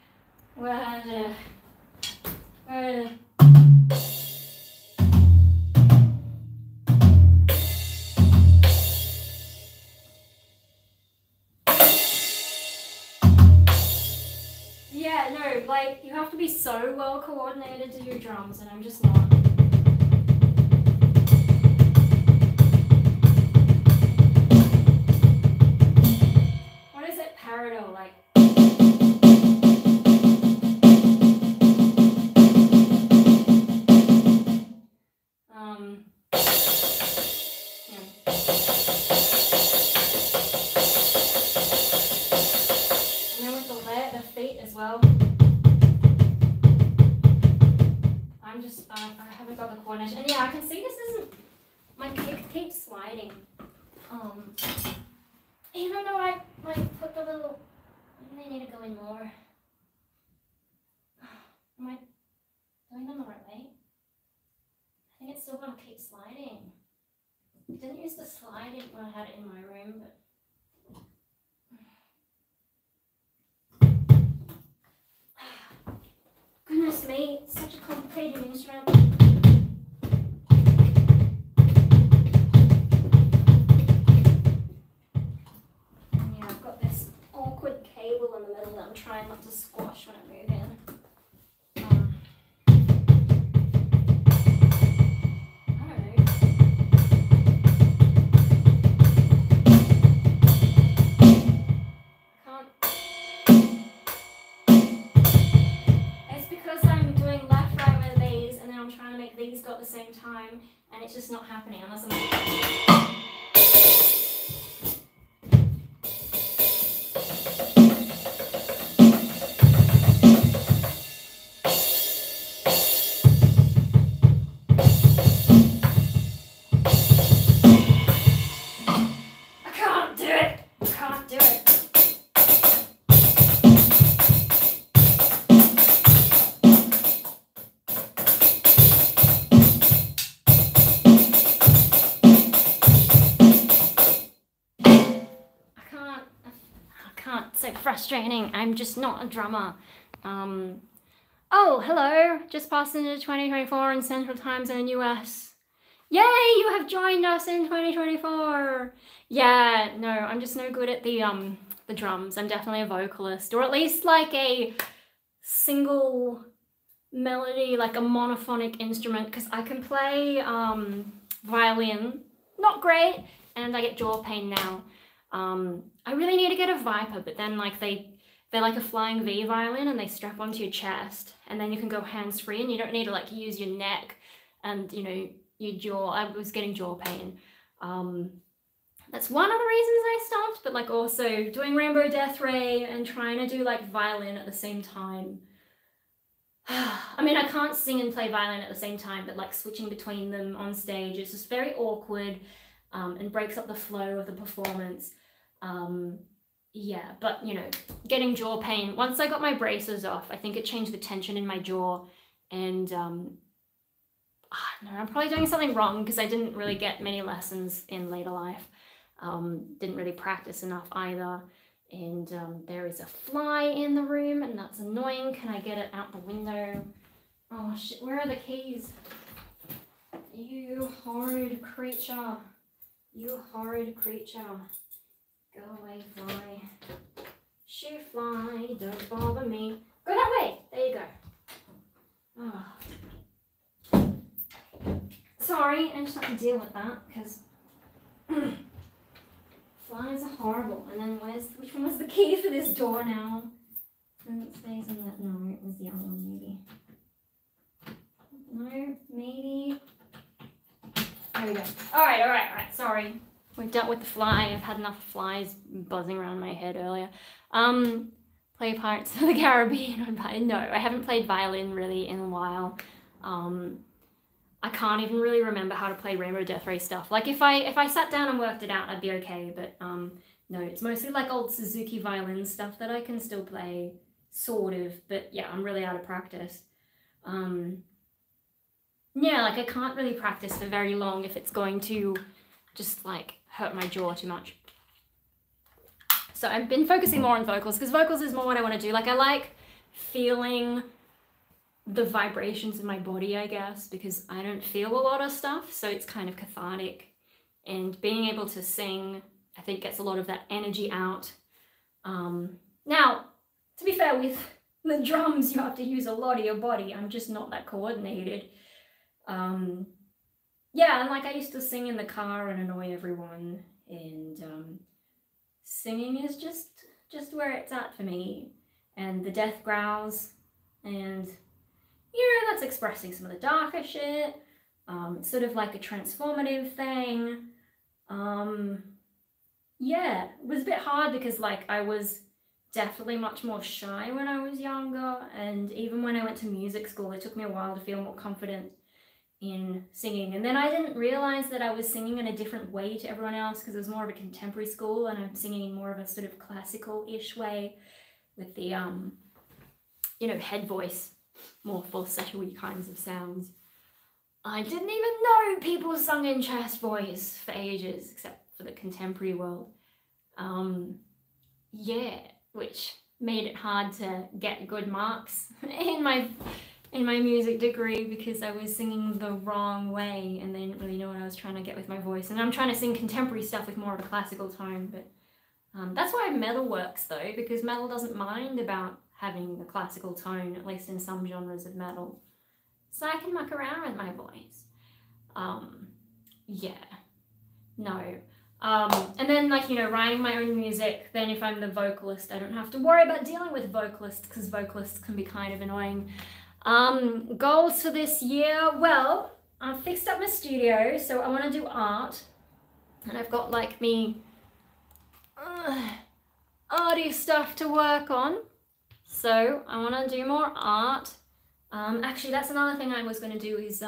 Yeah, no, like, you have to be so well coordinated to do drums, and I'm just not. Paradiddle, like. Yeah. And then with the feet as well. I haven't got the coordination. And yeah, I can see this isn't, my kick keeps sliding. Even though I like put the little, maybe I need to go in more. Am I doing them the right way? I think it's still gonna keep sliding. I didn't use the slide when I had it in my room, but. Goodness me, it's such a complicated instrument. And yeah, I've got this awkward cable in the middle that I'm trying not to squash when the same time, and it's just not happening unless I'm... So frustrating. I'm just not a drummer. Oh, hello. Just passed into 2024 in Central Time Zone US. Yay, you have joined us in 2024. Yeah, no, I'm just no good at the drums. I'm definitely a vocalist, or at least like a single melody, like a monophonic instrument, because I can play violin, not great, and I get jaw pain now. I really need to get a Viper, but then like they're like a flying V violin and they strap onto your chest, and then you can go hands-free and you don't need to like use your neck and, you know, your jaw. I was getting jaw pain. That's one of the reasons I stopped, but like also doing Rainbow Death Ray and trying to do like violin at the same time. I mean, I can't sing and play violin at the same time, but like switching between them on stage is just very awkward, and breaks up the flow of the performance. Yeah, but you know, getting jaw pain. Once I got my braces off, I think it changed the tension in my jaw, and no, I'm probably doing something wrong because I didn't really get many lessons in later life. Didn't really practice enough either. And there is a fly in the room, and that's annoying. Can I get it out the window? Oh shit, where are the keys? You horrid creature. You horrid creature. Go away, fly. Shoo, fly, don't bother me. Go that way! There you go. Oh. Sorry, I just have to deal with that, because flies are horrible. And then which one was the key for this door now? And it stays in that. No, it was the other one, maybe. No, maybe. There we go. Alright, sorry. We've dealt with the fly. I've had enough flies buzzing around my head earlier. Play Pirates of the Caribbean. No, I haven't played violin really in a while. I can't even really remember how to play Rainbow Death Ray stuff. Like if I sat down and worked it out, I'd be okay, but no, it's mostly like old Suzuki violin stuff that I can still play, sort of, but yeah, I'm really out of practice. Yeah, like I can't really practice for very long if it's going to just like hurt my jaw too much. So I've been focusing more on vocals, because vocals is more what I want to do. Like I like feeling the vibrations in my body, I guess, because I don't feel a lot of stuff, so it's kind of cathartic. And being able to sing, I think, gets a lot of that energy out. Now, to be fair, with the drums, you have to use a lot of your body. I'm just not that coordinated. Yeah, and like I used to sing in the car and annoy everyone, and singing is just where it's at for me. And the death growls, and you know, that's expressing some of the darker shit. It's sort of like a transformative thing. Yeah, it was a bit hard because like I was definitely much more shy when I was younger, and even when I went to music school, it took me a while to feel more confident in singing. And then I didn't realize that I was singing in a different way to everyone else, because it was more of a contemporary school and I'm singing in more of a sort of classical-ish way with the you know, head voice, more falsetto-y kinds of sounds. I didn't even know people sung in chest voice for ages, except for the contemporary world. Yeah, which made it hard to get good marks in my music degree, because I was singing the wrong way and they didn't really know what I was trying to get with my voice. And I'm trying to sing contemporary stuff with more of a classical tone, but that's why metal works though, because metal doesn't mind about having a classical tone, at least in some genres of metal. So I can muck around with my voice. Yeah, no. And then like, you know, writing my own music, then if I'm the vocalist, I don't have to worry about dealing with vocalists, because vocalists can be kind of annoying. Goals for this year, well, I've fixed up my studio, so I want to do art. And I've got like me arty stuff to work on. So I want to do more art. Actually, that's another thing I was going to do is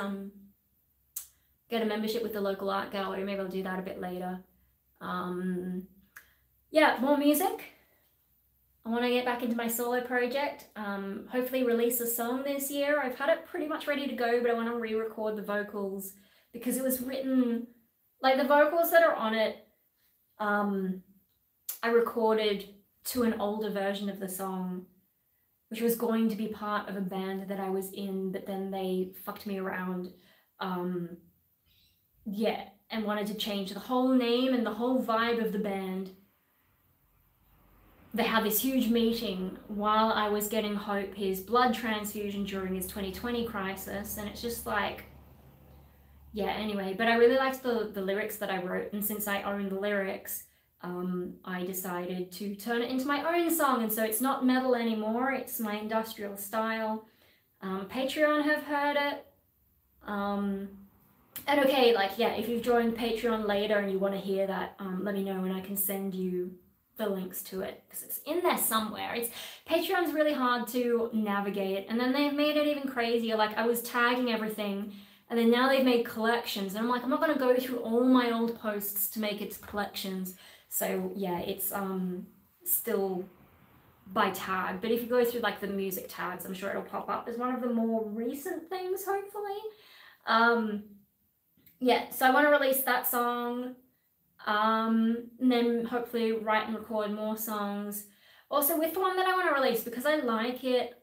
get a membership with the local art gallery. Maybe I'll do that a bit later. Yeah, more music. I want to get back into my solo project. Hopefully release a song this year. I've had it pretty much ready to go, but I want to re-record the vocals because it was written, like the vocals that are on it, I recorded to an older version of the song, which was going to be part of a band that I was in, but then they fucked me around. Yeah, and wanted to change the whole name and the whole vibe of the band. They had this huge meeting while I was getting Hope his blood transfusion during his 2020 crisis, and it's just like, yeah, anyway. But I really liked the lyrics that I wrote, and since I own the lyrics, I decided to turn it into my own song, and so it's not metal anymore, it's my industrial style. Patreon have heard it. And okay, like, yeah, if you've joined Patreon later and you want to hear that, let me know and I can send you the links to it because it's in there somewhere. Patreon's really hard to navigate, and then they've made it even crazier. Like, I was tagging everything, and then now they've made collections, and I'm like, I'm not going to go through all my old posts to make it collections. So yeah, it's still by tag, but if you go through like the music tags, I'm sure it'll pop up as one of the more recent things, hopefully. Yeah, so I want to release that song, and then hopefully write and record more songs. Also with the one that I want to release, because I like it,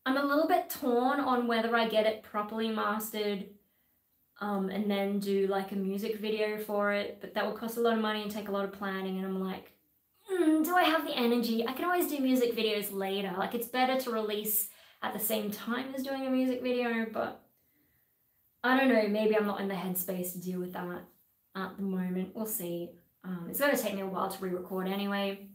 I'm a little bit torn on whether I get it properly mastered and then do like a music video for it, but that will cost a lot of money and take a lot of planning, and I'm like, do I have the energy? I can always do music videos later. Like, it's better to release at the same time as doing a music video, but I don't know, maybe I'm not in the headspace to deal with that at the moment. We'll see. It's going to take me a while to re-record anyway.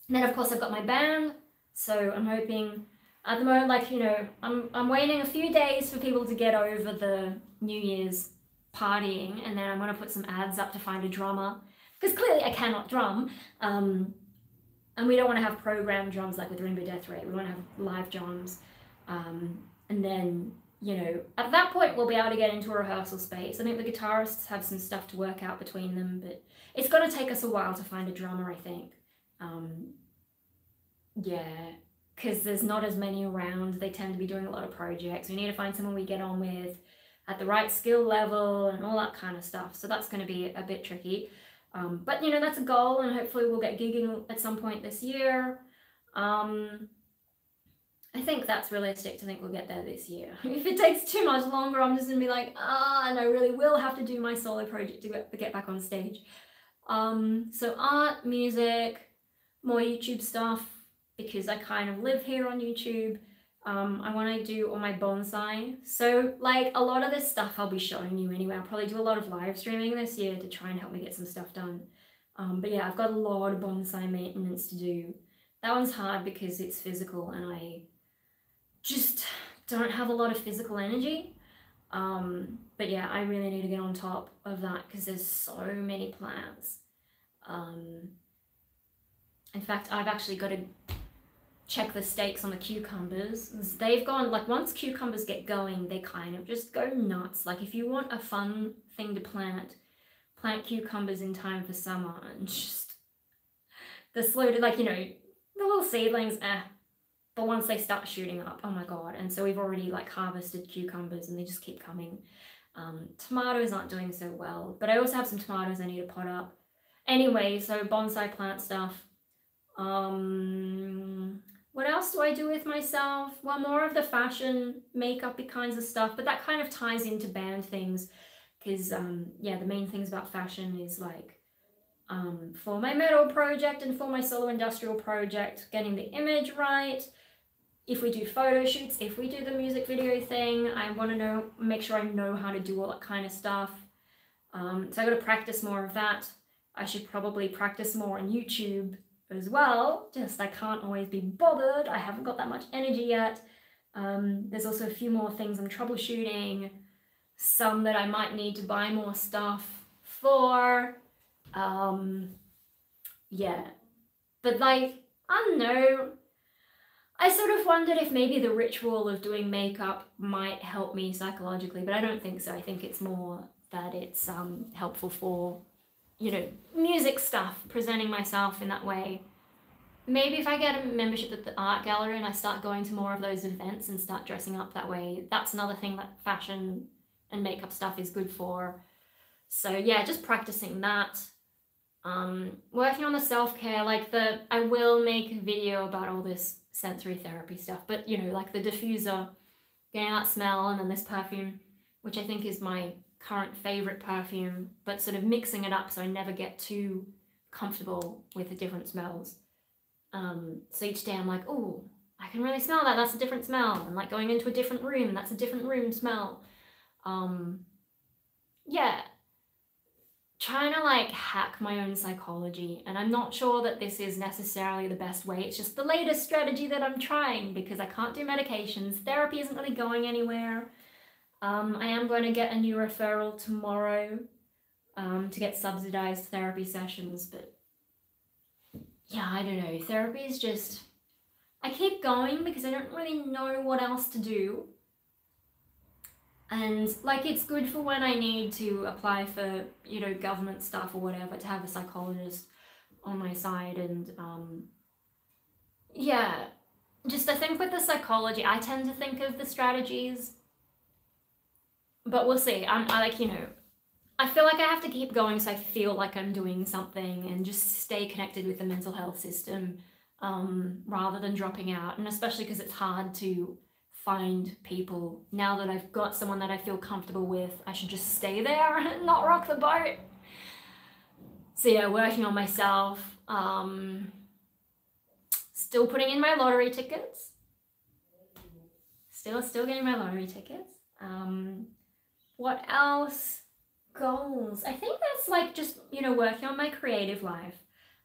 And then of course I've got my band, so I'm hoping at the moment, like, you know, I'm waiting a few days for people to get over the New Year's partying, and then I'm going to put some ads up to find a drummer, because clearly I cannot drum, and we don't want to have programmed drums like with Rainbow Death Ray. We want to have live drums, and then, you know, at that point we'll be able to get into a rehearsal space. I think the guitarists have some stuff to work out between them, but it's going to take us a while to find a drummer, I think. Yeah, because there's not as many around. They tend to be doing a lot of projects. We need to find someone we get on with at the right skill level and all that kind of stuff. So that's going to be a bit tricky. But, you know, that's a goal, and hopefully we'll get gigging at some point this year. I think that's realistic to think we'll get there this year. If it takes too much longer, I'm just going to be like, and I really will have to do my solo project to get back on stage. So art, music, more YouTube stuff, because I kind of live here on YouTube. I want to do all my bonsai. So like a lot of this stuff I'll be showing you anyway. I'll probably do a lot of live streaming this year to try and help me get some stuff done. But yeah, I've got a lot of bonsai maintenance to do. That one's hard because it's physical and I just don't have a lot of physical energy. But yeah, I really need to get on top of that because there's so many plants. In fact, I've actually got to check the stakes on the cucumbers. They've gone, like, once cucumbers get going, they kind of just go nuts. Like, if you want a fun thing to plant cucumbers in time for summer, and just the slow to, like, you know, the little seedlings, but once they start shooting up, oh my god. And so we've already like harvested cucumbers and they just keep coming. Tomatoes aren't doing so well, but I also have some tomatoes I need to pot up. Anyway, so bonsai plant stuff. What else do I do with myself? Well, more of the fashion, makeup-y kinds of stuff, but that kind of ties into band things, because yeah, the main things about fashion is like, for my metal project and for my solo industrial project, getting the image right. If we do photo shoots, if we do the music video thing, I want to make sure I know how to do all that kind of stuff. So I got to practice more of that. I should probably practice more on YouTube as well, just I can't always be bothered. I haven't got that much energy yet. There's also a few more things I'm troubleshooting. some that I might need to buy more stuff for. Yeah, but like, I don't know. I sort of wondered if maybe the ritual of doing makeup might help me psychologically, but I don't think so. I think it's more that it's helpful for, you know, music stuff, presenting myself in that way. Maybe if I get a membership at the art gallery and I start going to more of those events and start dressing up that way, that's another thing that fashion and makeup stuff is good for. So yeah, just practicing that. Working on the self-care, like I will make a video about all this sensory therapy stuff, but you know, like the diffuser, getting that smell, and then this perfume, which I think is my current favorite perfume, but sort of mixing it up so I never get too comfortable with the different smells. So each day I'm like, oh, I can really smell that, that's a different smell. And like going into a different room, that's a different room smell. Yeah, trying to like hack my own psychology, and I'm not sure that this is necessarily the best way. It's just the latest strategy that I'm trying because I can't do medications. Therapy isn't really going anywhere. I am going to get a new referral tomorrow to get subsidized therapy sessions, but yeah, I don't know. Therapy is just, I keep going because I don't really know what else to do. And like, it's good for when I need to apply for, you know, government stuff or whatever, to have a psychologist on my side. And yeah, just I think with the psychology, I tend to think of the strategies, but we'll see. I like, you know, I feel like I have to keep going so I feel like I'm doing something and just stay connected with the mental health system rather than dropping out. And especially because it's hard to find people. Now that I've got someone that I feel comfortable with, I should just stay there and not rock the boat. So yeah, working on myself. Still putting in my lottery tickets. Still getting my lottery tickets. What else? Goals. I think that's like just, you know, working on my creative life.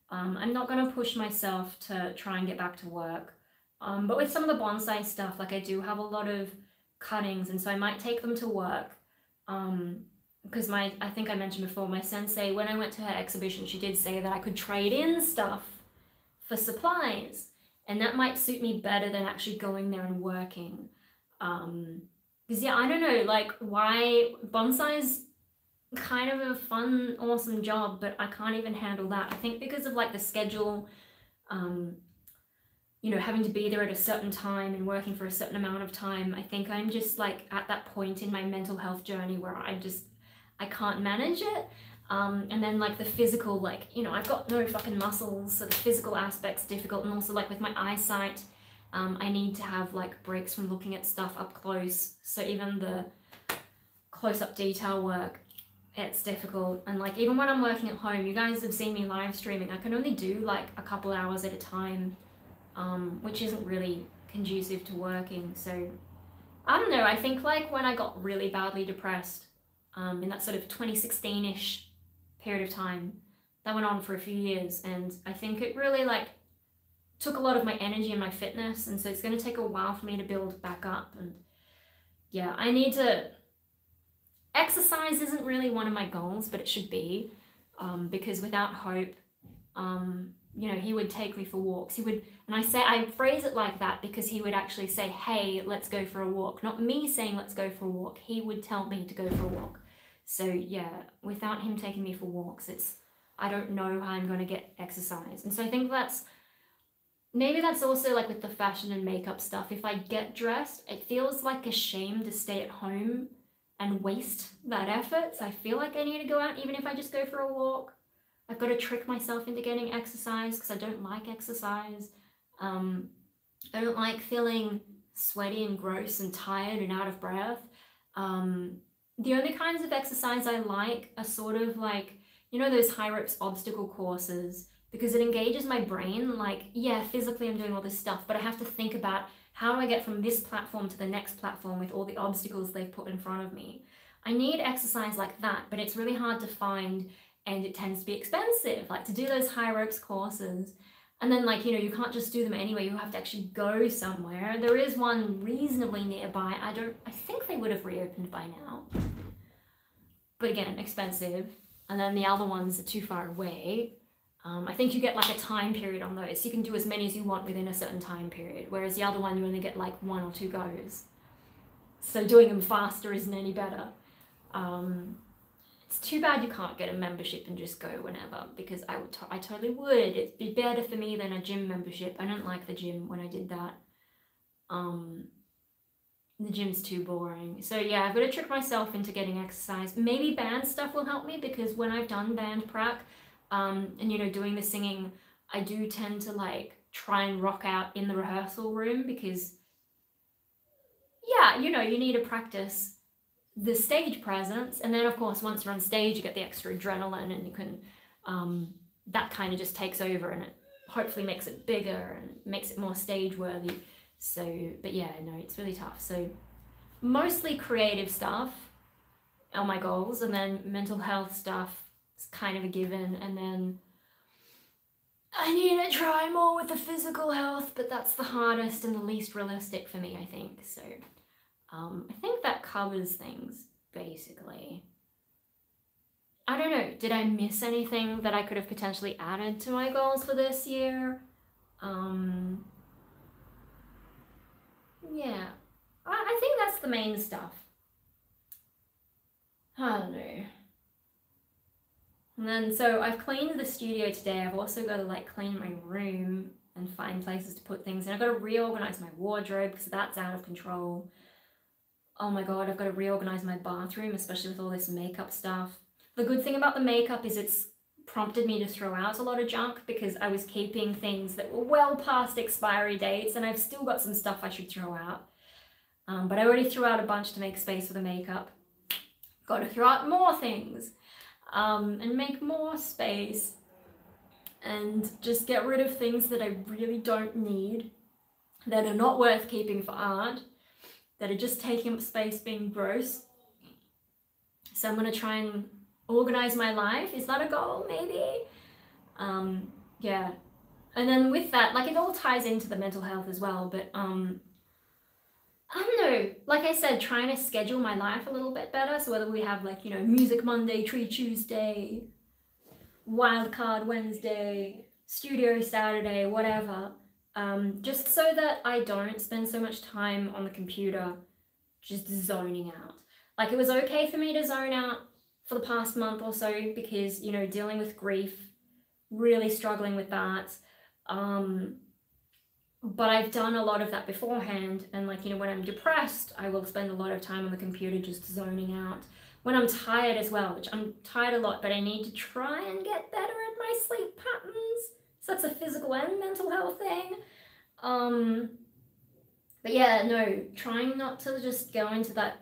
I'm not going to push myself to try and get back to work. But with some of the bonsai stuff, like I do have a lot of cuttings, and so I might take them to work. Because I think I mentioned before, my sensei, when I went to her exhibition, she did say that I could trade in stuff for supplies, and that might suit me better than actually going there and working. Because yeah, I don't know, like, why bonsai's kind of a fun, awesome job, but I can't even handle that. I think because of like the schedule, you know, having to be there at a certain time and working for a certain amount of time, I think I'm just like at that point in my mental health journey where I can't manage it. And then like the physical, like, you know, I've got no fucking muscles, so the physical aspect's difficult. And also like with my eyesight, I need to have like breaks from looking at stuff up close. So even the close-up detail work, it's difficult. And like even when I'm working at home, you guys have seen me live streaming, I can only do like a couple hours at a time, which isn't really conducive to working. So I don't know, I think like when I got really badly depressed, in that sort of 2016-ish period of time, that went on for a few years, and I think it really like took a lot of my energy and my fitness, and so it's going to take a while for me to build back up. And yeah, I need to, exercise isn't really one of my goals, but it should be, because without Hope, you know, he would take me for walks. He would, and I phrase it like that because he would actually say, hey, let's go for a walk. Not me saying let's go for a walk. He would tell me to go for a walk. So yeah, without him taking me for walks, I don't know how I'm going to get exercise. And so I think maybe that's also like with the fashion and makeup stuff. If I get dressed, it feels like a shame to stay at home and waste that effort. So I feel like I need to go out, even if I just go for a walk. I've got to trick myself into getting exercise because I don't like exercise. I don't like feeling sweaty and gross and tired and out of breath. The only kinds of exercise I like are sort of like, you know, those high ropes obstacle courses, because it engages my brain. Like, yeah, physically I'm doing all this stuff, but I have to think about how do I get from this platform to the next platform with all the obstacles they've put in front of me. I need exercise like that, but it's really hard to find, and it tends to be expensive, like to do those high ropes courses. And then like, you know, you can't just do them anywhere, you have to actually go somewhere. There is one reasonably nearby. I think they would have reopened by now. but again, expensive. And then the other ones are too far away. I think you get like a time period on those. You can do as many as you want within a certain time period, whereas the other one you only get like 1 or 2 goes. So doing them faster isn't any better. It's too bad you can't get a membership and just go whenever, because I totally would. It'd be better for me than a gym membership. I don't like the gym when I did that. The gym's too boring. So yeah, I've got to trick myself into getting exercise. Maybe band stuff will help me, because when I've done band prac, and you know, doing the singing, I do tend to like try and rock out in the rehearsal room, because yeah, you know, you need to practice the stage presence, and then of course once you're on stage you get the extra adrenaline, and you can that kind of just takes over, and it hopefully makes it bigger and makes it more stage worthy. So but yeah, no, it's really tough. So mostly creative stuff are my goals, and then mental health stuff is kind of a given, and then I need to try more with the physical health, but that's the hardest and the least realistic for me, I think. So I think that covers things, basically. I don't know, did I miss anything that I could have potentially added to my goals for this year? Yeah, I think that's the main stuff. I don't know. And then, so I've cleaned the studio today. I've also got to like clean my room and find places to put things. And I've got to reorganize my wardrobe, because that's out of control. Oh my God, I've got to reorganize my bathroom, especially with all this makeup stuff. The good thing about the makeup is it's prompted me to throw out a lot of junk, because I was keeping things that were well past expiry dates, and I've still got some stuff I should throw out. But I already threw out a bunch to make space for the makeup. Got to throw out more things, and make more space, and just get rid of things that I really don't need, that are not worth keeping for art, that are just taking up space, being gross. So I'm going to try and organize my life. Is that a goal? Maybe. Yeah. And then with that, like, it all ties into the mental health as well, but I don't know, like I said, trying to schedule my life a little bit better. So whether we have like, you know, Music Monday, Tree Tuesday, Wildcard Wednesday, Studio Saturday, whatever, just so that I don't spend so much time on the computer just zoning out. Like, it was okay for me to zone out for the past month or so, because, you know, dealing with grief, really struggling with that. But I've done a lot of that beforehand, and like, you know, when I'm depressed, I will spend a lot of time on the computer just zoning out. When I'm tired as well, which I'm tired a lot, but I need to try and get better at my sleep patterns. So that's a physical and mental health thing. But yeah, no, trying not to just go into that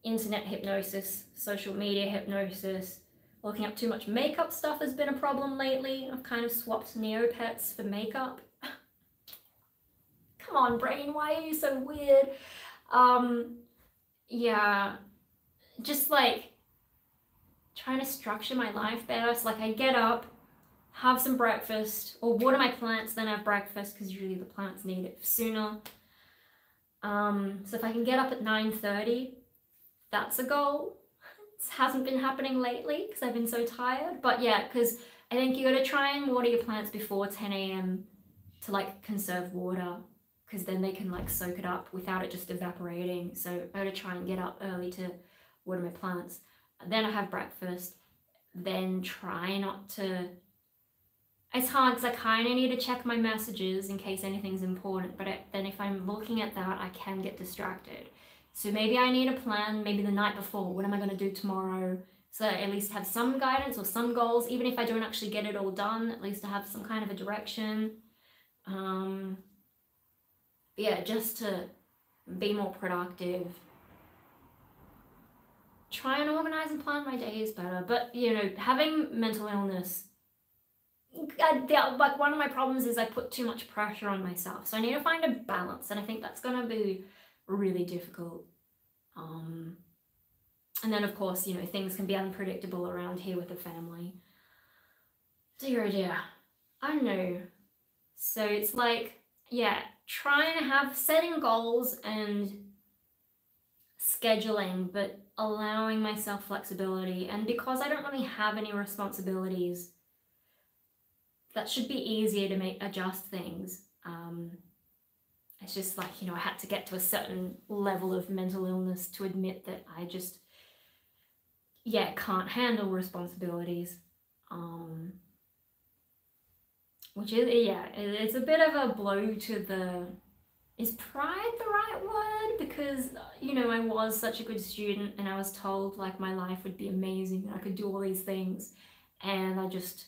internet hypnosis, social media hypnosis. Looking up too much makeup stuff has been a problem lately. I've kind of swapped Neopets for makeup. Come on, brain, why are you so weird? Yeah, just like trying to structure my life better. So like, I get up, have some breakfast, or water my plants, then have breakfast, because usually the plants need it sooner. So if I can get up at 9:30, that's a goal. It hasn't been happening lately because I've been so tired. But yeah, because I think you got to try and water your plants before 10 a.m. to like conserve water, because then they can like soak it up without it just evaporating. So I got to try and get up early to water my plants. Then I have breakfast, then try not to... It's hard because I kind of need to check my messages in case anything's important, but then if I'm looking at that, I can get distracted. So maybe I need a plan, maybe the night before, what am I going to do tomorrow? So that I at least have some guidance or some goals, even if I don't actually get it all done, at least I have some kind of a direction. Yeah, just to be more productive. Try and organize and plan my days better. But, you know, having mental illness, like, one of my problems is I put too much pressure on myself. So I need to find a balance, and I think that's going to be really difficult. And then, of course, you know, things can be unpredictable around here with the family. Dear, oh dear. I don't know. So it's like, yeah, trying to setting goals and scheduling, but allowing myself flexibility. And because I don't really have any responsibilities, that should be easier to adjust things. It's just like, you know, I had to get to a certain level of mental illness to admit that I just, yeah, can't handle responsibilities. Which is, yeah, it's a bit of a blow to the, is pride the right word? Because, you know, I was such a good student and I was told like my life would be amazing and I could do all these things, and I just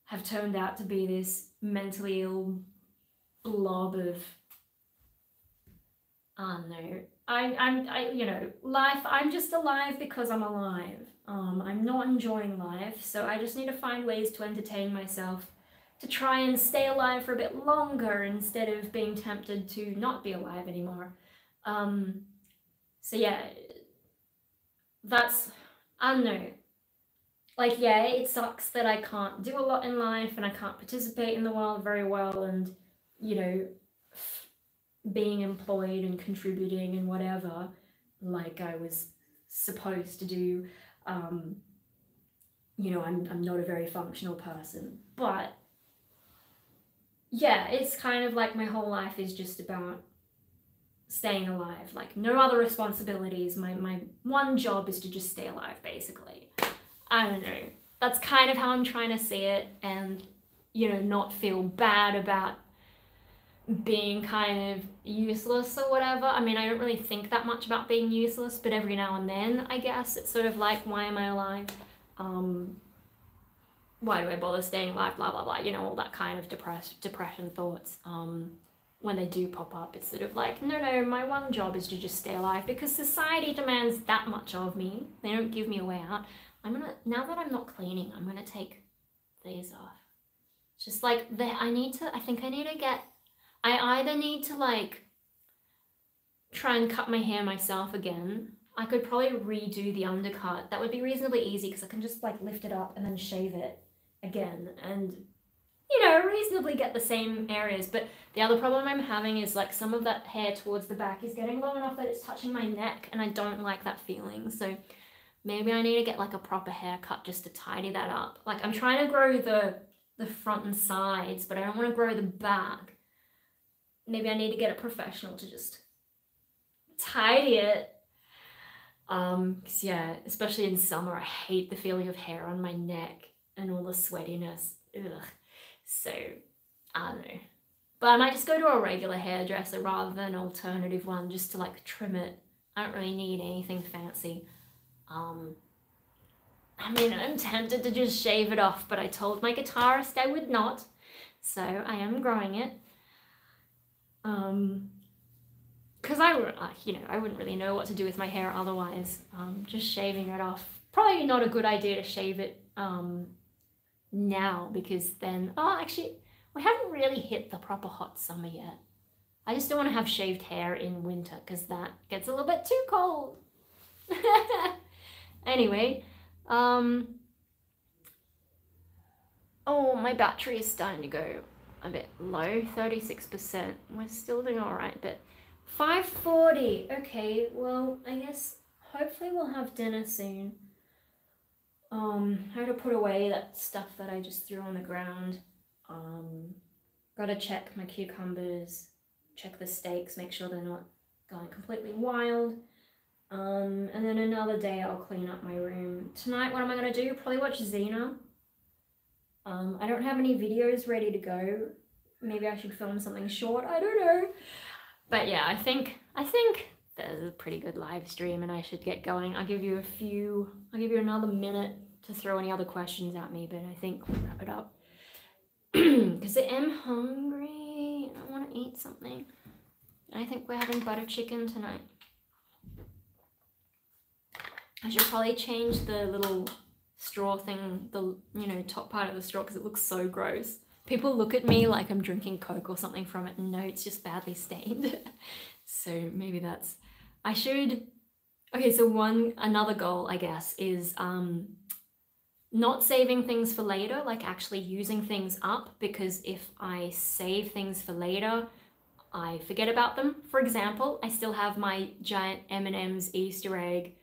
have turned out to be this mentally ill blob of, I don't know, I you know, life, I'm just alive because I'm alive. I'm not enjoying life, so I just need to find ways to entertain myself, to try and stay alive for a bit longer instead of being tempted to not be alive anymore. So yeah, that's, I don't know. Like, yeah, it sucks that I can't do a lot in life and I can't participate in the world very well, and, you know, being employed and contributing and whatever, like I was supposed to do. You know, I'm not a very functional person, but yeah, it's kind of like my whole life is just about staying alive, like no other responsibilities. My one job is to just stay alive, basically. I don't know. That's kind of how I'm trying to see it, and, you know, not feel bad about being kind of useless or whatever. I mean, I don't really think that much about being useless, but every now and then, I guess, it's sort of like, why am I alive? Why do I bother staying alive? Blah, blah, blah. You know, all that kind of depression thoughts. When they do pop up, it's sort of like, no, my one job is to just stay alive because society demands that much of me. They don't give me a way out. Now that I'm not cleaning, I'm gonna take these off. It's just like, I think I need to get, I either need to like try and cut my hair myself again. I could probably redo the undercut. That would be reasonably easy because I can just like lift it up and then shave it again and, you know, reasonably get the same areas. But the other problem I'm having is like some of that hair towards the back is getting long enough that it's touching my neck, and I don't like that feeling. So maybe I need to get like a proper haircut just to tidy that up. Like, I'm trying to grow the front and sides, but I don't want to grow the back. Maybe I need to get a professional to just tidy it. Cause yeah, especially in summer, I hate the feeling of hair on my neck and all the sweatiness. Ugh. So, I don't know. But I might just go to a regular hairdresser rather than an alternative one, just to like trim it. I don't really need anything fancy. I mean, I'm tempted to just shave it off, but I told my guitarist I would not, so I am growing it. Because I wouldn't really know what to do with my hair otherwise. Just shaving it off, probably not a good idea to shave it now, because then, actually, we haven't really hit the proper hot summer yet. I just don't want to have shaved hair in winter because that gets a little bit too cold. Anyway, oh, my battery is starting to go a bit low, 36%. We're still doing all right, but 5:40. Okay, well, I guess hopefully we'll have dinner soon. I have to put away that stuff that I just threw on the ground. Gotta check my cucumbers, check the steaks, make sure they're not going completely wild. And then another day I'll clean up my room. Tonight, what am I gonna do? Probably watch Xena. I don't have any videos ready to go. Maybe I should film something short, I don't know. But yeah, I think there's a pretty good live stream and I should get going. I'll give you another minute to throw any other questions at me, but I think we'll wrap it up. Because I am hungry and I want to eat something. I think we're having butter chicken tonight. I should probably change the little straw thing, the, you know, top part of the straw, because it looks so gross. People look at me like I'm drinking Coke or something from it, and no, it's just badly stained. So maybe that's, okay, so another goal, I guess, is not saving things for later, like actually using things up, because if I save things for later, I forget about them. For example, I still have my giant M&M's Easter egg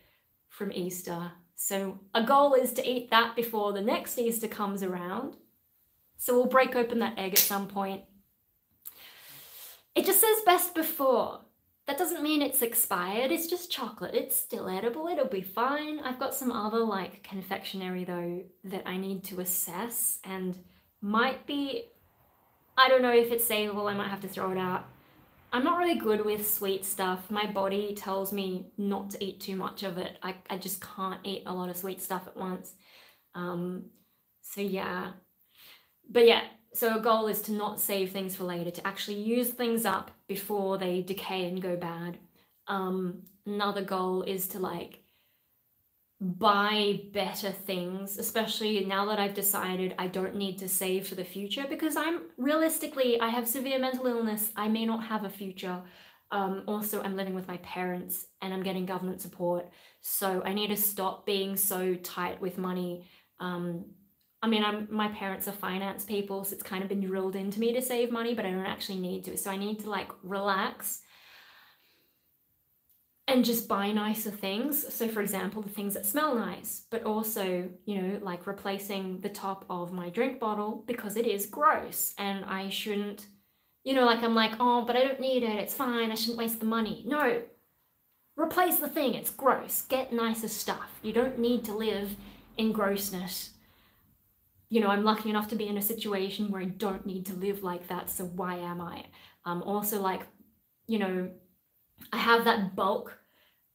from Easter. So a goal is to eat that before the next Easter comes around. So we'll break open that egg at some point. It just says best before. That doesn't mean it's expired, it's just chocolate. It's still edible, it'll be fine. I've got some other like confectionery though that I need to assess and might be, I don't know if it's savable, I might have to throw it out. I'm not really good with sweet stuff. My body tells me not to eat too much of it. I just can't eat a lot of sweet stuff at once. So yeah. But yeah, so a goal is to not save things for later, to actually use things up before they decay and go bad. Another goal is to like buy better things, especially now that I've decided I don't need to save for the future, because I have severe mental illness. I may not have a future. Also, I'm living with my parents and I'm getting government support. So I need to stop being so tight with money. I mean, my parents are finance people, so it's kind of been drilled into me to save money, but I don't actually need to. So I need to like relax and just buy nicer things. So for example, the things that smell nice, but also, you know, like replacing the top of my drink bottle because it is gross and I shouldn't, you know, like I'm like, oh, but I don't need it. It's fine. I shouldn't waste the money. No, replace the thing. It's gross. Get nicer stuff. You don't need to live in grossness. You know, I'm lucky enough to be in a situation where I don't need to live like that, so why am I? Also, like, you know, I have that bulk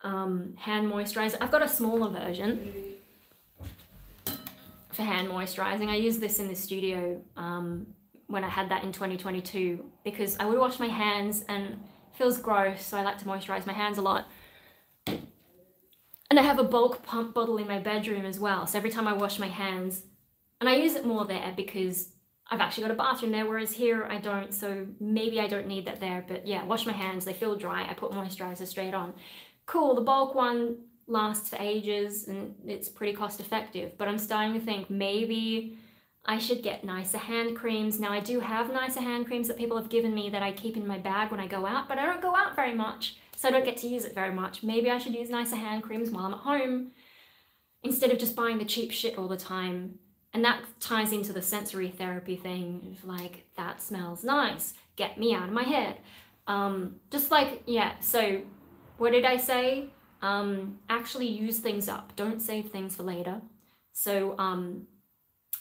hand moisturizer. I've got a smaller version for hand moisturizing. I used this in the studio when I had that in 2022 because I would wash my hands and it feels gross, so I like to moisturize my hands a lot. And I have a bulk pump bottle in my bedroom as well, so every time I wash my hands, and I use it more there because I've actually got a bathroom there, whereas here I don't, so maybe I don't need that there, but yeah, wash my hands, they feel dry, I put moisturizer straight on. Cool, the bulk one lasts for ages and it's pretty cost effective, but I'm starting to think maybe I should get nicer hand creams. Now I do have nicer hand creams that people have given me that I keep in my bag when I go out, but I don't go out very much, so I don't get to use it very much. Maybe I should use nicer hand creams while I'm at home instead of just buying the cheap shit all the time. And that ties into the sensory therapy thing of like, that smells nice, get me out of my head. Just like, yeah, so what did I say? Actually use things up, don't save things for later. So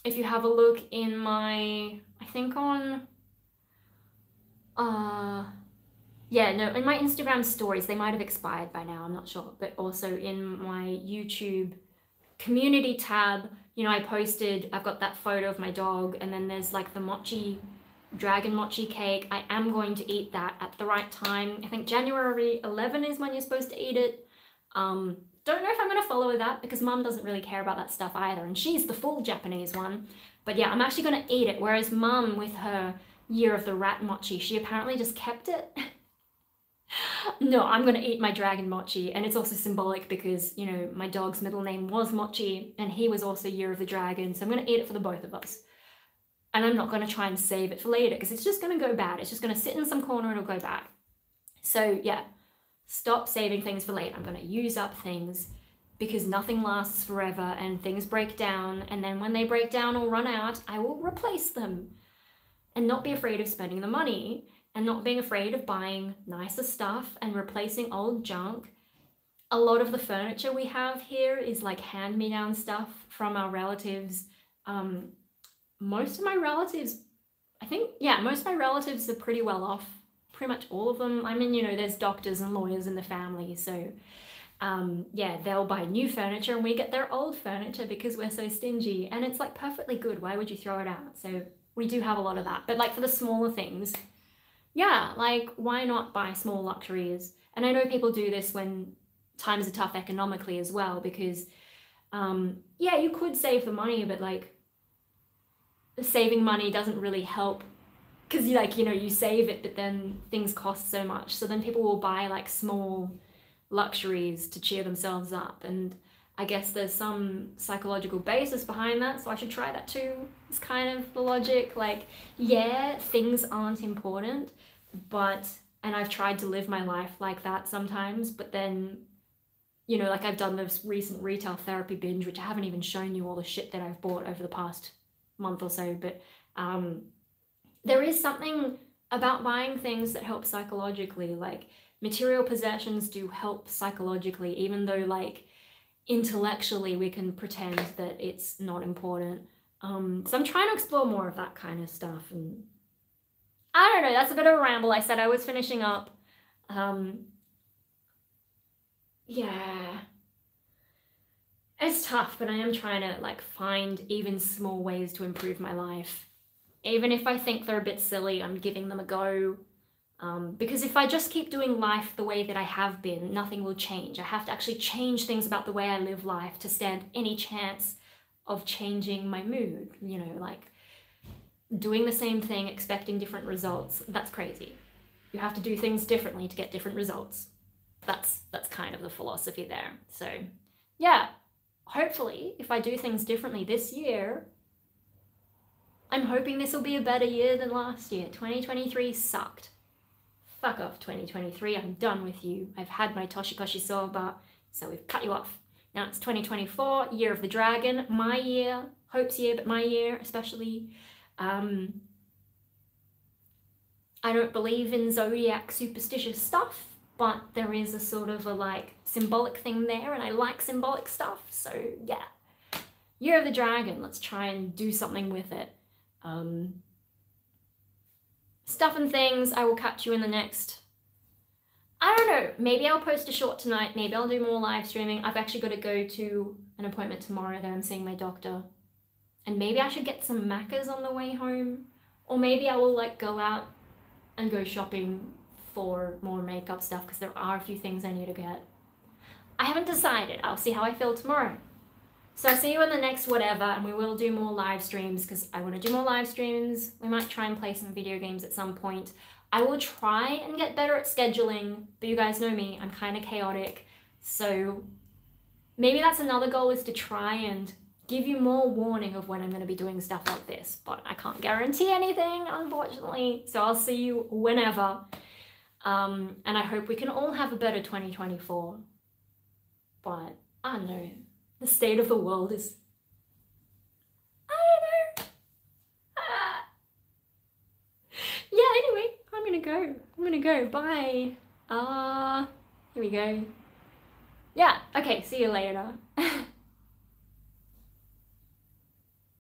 if you have a look in my, I think on, in my Instagram stories, they might have expired by now, I'm not sure, but also in my YouTube community tab, you know, I posted, I've got that photo of my dog, and then there's like the mochi, dragon mochi cake. I am going to eat that at the right time. I think January 11 is when you're supposed to eat it. Don't know if I'm going to follow that because Mum doesn't really care about that stuff either, and she's the full Japanese one. But yeah, I'm actually going to eat it, whereas Mum, with her year of the rat mochi, she apparently just kept it. No, I'm gonna eat my dragon mochi, and it's also symbolic because, you know, my dog's middle name was Mochi and he was also Year of the Dragon, so I'm gonna eat it for the both of us. And I'm not gonna try and save it for later because it's just gonna go bad. It's just gonna sit in some corner and it'll go bad. So yeah, stop saving things for later. I'm gonna use up things because nothing lasts forever and things break down, and then when they break down or run out, I will replace them and not be afraid of spending the money. And not being afraid of buying nicer stuff and replacing old junk. A lot of the furniture we have here is like hand-me-down stuff from our relatives. Most of my relatives, most of my relatives are pretty well off. Pretty much all of them. I mean, you know, there's doctors and lawyers in the family, so yeah, they'll buy new furniture and we get their old furniture because we're so stingy. And it's like perfectly good. Why would you throw it out? So we do have a lot of that. But like for the smaller things, yeah, like why not buy small luxuries? And I know people do this when times are tough economically as well, because yeah, you could save the money, but like saving money doesn't really help because you save it, but then things cost so much. So then people will buy like small luxuries to cheer themselves up. And I guess there's some psychological basis behind that, so I should try that too. It's kind of the logic, like, yeah, things aren't important, but And I've tried to live my life like that sometimes, but then, you know, like I've done this recent retail therapy binge, which I haven't even shown you all the shit that I've bought over the past month or so, but there is something about buying things that help psychologically. Like, material possessions do help psychologically, even though like intellectually we can pretend that it's not important. So I'm trying to explore more of that kind of stuff, and I don't know, that's a bit of a ramble. I said I was finishing up. Yeah. It's tough, but I am trying to like find even small ways to improve my life. Even if I think they're a bit silly, I'm giving them a go. Because if I just keep doing life the way that I have been, nothing will change. I have to actually change things about the way I live life to stand any chance of changing my mood. You know, like doing the same thing, expecting different results. That's crazy. You have to do things differently to get different results. That's kind of the philosophy there. So yeah, hopefully if I do things differently this year, I'm hoping this will be a better year than last year. 2023 sucked. Fuck off 2023, I'm done with you. I've had my Toshikoshi Soba, so we've cut you off. Now it's 2024, Year of the Dragon, my year, Hope's year, but my year especially. I don't believe in zodiac superstitious stuff, but there is a sort of a like symbolic thing there, and I like symbolic stuff, so yeah. Year of the Dragon, let's try and do something with it. Stuff and things, I will catch you in the next, I don't know, maybe I'll post a short tonight, maybe I'll do more live streaming. I've actually got to go to an appointment tomorrow that I'm seeing my doctor, and maybe I should get some Maccas on the way home, or maybe I will like go out and go shopping for more makeup stuff, because there are a few things I need to get. I haven't decided. I'll see how I feel tomorrow. So I'll see you in the next whatever, and we will do more live streams because I want to do more live streams. We might try and play some video games at some point. I will try and get better at scheduling, but you guys know me, I'm kind of chaotic. So maybe that's another goal, is to try and give you more warning of when I'm going to be doing stuff like this, but I can't guarantee anything, unfortunately. So I'll see you whenever. And I hope we can all have a better 2024. But I don't know. The state of the world is, I don't know. Yeah, anyway, I'm gonna go, bye. Here we go. Yeah, okay, see you later.